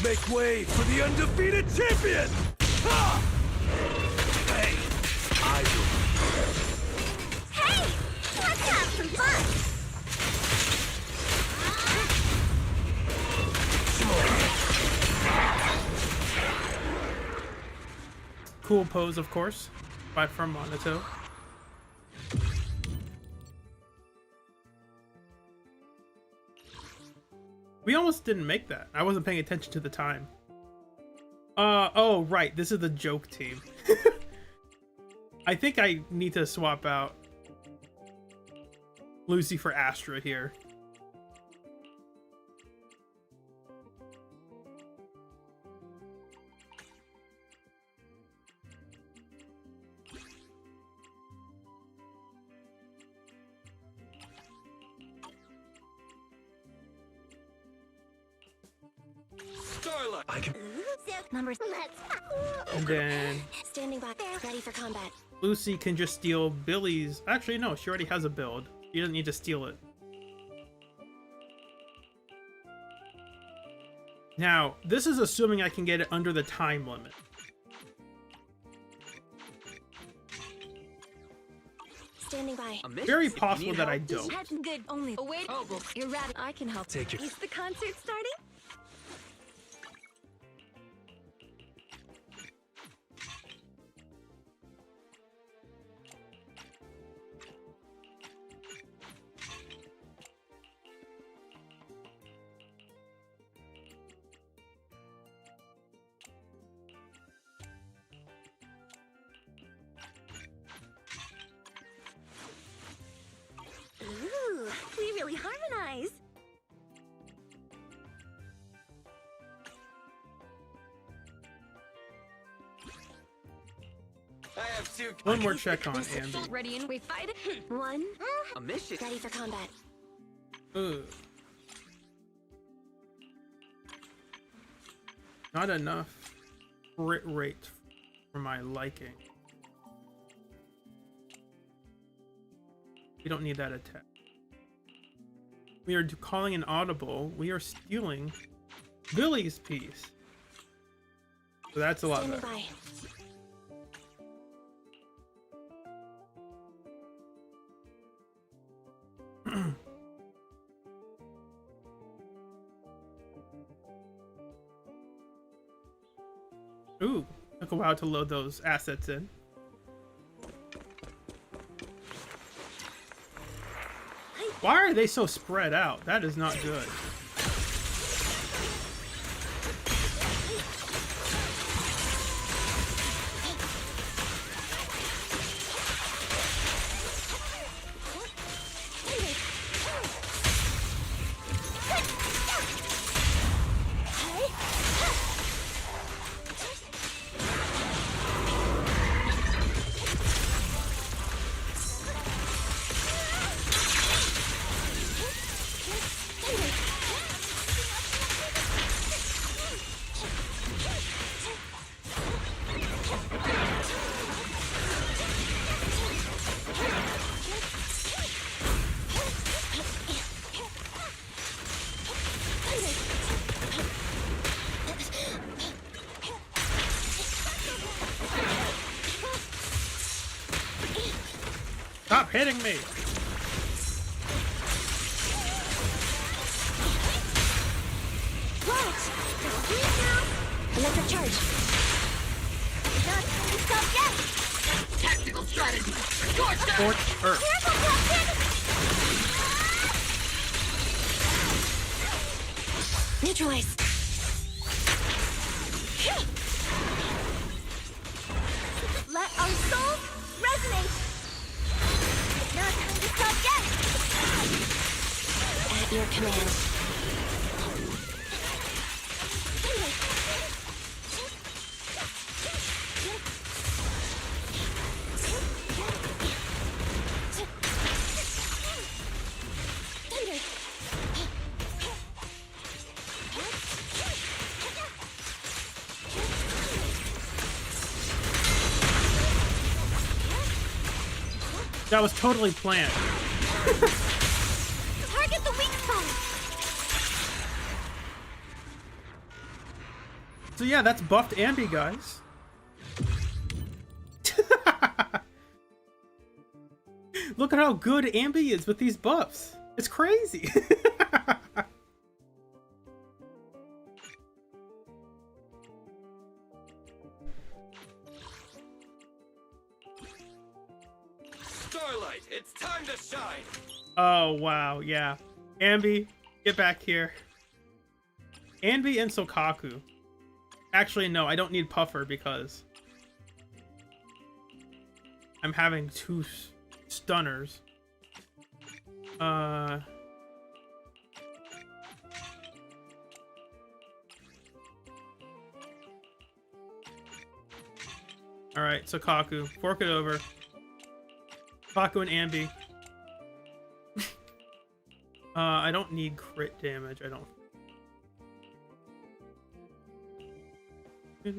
Make way for the undefeated champion! Ha! Hey, I will. Hey! Let's have some fun! Cool pose, of course, by from Monato. We almost didn't make that. I wasn't paying attention to the time. Oh, right. This is the joke team. I think I need to swap out Lucy for Astra here. Starlight! I can. Numbers. Let's. And then Standing by. Ready for combat. Lucy can just steal Billy's. Actually, no, she already has a build. She doesn't need to steal it. Now, this is assuming I can get it under the time limit. Standing by. Very possible that I don't. Good. Only. Oh wait. Oh, well, you're right. I can help. Take your. Is the concert starting? Ooh, we really harmonize. I have two. One more check on Ambi. Ready and we fight. One. A mission. Ready for combat. Ugh. Not enough crit rate for my liking. We don't need that attack. We are calling an audible. We are stealing Billy's piece. So that's a lot Standing better. by. Ooh, took a while to load those assets in. Why are they so spread out? That is not good. Stop hitting me! Watch! Squeeze now! Electric charge. Not stop yet! Tactical strategy. Scorched earth. Scorched Earth. Careful, Captain! Neutralize. Let our souls resonate! Not time to stop yet! At your command. That was totally planned. Target the weak spot! So yeah, that's buffed Ambi, guys. Look at how good Ambi is with these buffs. It's crazy. Starlight, it's time to shine. Oh, wow, yeah. Ambi, get back here. Ambi and Sokaku. Actually, no, I don't need Puffer because I'm having two stunners. Alright, Sokaku, fork it over. Sokaku and Ambi. I don't need crit damage, I don't. I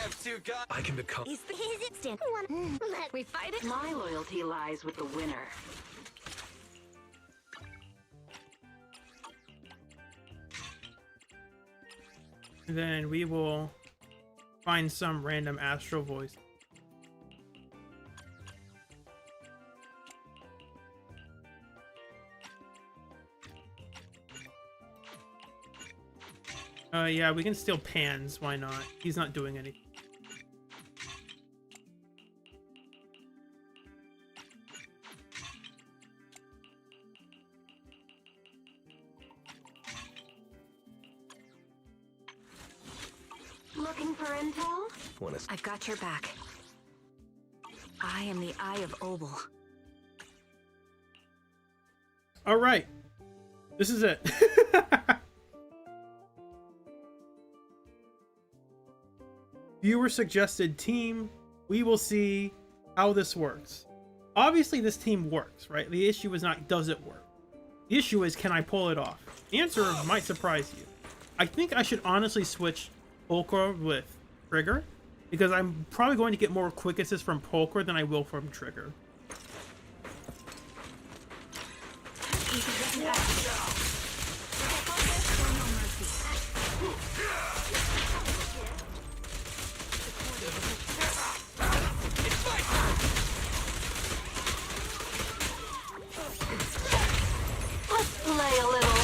have two guns. I can become. Is it stand one? Let we fight it. My loyalty lies with the winner. Then we will find some random astral voice. Yeah, we can steal Pans, why not? He's not doing anything. Looking for intel? I've got your back. I am the Eye of Obel. Alright. This is it. Viewer suggested team. We will see how this works. Obviously this team works, right? The issue is not does it work. The issue is can I pull it off? The answer might surprise you. I think I should honestly switch Polkar with Trigger because I'm probably going to get more quick assist from Polkar than I will from Trigger. Let's play a little.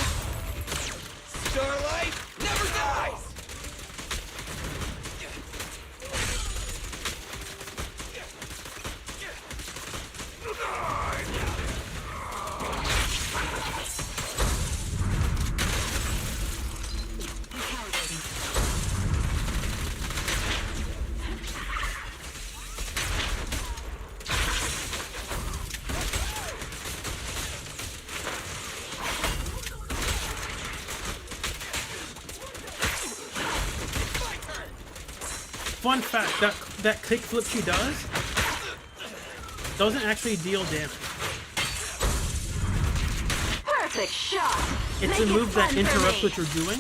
Starlight never dies. Fun fact, that kick flip she doesn't actually deal damage. Perfect shot. It's Make a move that it fun for interrupts me. what you're doing,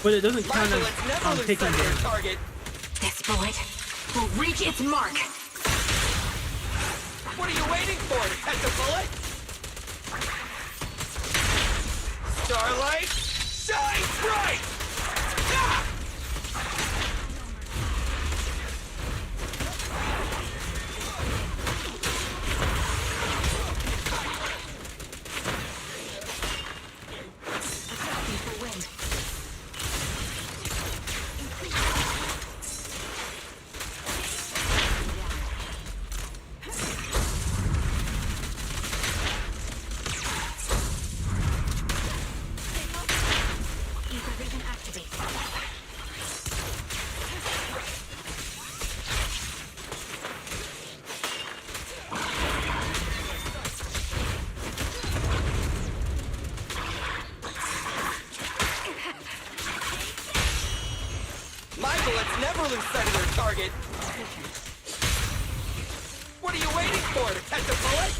but it doesn't count Bullets never as lose taking sight of their damage. target. This bullet will reach its mark. What are you waiting for? To catch a bullet? Starlight, shine bright! Ah! Attacking for wind. Ether vision activate. My bullets never lose sight of their target. What are you waiting for? To catch a bullet?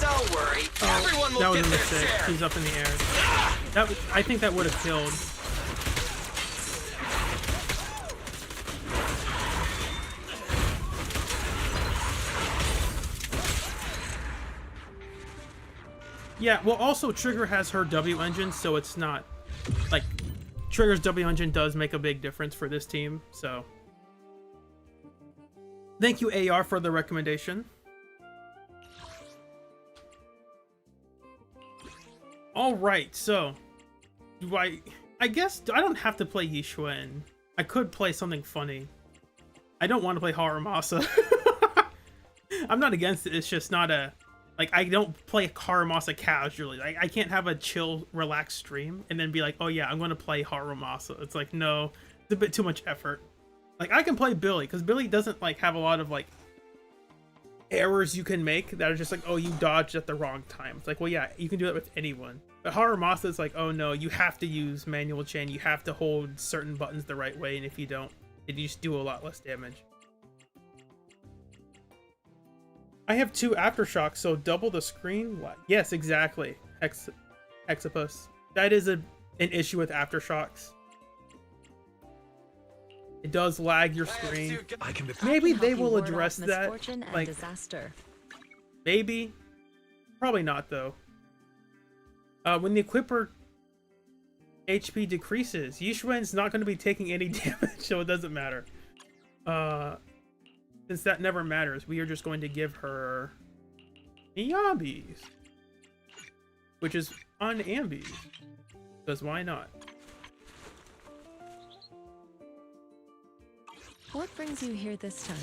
Don't worry, everyone That will was get a their mistake. share. He's up in the air. I think that would have killed. Yeah, well, also Trigger has her W engine, so it's not like Trigger's W engine does make a big difference for this team. So, thank you, AR, for the recommendation. All right, so do I guess I don't have to play Yixuan. I could play something funny. I don't want to play Haramasa. I'm not against it. It's just not a like I don't play Haramasa casually. Like I can't have a chill, relaxed stream and then be like, oh yeah, I'm going to play Haramasa. It's like no, it's a bit too much effort. Like I can play Billy because Billy doesn't like have a lot of like errors you can make that are just like, oh, you dodged at the wrong time. It's like, well, yeah, you can do that with anyone. But Haramasa is like, oh no, you have to use manual chain. You have to hold certain buttons the right way, and if you don't, it just do a lot less damage. I have 2 aftershocks, so double the screen. What? Yes, exactly. Hexapus. That is an issue with aftershocks. It does lag your screen. Maybe they will address that. Like, disaster. maybe. Probably not, though. When the equipper HP decreases, Yixuan's not going to be taking any damage, so it doesn't matter. Since that never matters, we are just going to give her Miyabi's, which is on Ambi's, because why not? What brings you here this time?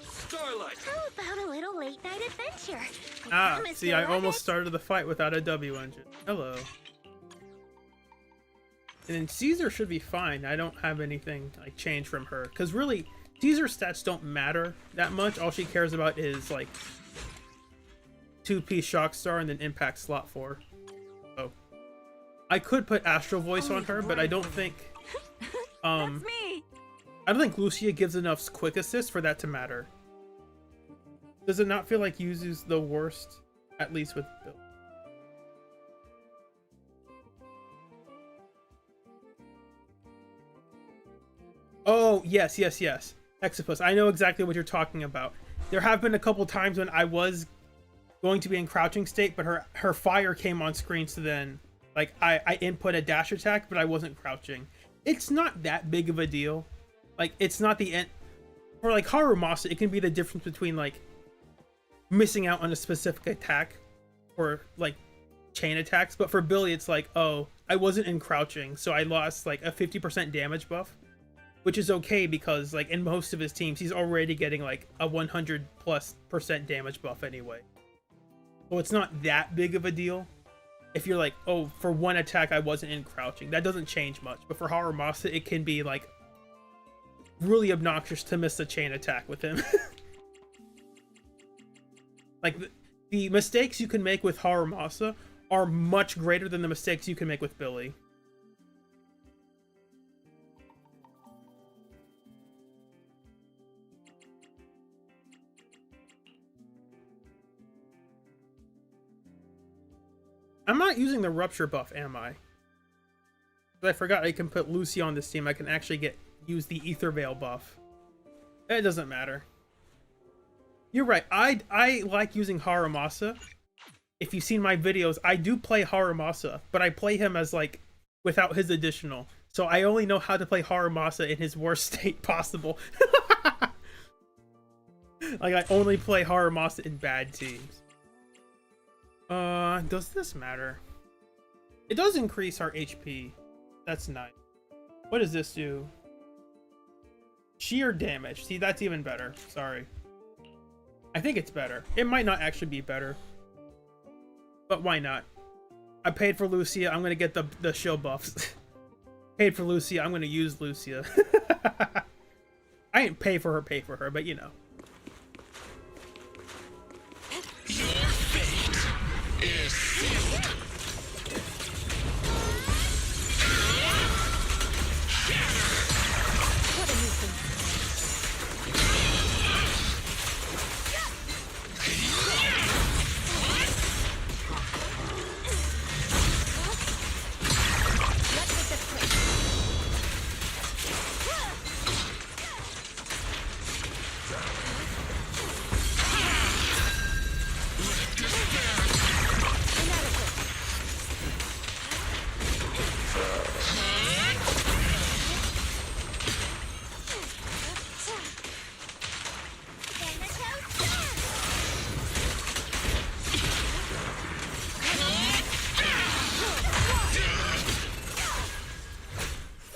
Starlight! How about a little late night adventure? Ah, promise see, you'll I love almost it. started the fight without a W engine. Hello. And then Caesar should be fine. I don't have anything like change from her, because really, Caesar's stats don't matter that much. All she cares about is like 2-piece shock star and then impact slot 4. Oh, I could put Astral Voice on her, but I don't think That's me. I don't think Lucia gives enough quick assist for that to matter. Does it not feel like Yuzu's the worst, at least with Bill? Oh, yes. Hexapus. I know exactly what you're talking about. There have been a couple times when I was going to be in crouching state, but her fire came on screen, so then like I input a dash attack, but I wasn't crouching. It's not that big of a deal. Like, it's not the end. For like Harumasa, it can be the difference between like missing out on a specific attack or like chain attacks, but for Billy it's like, oh, I wasn't in crouching, so I lost like a 50% damage buff, which is okay because like in most of his teams he's already getting like a 100+% damage buff anyway, so it's not that big of a deal. If you're like, oh, for one attack I wasn't in crouching, that doesn't change much. But for Harumasa, it can be like really obnoxious to miss a chain attack with him. Like the mistakes you can make with Harumasa are much greater than the mistakes you can make with Billy. I'm not using the rupture buff, am I? I forgot I can put Lucia on this team. I can actually use the Ether Veil buff. It doesn't matter. You're right. I like using Haramasa. If you've seen my videos, I do play Haramasa, but I play him as like without his additional. So I only know how to play Haramasa in his worst state possible. Like I only play Haramasa in bad teams. Does this matter? It does increase our HP. That's nice. What does this do? Sheer damage. See, that's even better. Sorry. I think it's better. It might not actually be better. But why not? I paid for Lucia. I'm going to get the shield buffs. Paid for Lucia. I'm going to use Lucia. I didn't pay for her, but you know. Your fate is sealed. What a nuisance. Let's make this quick.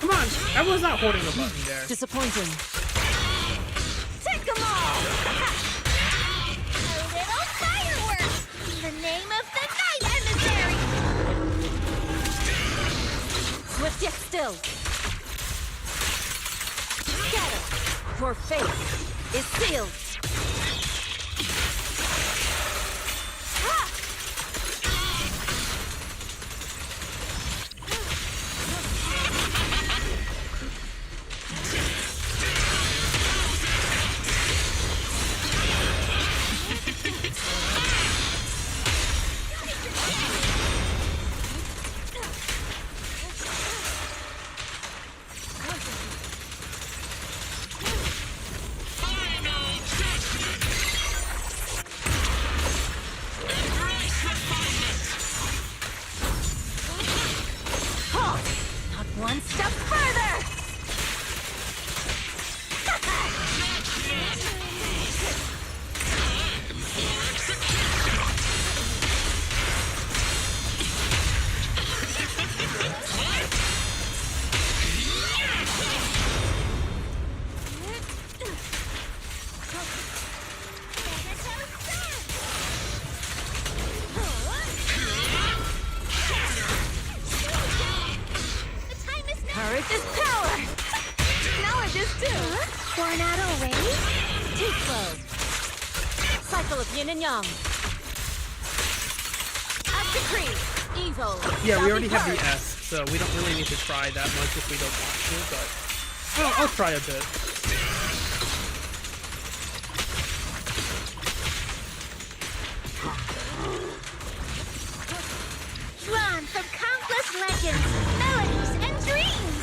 Come on. Everyone's not holding the button there. Disappointing. Take them all! A little fireworks! In the name of the night emissary! Swift yet still. Scatter. Your fate is sealed. One step further! Courage is power. Knowledge is too. Tornado wave? Too slow. Cycle of yin and yang. As decreed. Evil. Yeah, shall we already be have the purged. S, so we don't really need to try that much if we don't want to, but I'll try a bit. Drawn from countless legends, melodies, and dreams!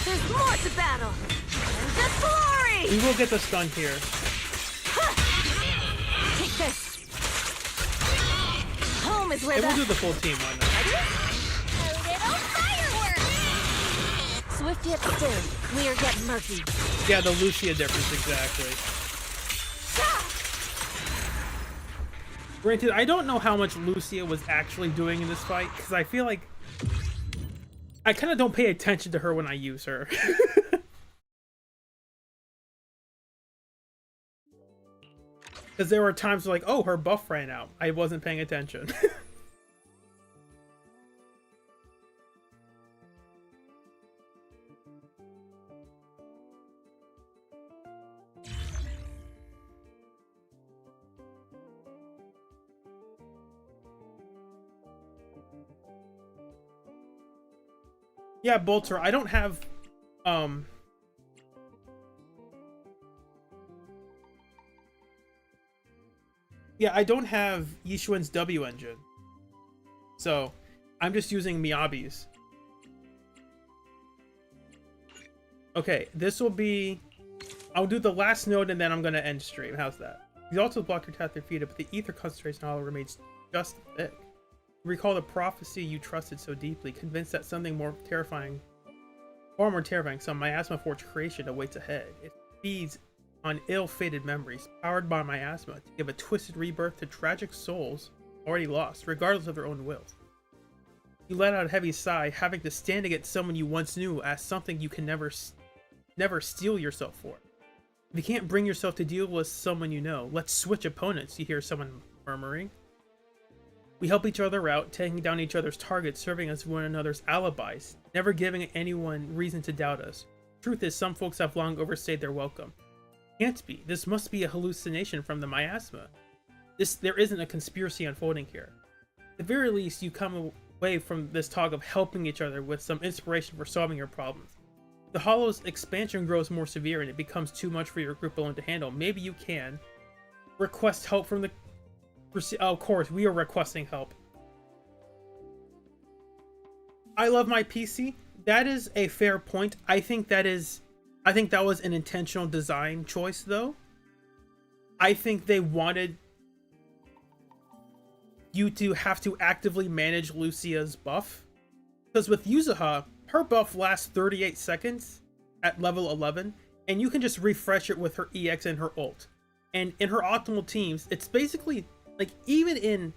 There's more to battle. And the glory. We will get the stun here. Take this. Home is where It will the do the full team, why not? A little fireworks! swift yet still, clear yet murky. Yeah, the Lucia difference, exactly. Granted, I don't know how much Lucia was actually doing in this fight, because I feel like I kind of don't pay attention to her when I use her. Because there were times like, oh, her buff ran out. I wasn't paying attention. Yeah, Bolter, I don't have yeah, I don't have Yishuan's W engine. So I'm just using Miyabi's. Okay, this will be, I'll do the last node and then I'm gonna end stream. How's that? You also block your path defeated, but the ether concentration hollow remains just thick. Recall the prophecy you trusted so deeply, convinced that something more terrifying, far more terrifying, some miasma forged creation awaits ahead. It feeds on ill-fated memories, powered by miasma, to give a twisted rebirth to tragic souls already lost, regardless of their own will. You let out a heavy sigh, having to stand against someone you once knew as something you can never steel yourself for. If you can't bring yourself to deal with someone you know, let's switch opponents, you hear someone murmuring. We help each other out, taking down each other's targets, serving as one another's alibis, never giving anyone reason to doubt us. Truth is, some folks have long overstayed their welcome. Can't be. This must be a hallucination from the miasma. There isn't a conspiracy unfolding here. At the very least, you come away from this talk of helping each other with some inspiration for solving your problems. The Hollow's expansion grows more severe and it becomes too much for your group alone to handle. Maybe you can request help from the... Oh, of course, we are requesting help. I love my PC. That is a fair point. I think that was an intentional design choice, though. I think they wanted you to have to actively manage Lucia's buff. Because with Yuzuha, her buff lasts 38 seconds at level 11, and you can just refresh it with her EX and her ult. And in her optimal teams, it's basically, like, even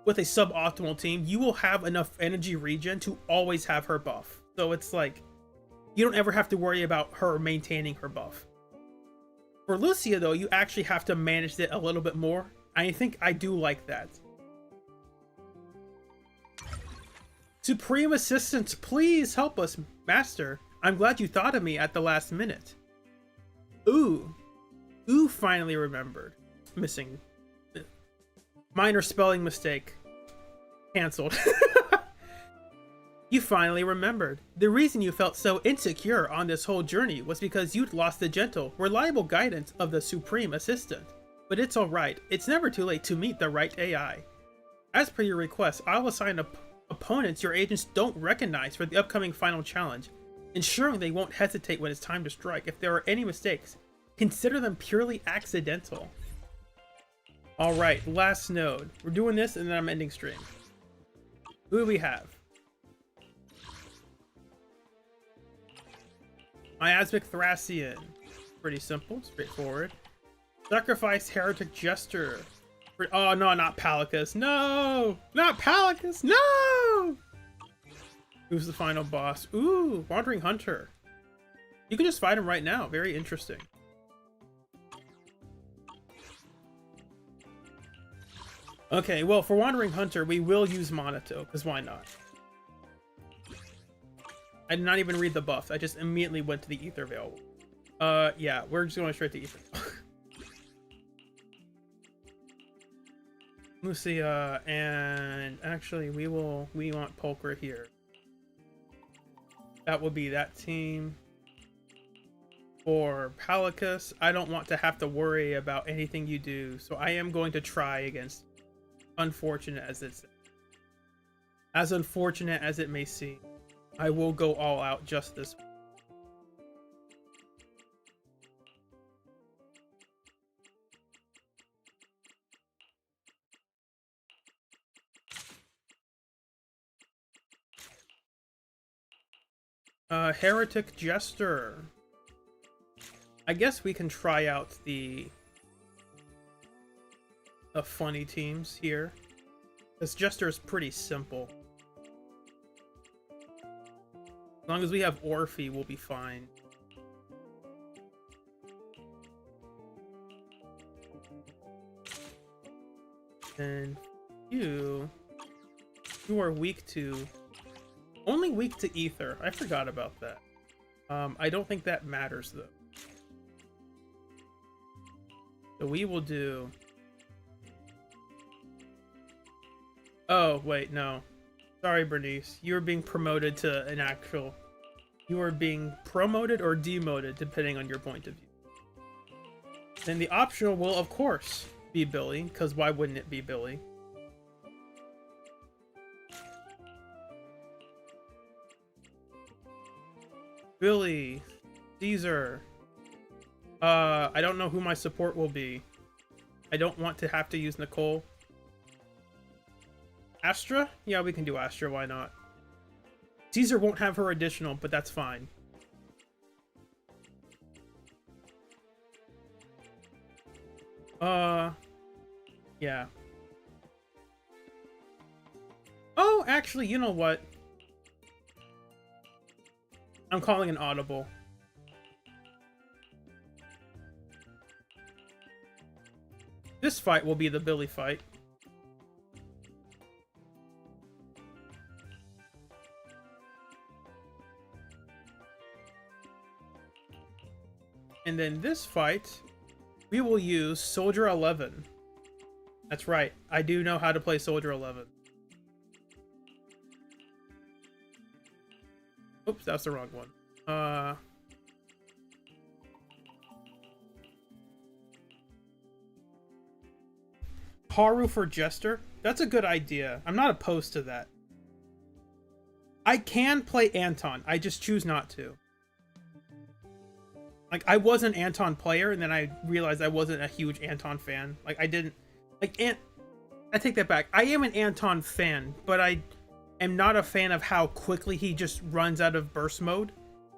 with a suboptimal team, you will have enough energy regen to always have her buff. So it's like, you don't ever have to worry about her maintaining her buff. For Lucia, though, you actually have to manage it a little bit more. I think I do like that. Supreme Assistance, please help us, Master. I'm glad you thought of me at the last minute. Ooh, finally remembered. Missing. Minor spelling mistake. Cancelled. You finally remembered. The reason you felt so insecure on this whole journey was because you'd lost the gentle, reliable guidance of the Supreme Assistant. But it's alright, it's never too late to meet the right AI. As per your request, I'll assign opponents your agents don't recognize for the upcoming final challenge, ensuring they won't hesitate when it's time to strike. If there are any mistakes, consider them purely accidental. Alright, last node. We're doing this and then I'm ending stream. Who do we have? Miasmic Thracian. Pretty simple, straightforward. Sacrifice Heretic Jester. Oh no, not Palicus. No! Not Palicus! No! Who's the final boss? Ooh, Wandering Hunter. You can just fight him right now. Very interesting. Okay, well, for Wandering Hunter, we will use Monato, because why not? I did not even read the buff. I just immediately went to the Ether Veil. Yeah, we're just going straight to Ether. Lucia, and actually we want Pulchra here. That will be that team. For Palicus, I don't want to have to worry about anything you do, so I am going to try against, unfortunate as unfortunate as it may seem. I will go all out just this way. Heretic Jester. I guess we can try out the funny teams here. This Jester is pretty simple. As long as we have Orphe, we'll be fine. And you are weak to, only weak to ether. I forgot about that. I don't think that matters though. So we will do, oh wait, no, sorry Bernice, you're being promoted to an actual, you are being promoted or demoted depending on your point of view. Then the optional will of course be Billy, because why wouldn't it be Billy? Billy, Caesar. I don't know who my support will be. I don't want to have to use Nicole. Astra? Yeah, we can do Astra, why not? Caesar won't have her additional, but that's fine. Yeah. Oh, actually, you know what? I'm calling an audible. This fight will be the Billy fight. And then this fight, we will use Soldier 11. That's right, I do know how to play Soldier 11. Oops, that's the wrong one. Haru for Jester? That's a good idea. I'm not opposed to that. I can play Anton, I just choose not to. Like, I was an Anton player, and then I realized I wasn't a huge Anton fan. Like, I didn't... Like, I take that back. I am an Anton fan, but I am not a fan of how quickly he just runs out of burst mode.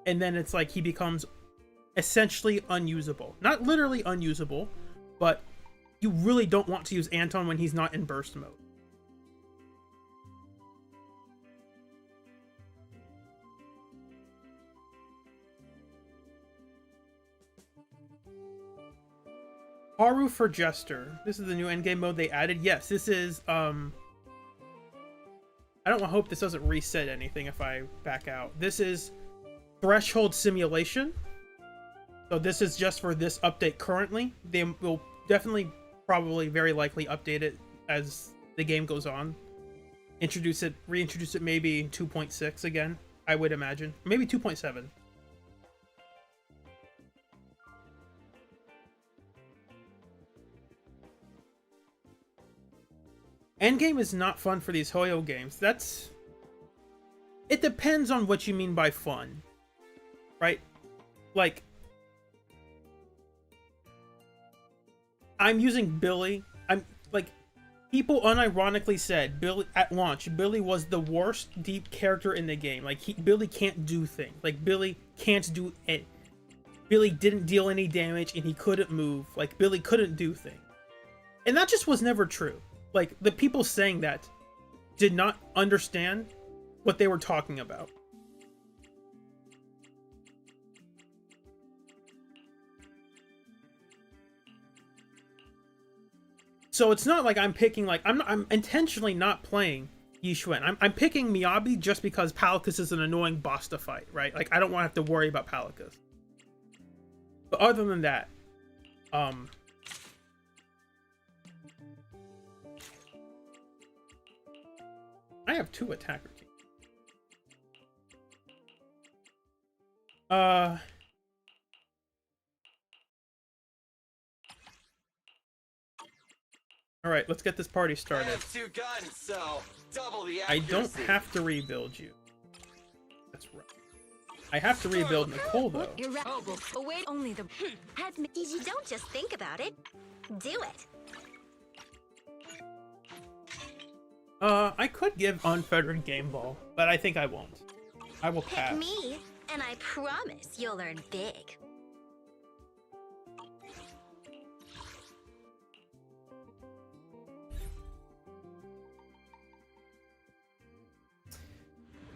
And then it's like he becomes essentially unusable. Not literally unusable, but you really don't want to use Anton when he's not in burst mode. Haru for Jester. This is the new endgame mode they added. Yes, this is, I don't hope this doesn't reset anything if I back out. This is Threshold Simulation. So this is just for this update currently. They will definitely, probably, very likely update it as the game goes on. Introduce it, reintroduce it maybe in 2.6 again, I would imagine. Maybe 2.7. Endgame is not fun for these Hoyo games. That's... It depends on what you mean by fun. Right? Like... I'm using Billy. I'm... Like... People unironically said, Billy... At launch, Billy was the worst deep character in the game. Like, Billy can't do things. Like, Billy can't do it. Billy didn't deal any damage, and he couldn't move. Like, Billy couldn't do things. And that just was never true. Like, the people saying that did not understand what they were talking about. So it's not like I'm picking, like, I'm intentionally not playing Yi Xuan. I'm picking Miyabi just because Palicus is an annoying boss to fight, right? Like, I don't want to have to worry about Palicus. But other than that, I have 2 attacker teams. Alright, let's get this party started. I have 2 guns, so double the I accuracy. don't have to rebuild you. That's right. I have to rebuild Nicole, though. You're right. Oh, wait, only the... You don't just think about it. Do it. I could give Unfettered Game Ball, but I think I won't. I will pass. Pick me, and I promise you'll learn big.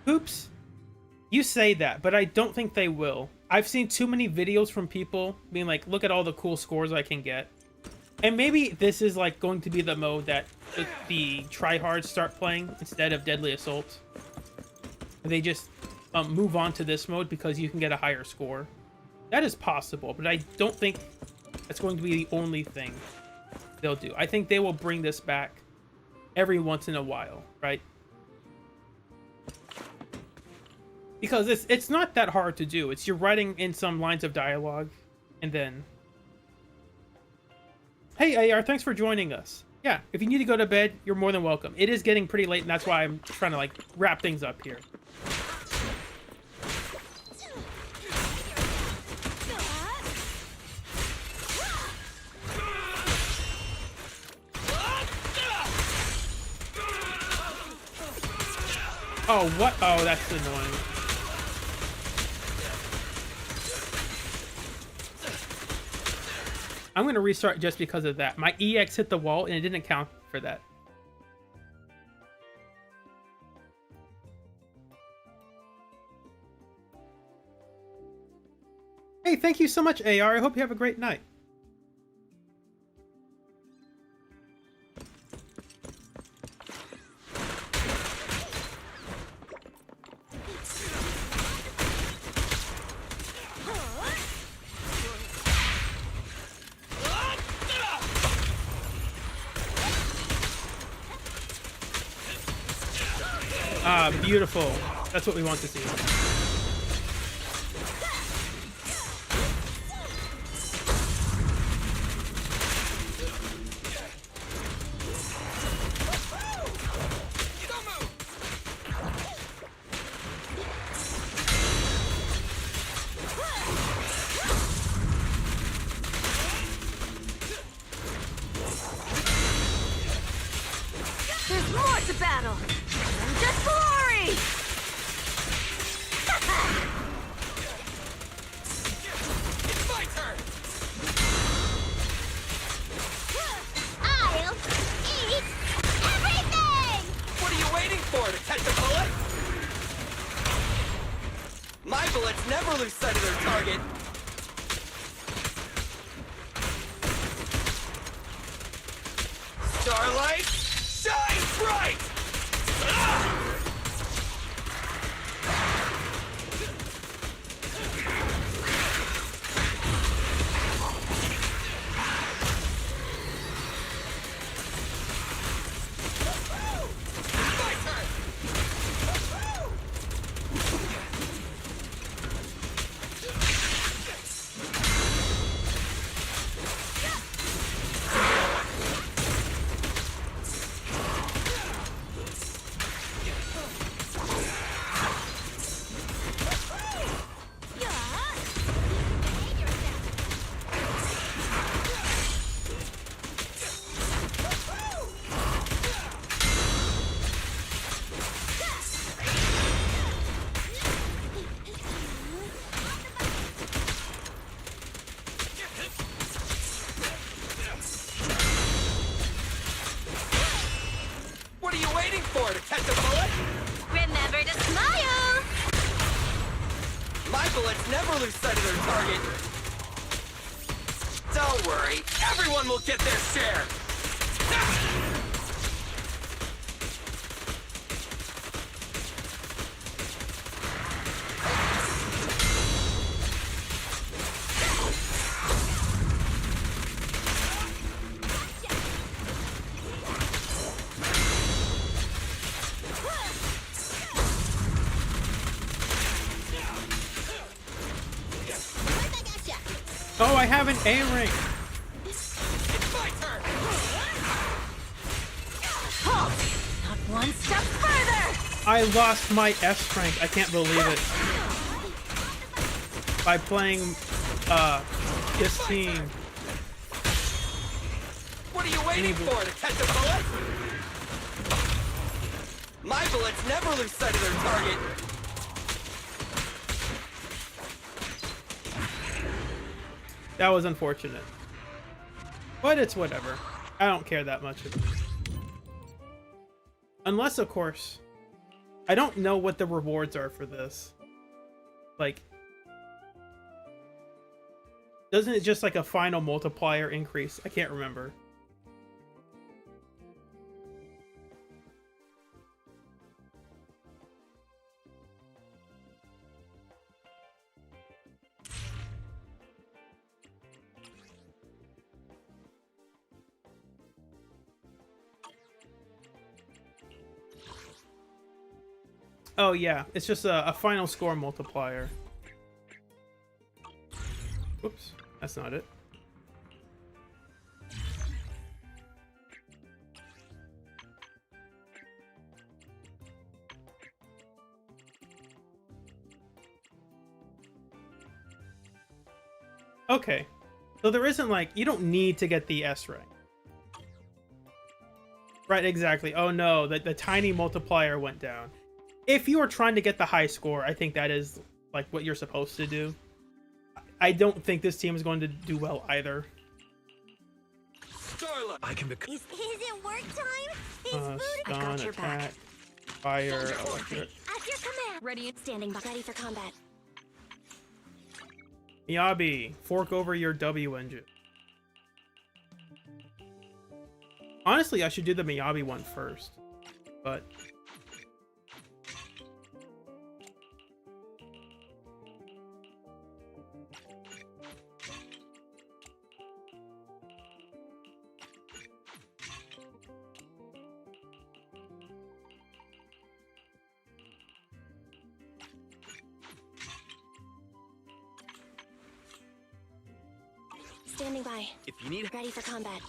Oops. You say that, but I don't think they will. I've seen too many videos from people being like, look at all the cool scores I can get. And maybe this is like going to be the mode that the tryhards start playing instead of Deadly Assault. They just move on to this mode because you can get a higher score. That is possible, but I don't think that's going to be the only thing they'll do. I think they will bring this back every once in a while, right? Because it's not that hard to do. It's you're writing in some lines of dialogue, and then... Hey, AR, thanks for joining us. Yeah, if you need to go to bed, you're more than welcome. It is getting pretty late, and that's why I'm trying to, like, wrap things up here. Oh, what? Oh, that's annoying. I'm going to restart just because of that. My EX hit the wall, and it didn't count for that. Hey, thank you so much, AR. I hope you have a great night. Ah, beautiful. That's what we want to see. There's more to battle. And just glory. It's my turn! I'll eat everything! What are you waiting for, to catch a bullet? My bullets never lose sight of their target. Starlight, shine bright! Ah! My turn! What are you waiting for, to catch a bullet? Remember to smile! My bullets never lose sight of their target. Don't worry, everyone will get their share. Ah! Oh, I have an A-ring. It's my turn. Halt! Not one step further. I lost my S rank. I can't believe it. By playing this team. What are you waiting for, to catch a bullet? My bullets never lose sight of their target. That was unfortunate. But it's whatever. I don't care that much. Unless, of course, I don't know what the rewards are for this. Like, doesn't it just like a final multiplier increase? I can't remember. Oh yeah, it's just a final score multiplier. Whoops, that's not it. Okay, so there isn't like, you don't need to get the S rank. Right, exactly. Oh no, the tiny multiplier went down. If you are trying to get the high score, I think that is like what you're supposed to do. I don't think this team is going to do well either. Starlight! I can become. Is it work time? Is food I've Stun, got your attack, back. fire, electric. at your command? Ready and Standing by, ready for combat. Miyabi, fork over your W engine. Honestly, I should do the Miyabi one first, but Standing by, If you need. ready for combat.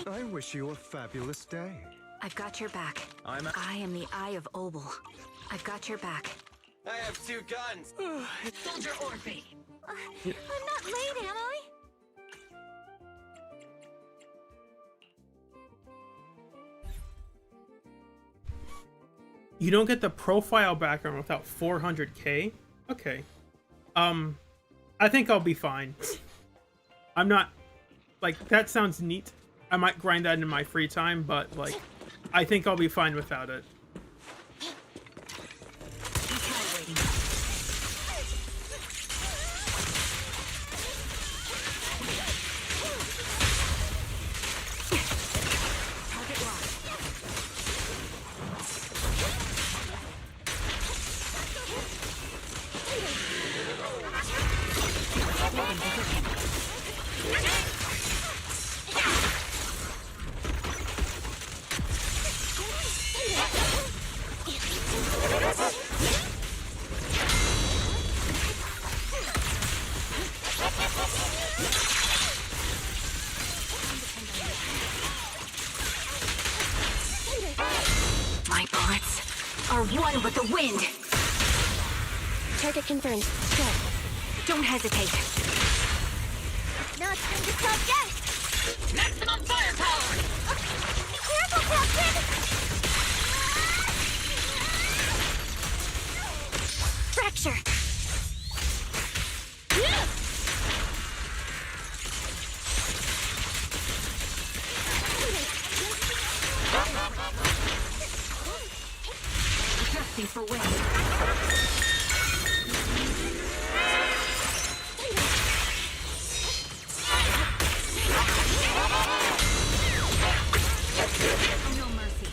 I wish you a fabulous day. I've got your back. I am the Eye of Obel. I've got your back. I have 2 guns. Soldier Orphe. I'm not late, am I? you don't get the profile background without 400k? Okay. I think I'll be fine. I'm not, like, that sounds neat. I might grind that in my free time, but, like, I think I'll be fine without it. My bullets are one with the wind. Target confirmed. Go. Don't hesitate. Not time to stop yet! Maximum firepower. Be careful, Captain! Fracture! Adjusting for wind. No mercy.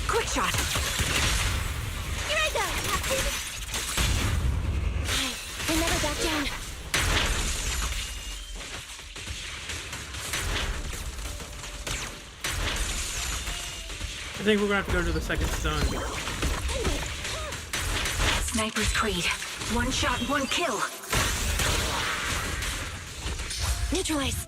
Quick shot. Here I go, Captain! I never back down. I think we're gonna have to go to the second stun. Sniper's Creed. One shot, one kill. Neutralize.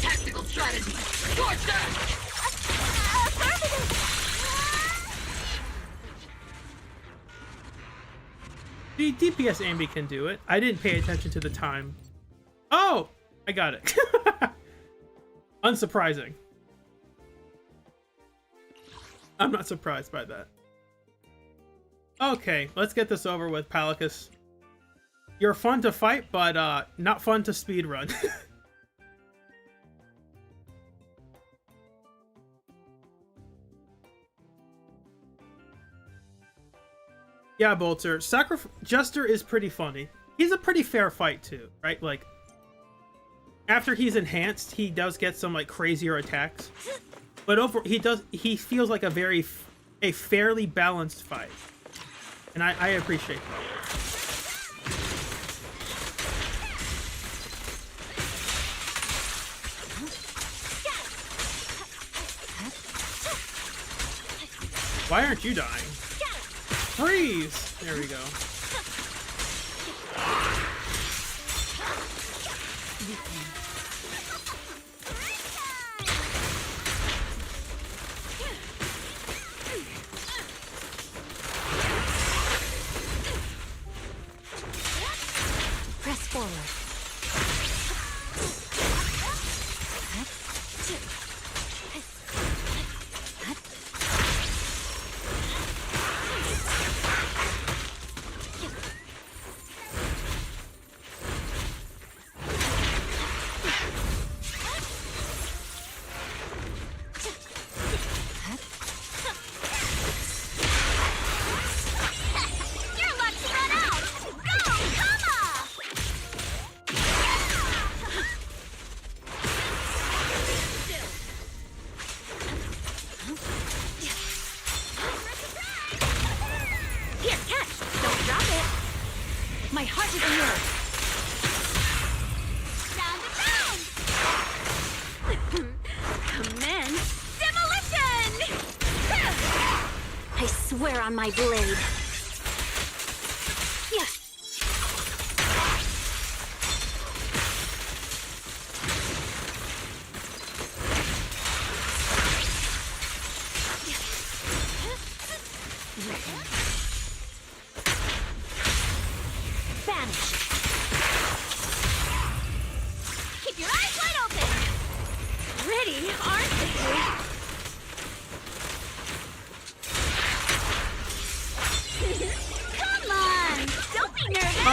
Tactical strategy. Scorch that. The DPS Ambi can do it. I didn't pay attention to the time. Oh! I got it. Unsurprising. I'm not surprised by that. Okay, let's get this over with, Palicus. You're fun to fight, but not fun to speedrun. Yeah, Bolter. Jester is pretty funny. He's a pretty fair fight too, right? Like, after he's enhanced, he does get some like crazier attacks, but he feels like a fairly balanced fight, and I appreciate that. Why aren't you dying? Freeze! There we go. Press forward. Your luck's run out! Go, Kama! Here, catch! Don't drop it! My heart is in yours! Down to down! Commence demolition! I swear on my blade. Yeah. Vanish. Keep your eyes wide open. Ready, aren't they? Come on! Don't be nervous!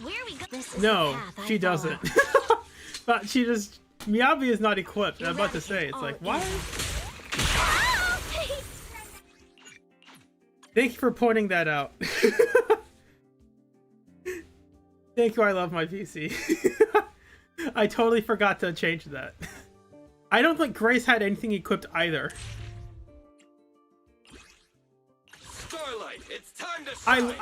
Where we go? This is No, the path I she follow. doesn't. But she just... Miyabi is not equipped. I'm about to say, it's like, why? Oh! Thank you for pointing that out. Thank you, I love my PC. I totally forgot to change that. I don't think Grace had anything equipped either. Starlight, it's time to I shine.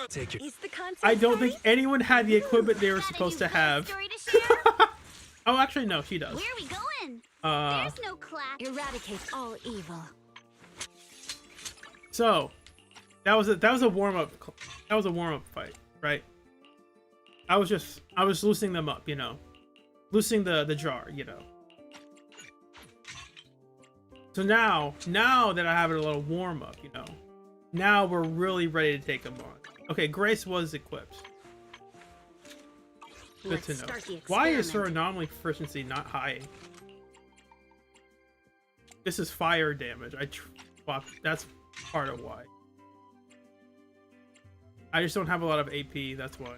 Take your Is the contest I don't starting? think anyone had the equipment they were Got a supposed new to love have. story to share? Oh, actually, no, she does. Where are we going? Uh, There's no class. Eradicate all evil. so that was a warm up. That was a warm up fight, right? I was loosening them up, you know, loosening the jar, you know. So now that I have a little warm up, you know, now we're really ready to take them on. Okay, Grace was equipped. Good Let's to know. start the Why is her experiment. anomaly proficiency not high? This is fire damage. That's part of why. I just don't have a lot of AP, that's why.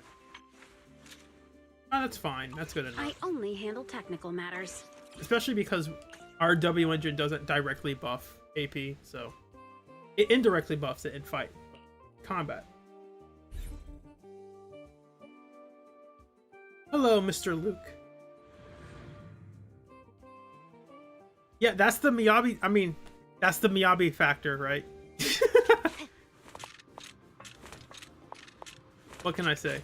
Oh, that's fine. That's good enough. I only handle technical matters. Especially because our W engine doesn't directly buff AP, so it indirectly buffs it in fight. Combat. Hello, Mr. Luke. Yeah, that's the Miyabi. I mean, that's the Miyabi factor, right? What can I say?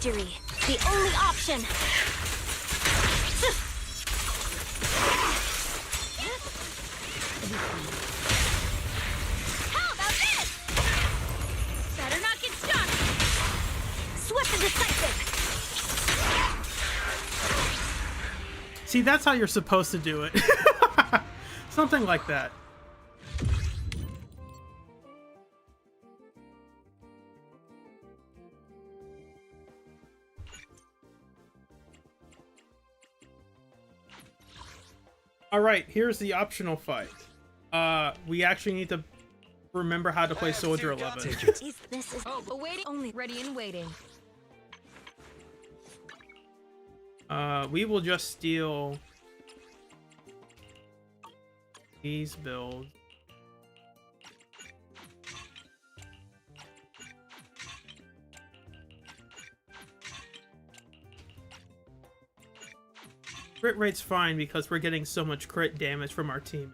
Victory, the only option. How about this? Better not get stuck. Swift and decisive. See, that's how you're supposed to do it. Something like that. All right, here's the optional fight. We actually need to remember how to play Soldier 11. This is Awaiting. Only ready and waiting. We will just steal these builds. Crit rate's fine because we're getting so much crit damage from our team.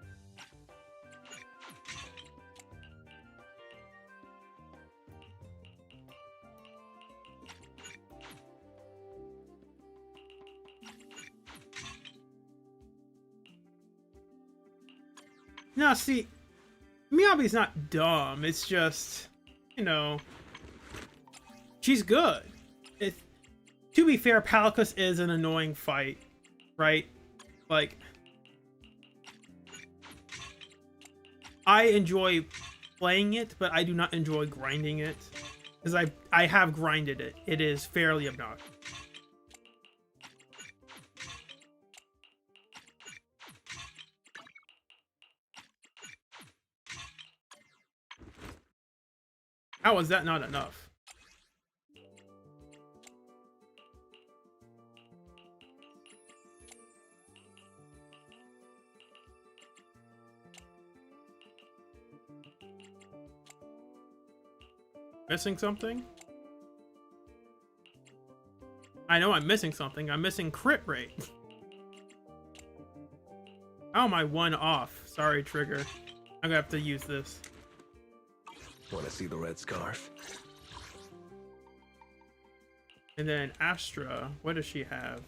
No, see, Miyabi's not dumb. It's just, you know, she's good. To be fair, Palkus is an annoying fight, right? Like, I enjoy playing it, but I do not enjoy grinding it. Because I have grinded it. It is fairly obnoxious. How is that not enough? Missing something? I know I'm missing something. I'm missing crit rate. How am I one off? Sorry, Trigger. I'm gonna have to use this. Want to see the red scarf? And then Astra, what does she have?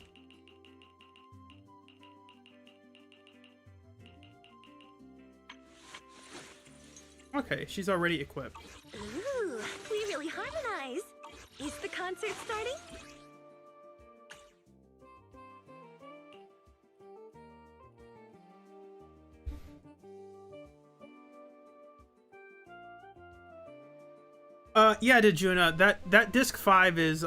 Okay, she's already equipped. Ooh, we really harmonize. Is the concert starting? Yeah, Dejuna, that disc 5 is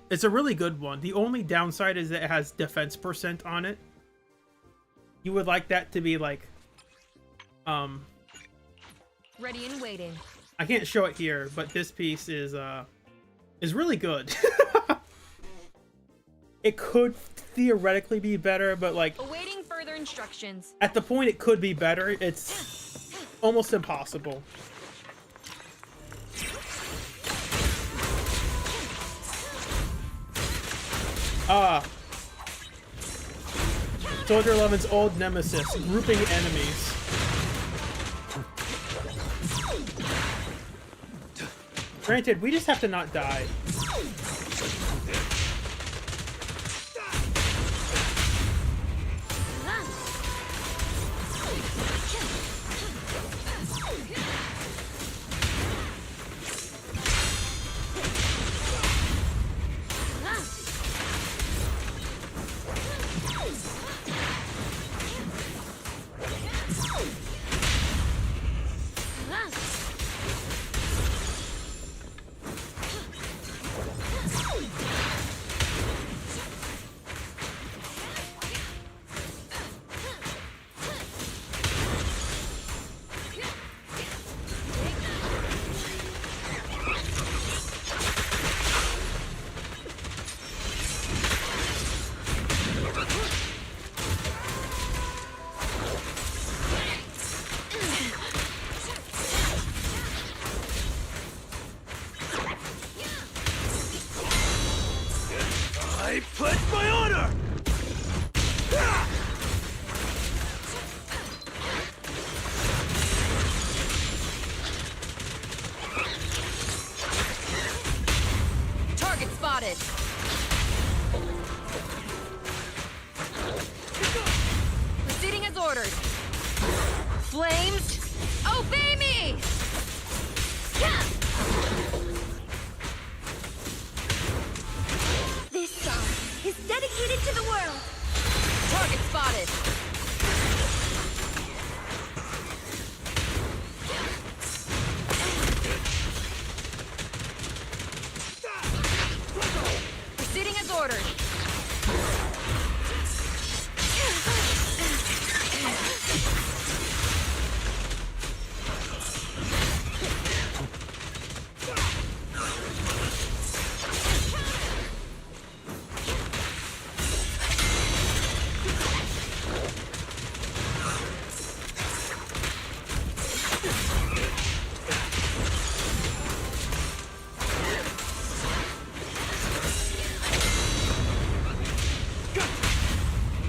it's a really good one. The only downside is that it has defense percent on it. You would like that to be like Ready and waiting. I can't show it here, but this piece is really good. It could theoretically be better, but like Awaiting further instructions. at the point it could be better, it's almost impossible. Soldier 11's old nemesis, grouping enemies. Granted, we just have to not die. me! This song is dedicated to the world. Target spotted! Proceeding as ordered.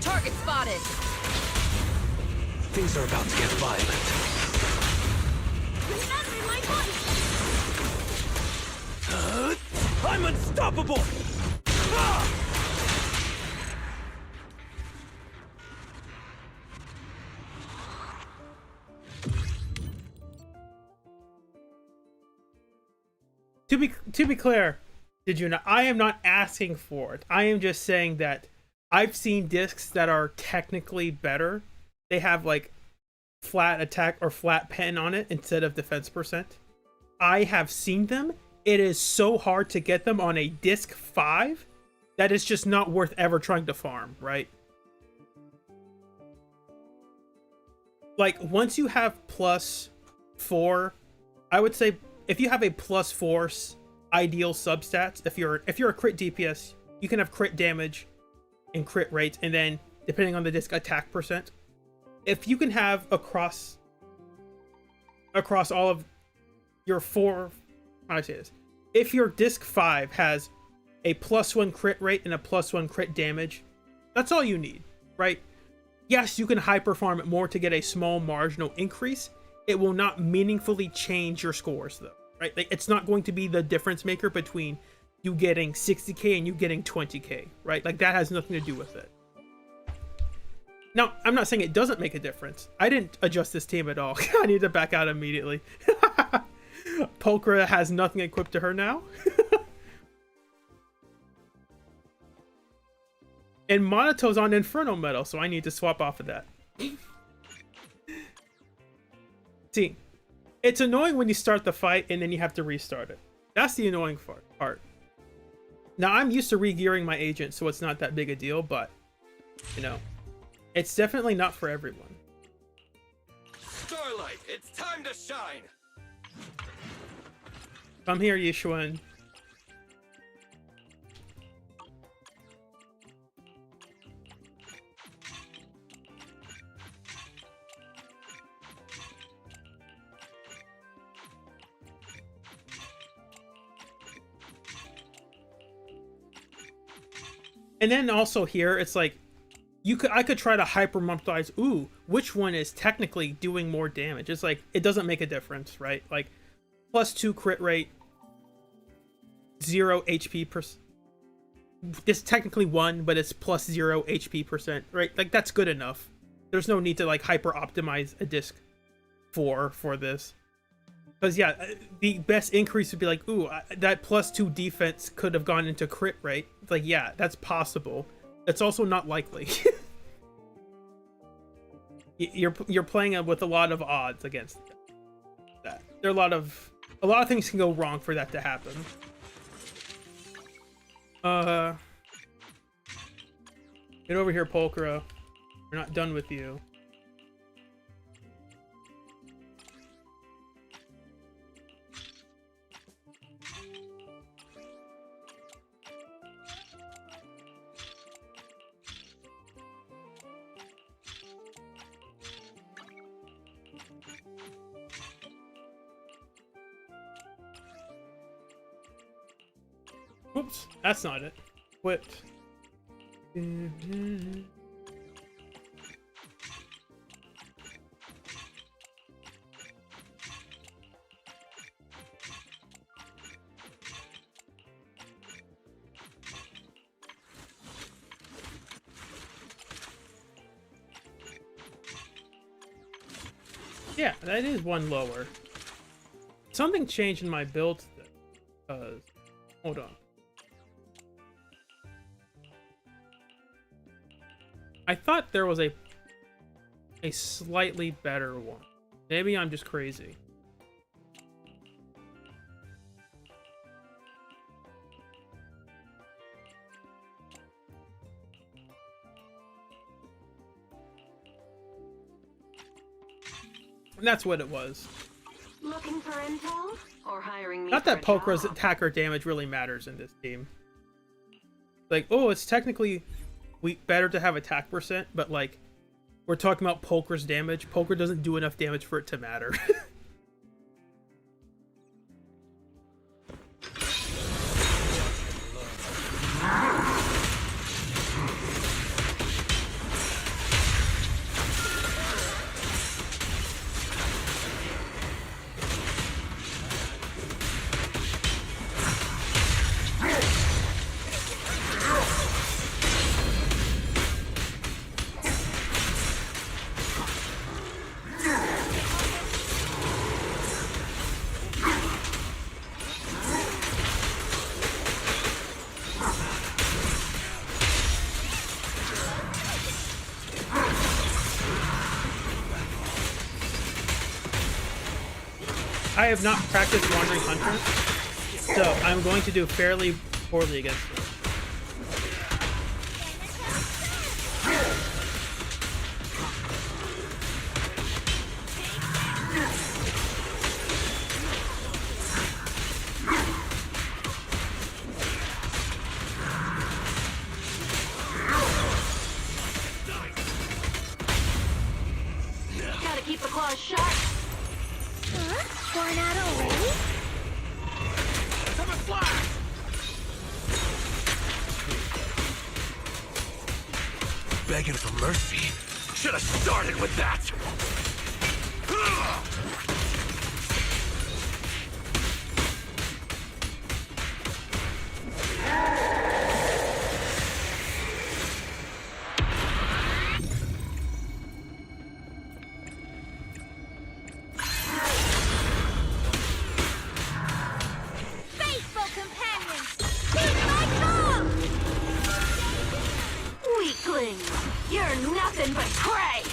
Target spotted. Things are about to get violent. Remember my voice. I'm unstoppable! Ah! To be clear, did you not? I am not asking for it. I am just saying that I've seen discs that are technically better. They have like flat attack or flat pen on it instead of defense percent. I have seen them. It is so hard to get them on a disc 5 that it's just not worth ever trying to farm, right? Like once you have +4, I would say if you have a +4 ideal substats, if you're a crit DPS, you can have crit damage and crit rate, and then depending on the disc, attack percent. If you can have across all of your 4, how do I say this? If your disc 5 has a +1 crit rate and a +1 crit damage, that's all you need, right? Yes, you can hyper farm it more to get a small marginal increase. It will not meaningfully change your scores though, right? Like, it's not going to be the difference maker between you getting 60k and you getting 20k, right? Like that has nothing to do with it. Now, I'm not saying it doesn't make a difference. I didn't adjust this team at all. I need to back out immediately. Pulchra has nothing equipped to her now. And Monato's on Inferno Metal, so I need to swap off of that. See, it's annoying when you start the fight and then you have to restart it. That's the annoying part. Now, I'm used to re-gearing my agent, so it's not that big a deal, but, you know, it's definitely not for everyone. Starlight, it's time to shine! Come here, Yishuan. And then also here, it's like, I could try to hyper-monetize, ooh, which one is technically doing more damage? It's like, it doesn't make a difference, right? Like, +2 crit rate, 0 HP percent. It's technically 1, but it's +0 HP percent, right? Like, that's good enough. There's no need to, like, hyper-optimize a disc 4 for this. Because, yeah, the best increase would be like, ooh, that +2 defense could have gone into crit rate. It's like, yeah, that's possible. It's also not likely. You're playing with a lot of odds against that. There are a lot of things can go wrong for that to happen. Get over here, Pulchra. We're not done with you. Oops, that's not it. Whipped. Yeah, that is one lower. something changed in my build? Hold on. I thought there was a slightly better one. Maybe I'm just crazy. And that's what it was. Looking for intel or hiring me? Not for that a Polkra's job? attacker damage really matters in this game. Like, oh, it's technically better to have attack percent, but like, we're talking about Polkra's damage. Polkra doesn't do enough damage for it to matter. I have not practiced Wandering Hunter, so I'm going to do fairly poorly against it. Gotta keep the claws shut. Worn out already? Come and fly! Begging for mercy. Should have started with that. Faithful companions! Keep my call! Weaklings, you're nothing but prey.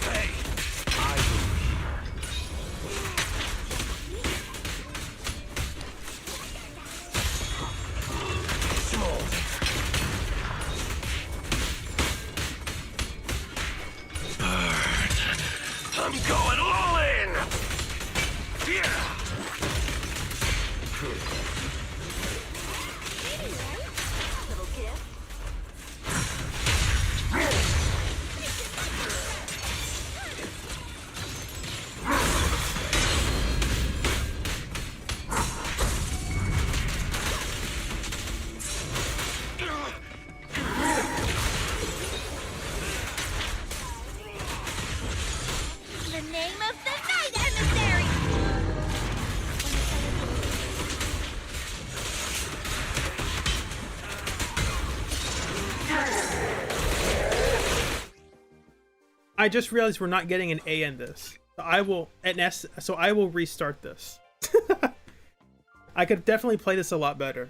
Hey, I believe. Small. Burn. I'm going all in. Yeah. Little gift. The name of the night, emissary! I just realized we're not getting an A in this. So I will restart this. I could definitely play this a lot better.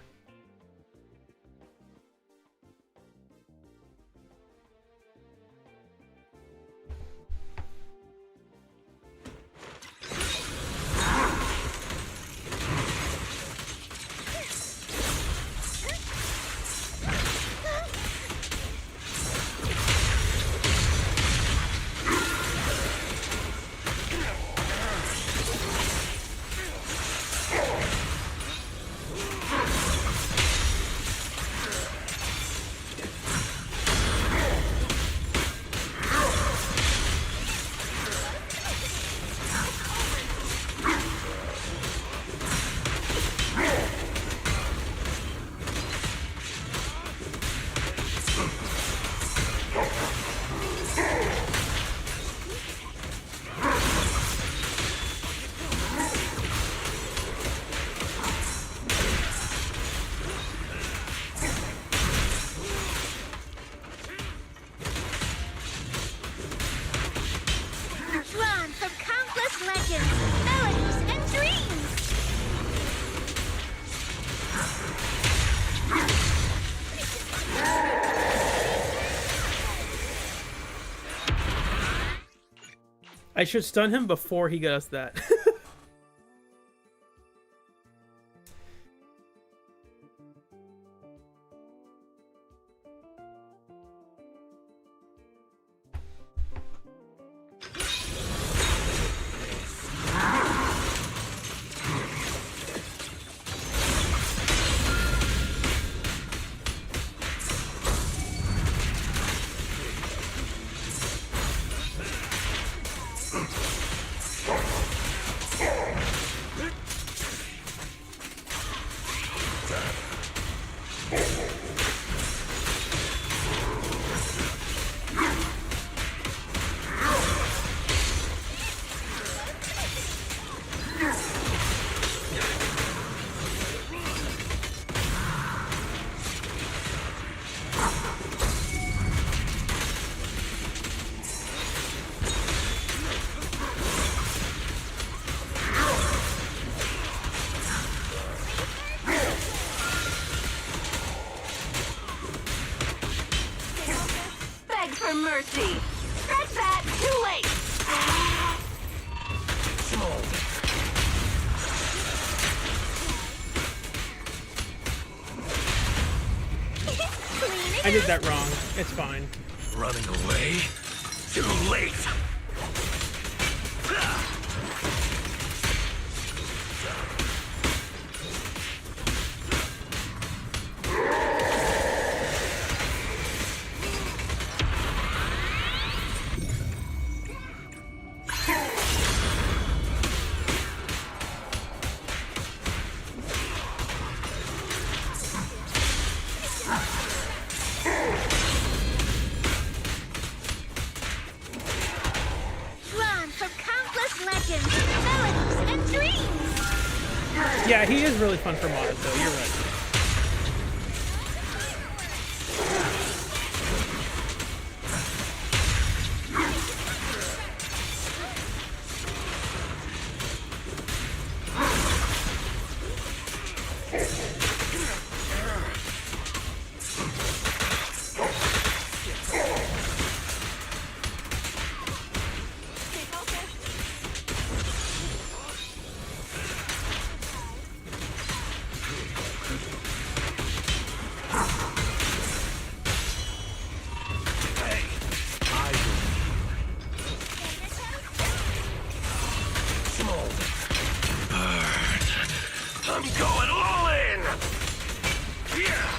I should stun him before he does that. Beg for mercy. Scratch that. Too late. I did that wrong. It's fine. Running away? Too late! Drawn from countless legends, melodies, and dreams. Yeah, he is really fun for modded though. You're right. I'm going all in! Yeah!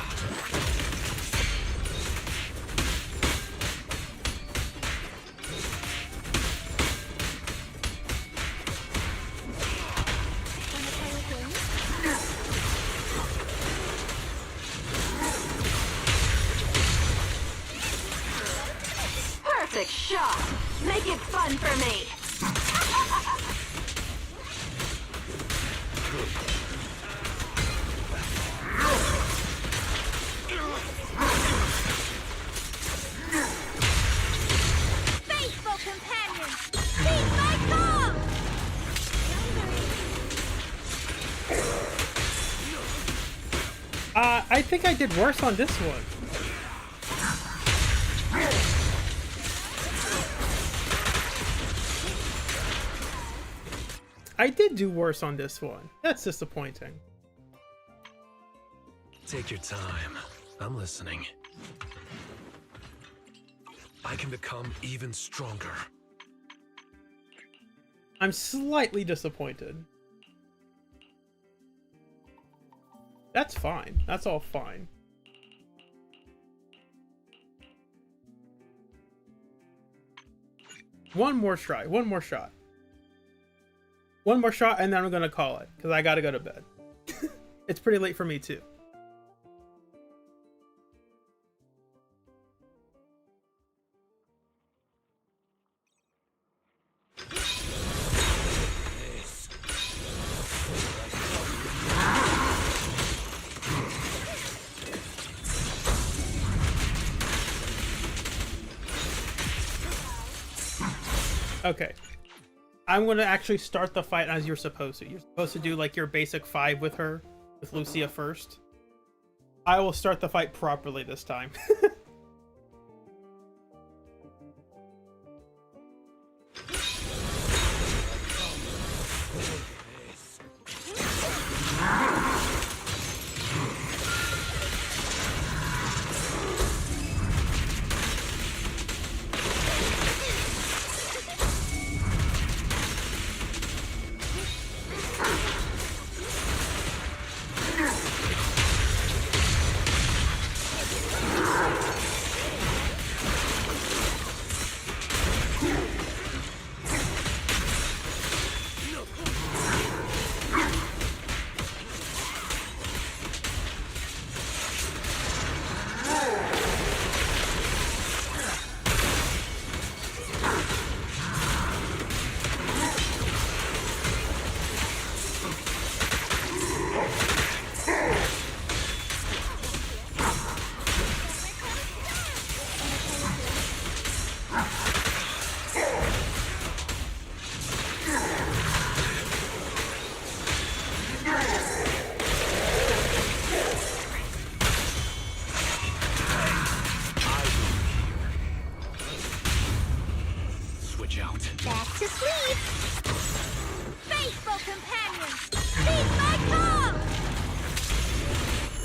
Perfect shot. Make it fun for me. Faithful companions, heed my call! I think I did worse on this one. I did do worse on this one. That's disappointing. Take your time. I'm listening. I can become even stronger. I'm slightly disappointed. That's fine. That's all fine. One more try. One more shot. One more shot, and then I'm gonna call it because I gotta go to bed. It's pretty late for me too. Okay. I'm going to actually start the fight as you're supposed to. You're supposed to do like your basic 5 with her, with Lucia first. I will start the fight properly this time.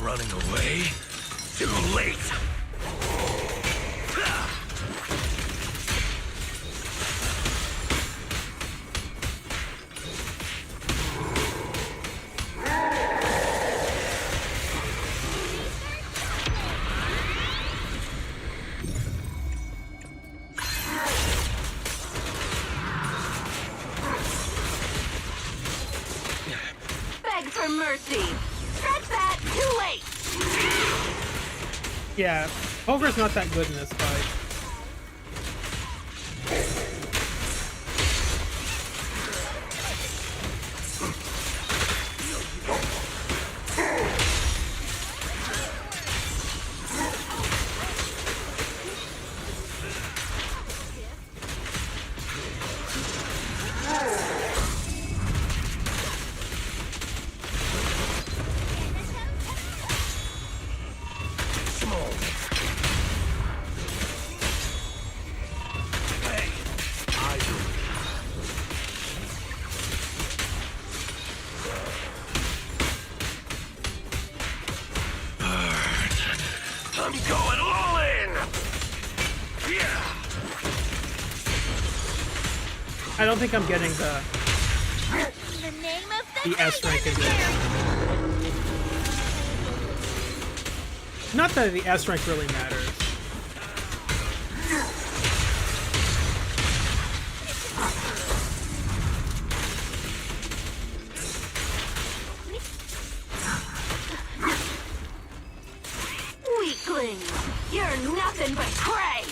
running away? Too late! Beg for mercy. Scratch that. Too late. Yeah, Ogre's not that good in this fight. I'm going all in! Yeah! I don't think I'm getting the In the name of the S rank in this. Not that the S rank really matters. Weakling. You're nothing but prey.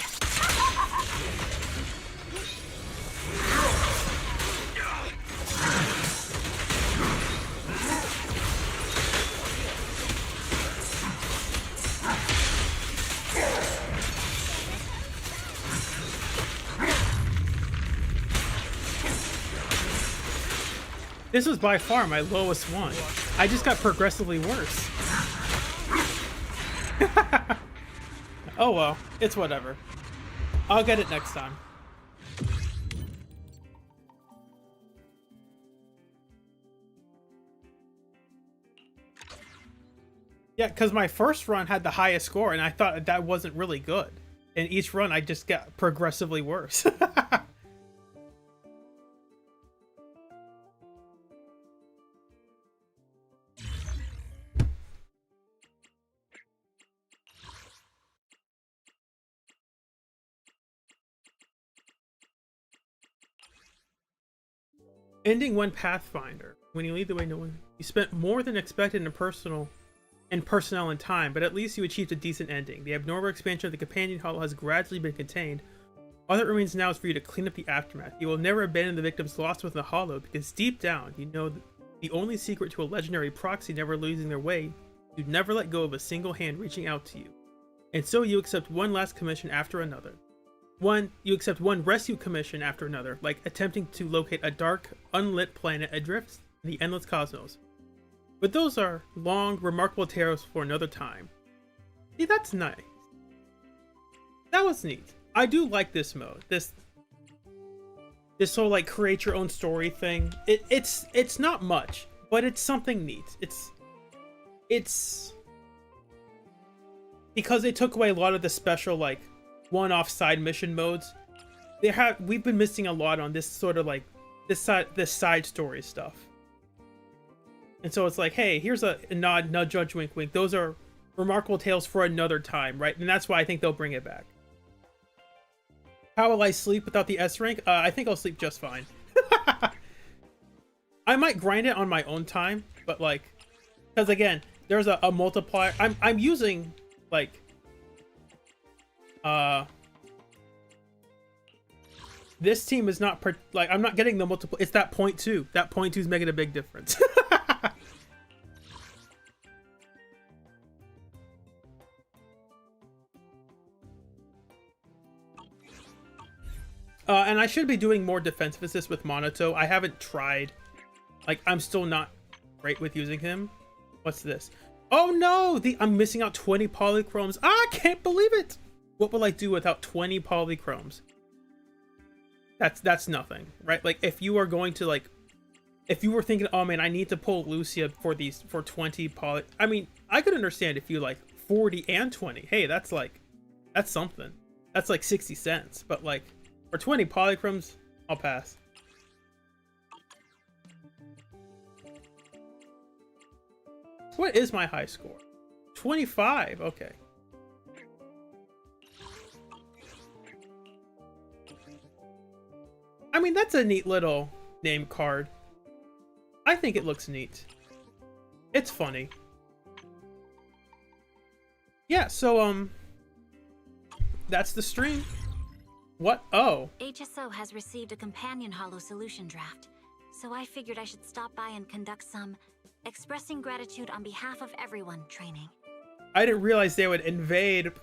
This was by far my lowest one. I just got progressively worse. Oh well, it's whatever. I'll get it next time. Yeah, because my first run had the highest score, and I thought that wasn't really good. And each run, I just got progressively worse. Ending one Pathfinder. When you lead the way, no one. You spent more than expected in personnel and time, but at least you achieved a decent ending. The abnormal expansion of the companion hollow has gradually been contained. All that remains now is for you to clean up the aftermath. You will never abandon the victims lost within the hollow, because deep down, you know the only secret to a legendary proxy never losing their way. You never let go of a single hand reaching out to you. And so you accept one last commission after another. You accept one rescue commission after another, like attempting to locate a dark, unlit planet adrift in the endless cosmos. But those are long, remarkable tales for another time. See, that's nice. That was neat. I do like this mode. This whole like create your own story thing. It's not much, but it's something neat. It's because they took away a lot of the special like one-off side mission modes. We've been missing a lot on this sort of like this side story stuff. And so it's like, hey, here's a nod, nudge, judge, wink, wink. Those are remarkable tales for another time, right? And that's why I think they'll bring it back. How will I sleep without the S rank? I think I'll sleep just fine. I might grind it on my own time, but like, because again, there's a multiplier. I'm using like this team is not like I'm not getting the multiple. It's that 0.2. That 0.2 is making a big difference. And I should be doing more defensive assist with Monato. I haven't tried. Like, I'm still not great with using him. What's this? Oh no! I'm missing out 20 polychromes. Ah, I can't believe it! What will I do without 20 polychromes? That's nothing, right? Like, if you are going to, like... If you were thinking, oh man, I need to pull Lucia for 20 poly... I mean, I could understand if you like 40 and 20. Hey, that's something. That's like 60 cents. But like for 20 polychromes, I'll pass. What is my high score? 25. Okay. I mean, that's a neat little name card. I think it looks neat. It's funny. Yeah, so that's the stream. What? Oh. HSO has received a companion hollow solution draft, so I figured I should stop by and conduct some expressing gratitude on behalf of everyone training. I didn't realize they would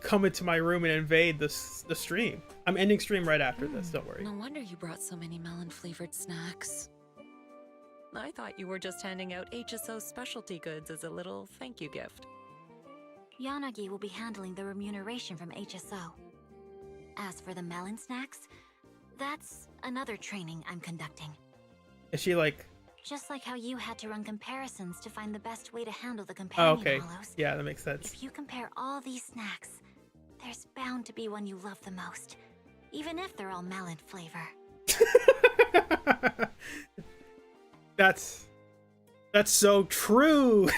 come into my room and invade the stream. I'm ending stream right after this, don't worry. No wonder you brought so many melon-flavored snacks. I thought you were just handing out HSO specialty goods as a little thank you gift. Yanagi will be handling the remuneration from HSO. As for the melon snacks, that's another training I'm conducting. Is she like... Just like how you had to run comparisons to find the best way to handle the Oh, companion okay. hollows. Yeah, that makes sense. If you compare all these snacks, there's bound to be one you love the most, even if they're all melon flavor. That's so true.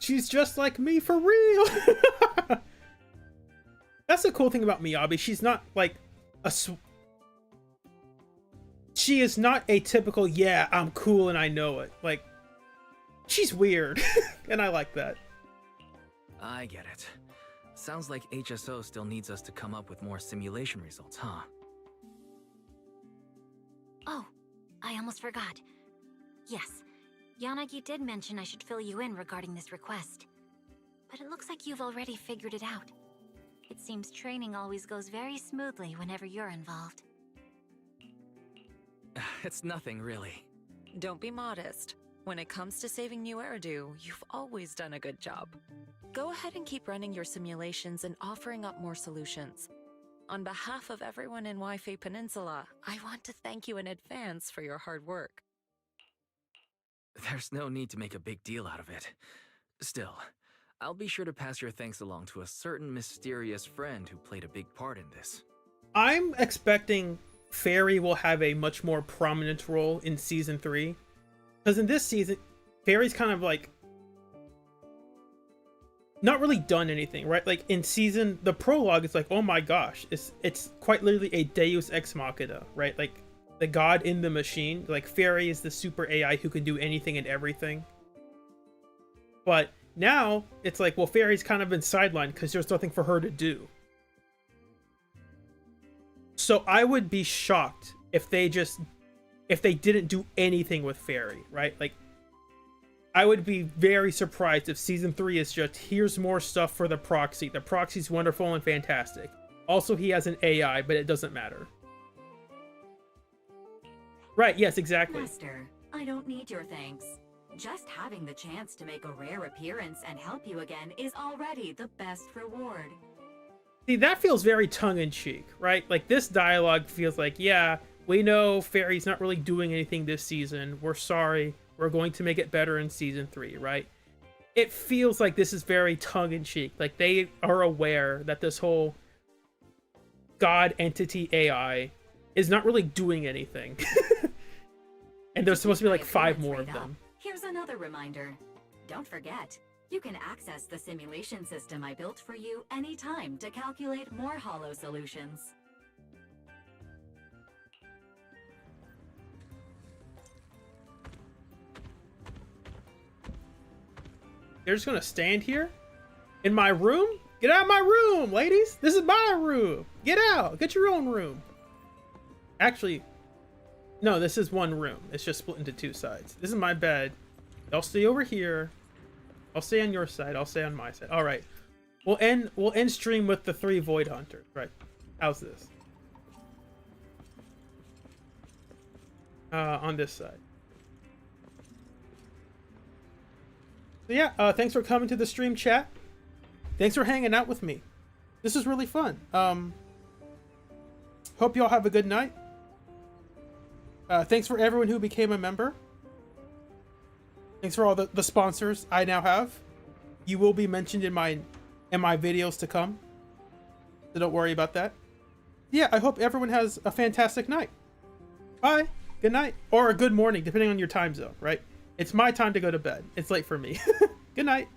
She's just like me for real. That's the cool thing about Miyabi. She's not like she is not a typical, yeah, I'm cool and I know it. Like, she's weird. And I like that. I get it. Sounds like HSO still needs us to come up with more simulation results, huh? Oh, I almost forgot. Yes, Yanagi did mention I should fill you in regarding this request. But it looks like you've already figured it out. It seems training always goes very smoothly whenever you're involved. It's nothing, really. Don't be modest. When it comes to saving New Eridu, you've always done a good job. Go ahead and keep running your simulations and offering up more solutions. On behalf of everyone in Wi-Fi Peninsula, I want to thank you in advance for your hard work. There's no need to make a big deal out of it. Still, I'll be sure to pass your thanks along to a certain mysterious friend who played a big part in this. I'm expecting Fairy will have a much more prominent role in season 3. Because in this season, Fairy's kind of like not really done anything, right? Like in the prologue, it's like, oh my gosh, it's quite literally a Deus Ex Machina, right? Like the god in the machine. Like Fairy is the super AI who can do anything and everything. But now it's like, well, Fairy's kind of been sidelined because there's nothing for her to do. So I would be shocked if they didn't do anything with Fairy, right? Like, I would be very surprised if season 3 is just, here's more stuff for the proxy. The proxy's wonderful and fantastic. Also, he has an AI, but it doesn't matter. Right, yes, exactly. Master, I don't need your thanks. Just having the chance to make a rare appearance and help you again is already the best reward. See, that feels very tongue-in-cheek, right? Like, this dialogue feels like, yeah, we know Fairy's not really doing anything this season. We're sorry. We're going to make it better in season 3, right? It feels like this is very tongue-in-cheek. Like, they are aware that this whole god entity AI is not really doing anything. And there's supposed to be like 5 more of them. Here's another reminder. Don't forget, you can access the simulation system I built for you anytime to calculate more hollow solutions. They're just gonna stand here? In my room? Get out of my room, ladies! This is my room! Get out! Get your own room! Actually, no, this is one room. It's just split into 2 sides. This is my bed. Y'all stay over here. I'll stay on your side. I'll stay on my side. All right. We'll end stream with the 3 Void Hunters. Right. How's this? On this side. So yeah, thanks for coming to the stream, chat. Thanks for hanging out with me. This is really fun. Hope y'all have a good night. Thanks for everyone who became a member. Thanks for all the sponsors I now have. You will be mentioned in my videos to come. So don't worry about that. Yeah, I hope everyone has a fantastic night. Bye. Good night. Or a good morning, depending on your time zone, right? It's my time to go to bed. It's late for me. Good night.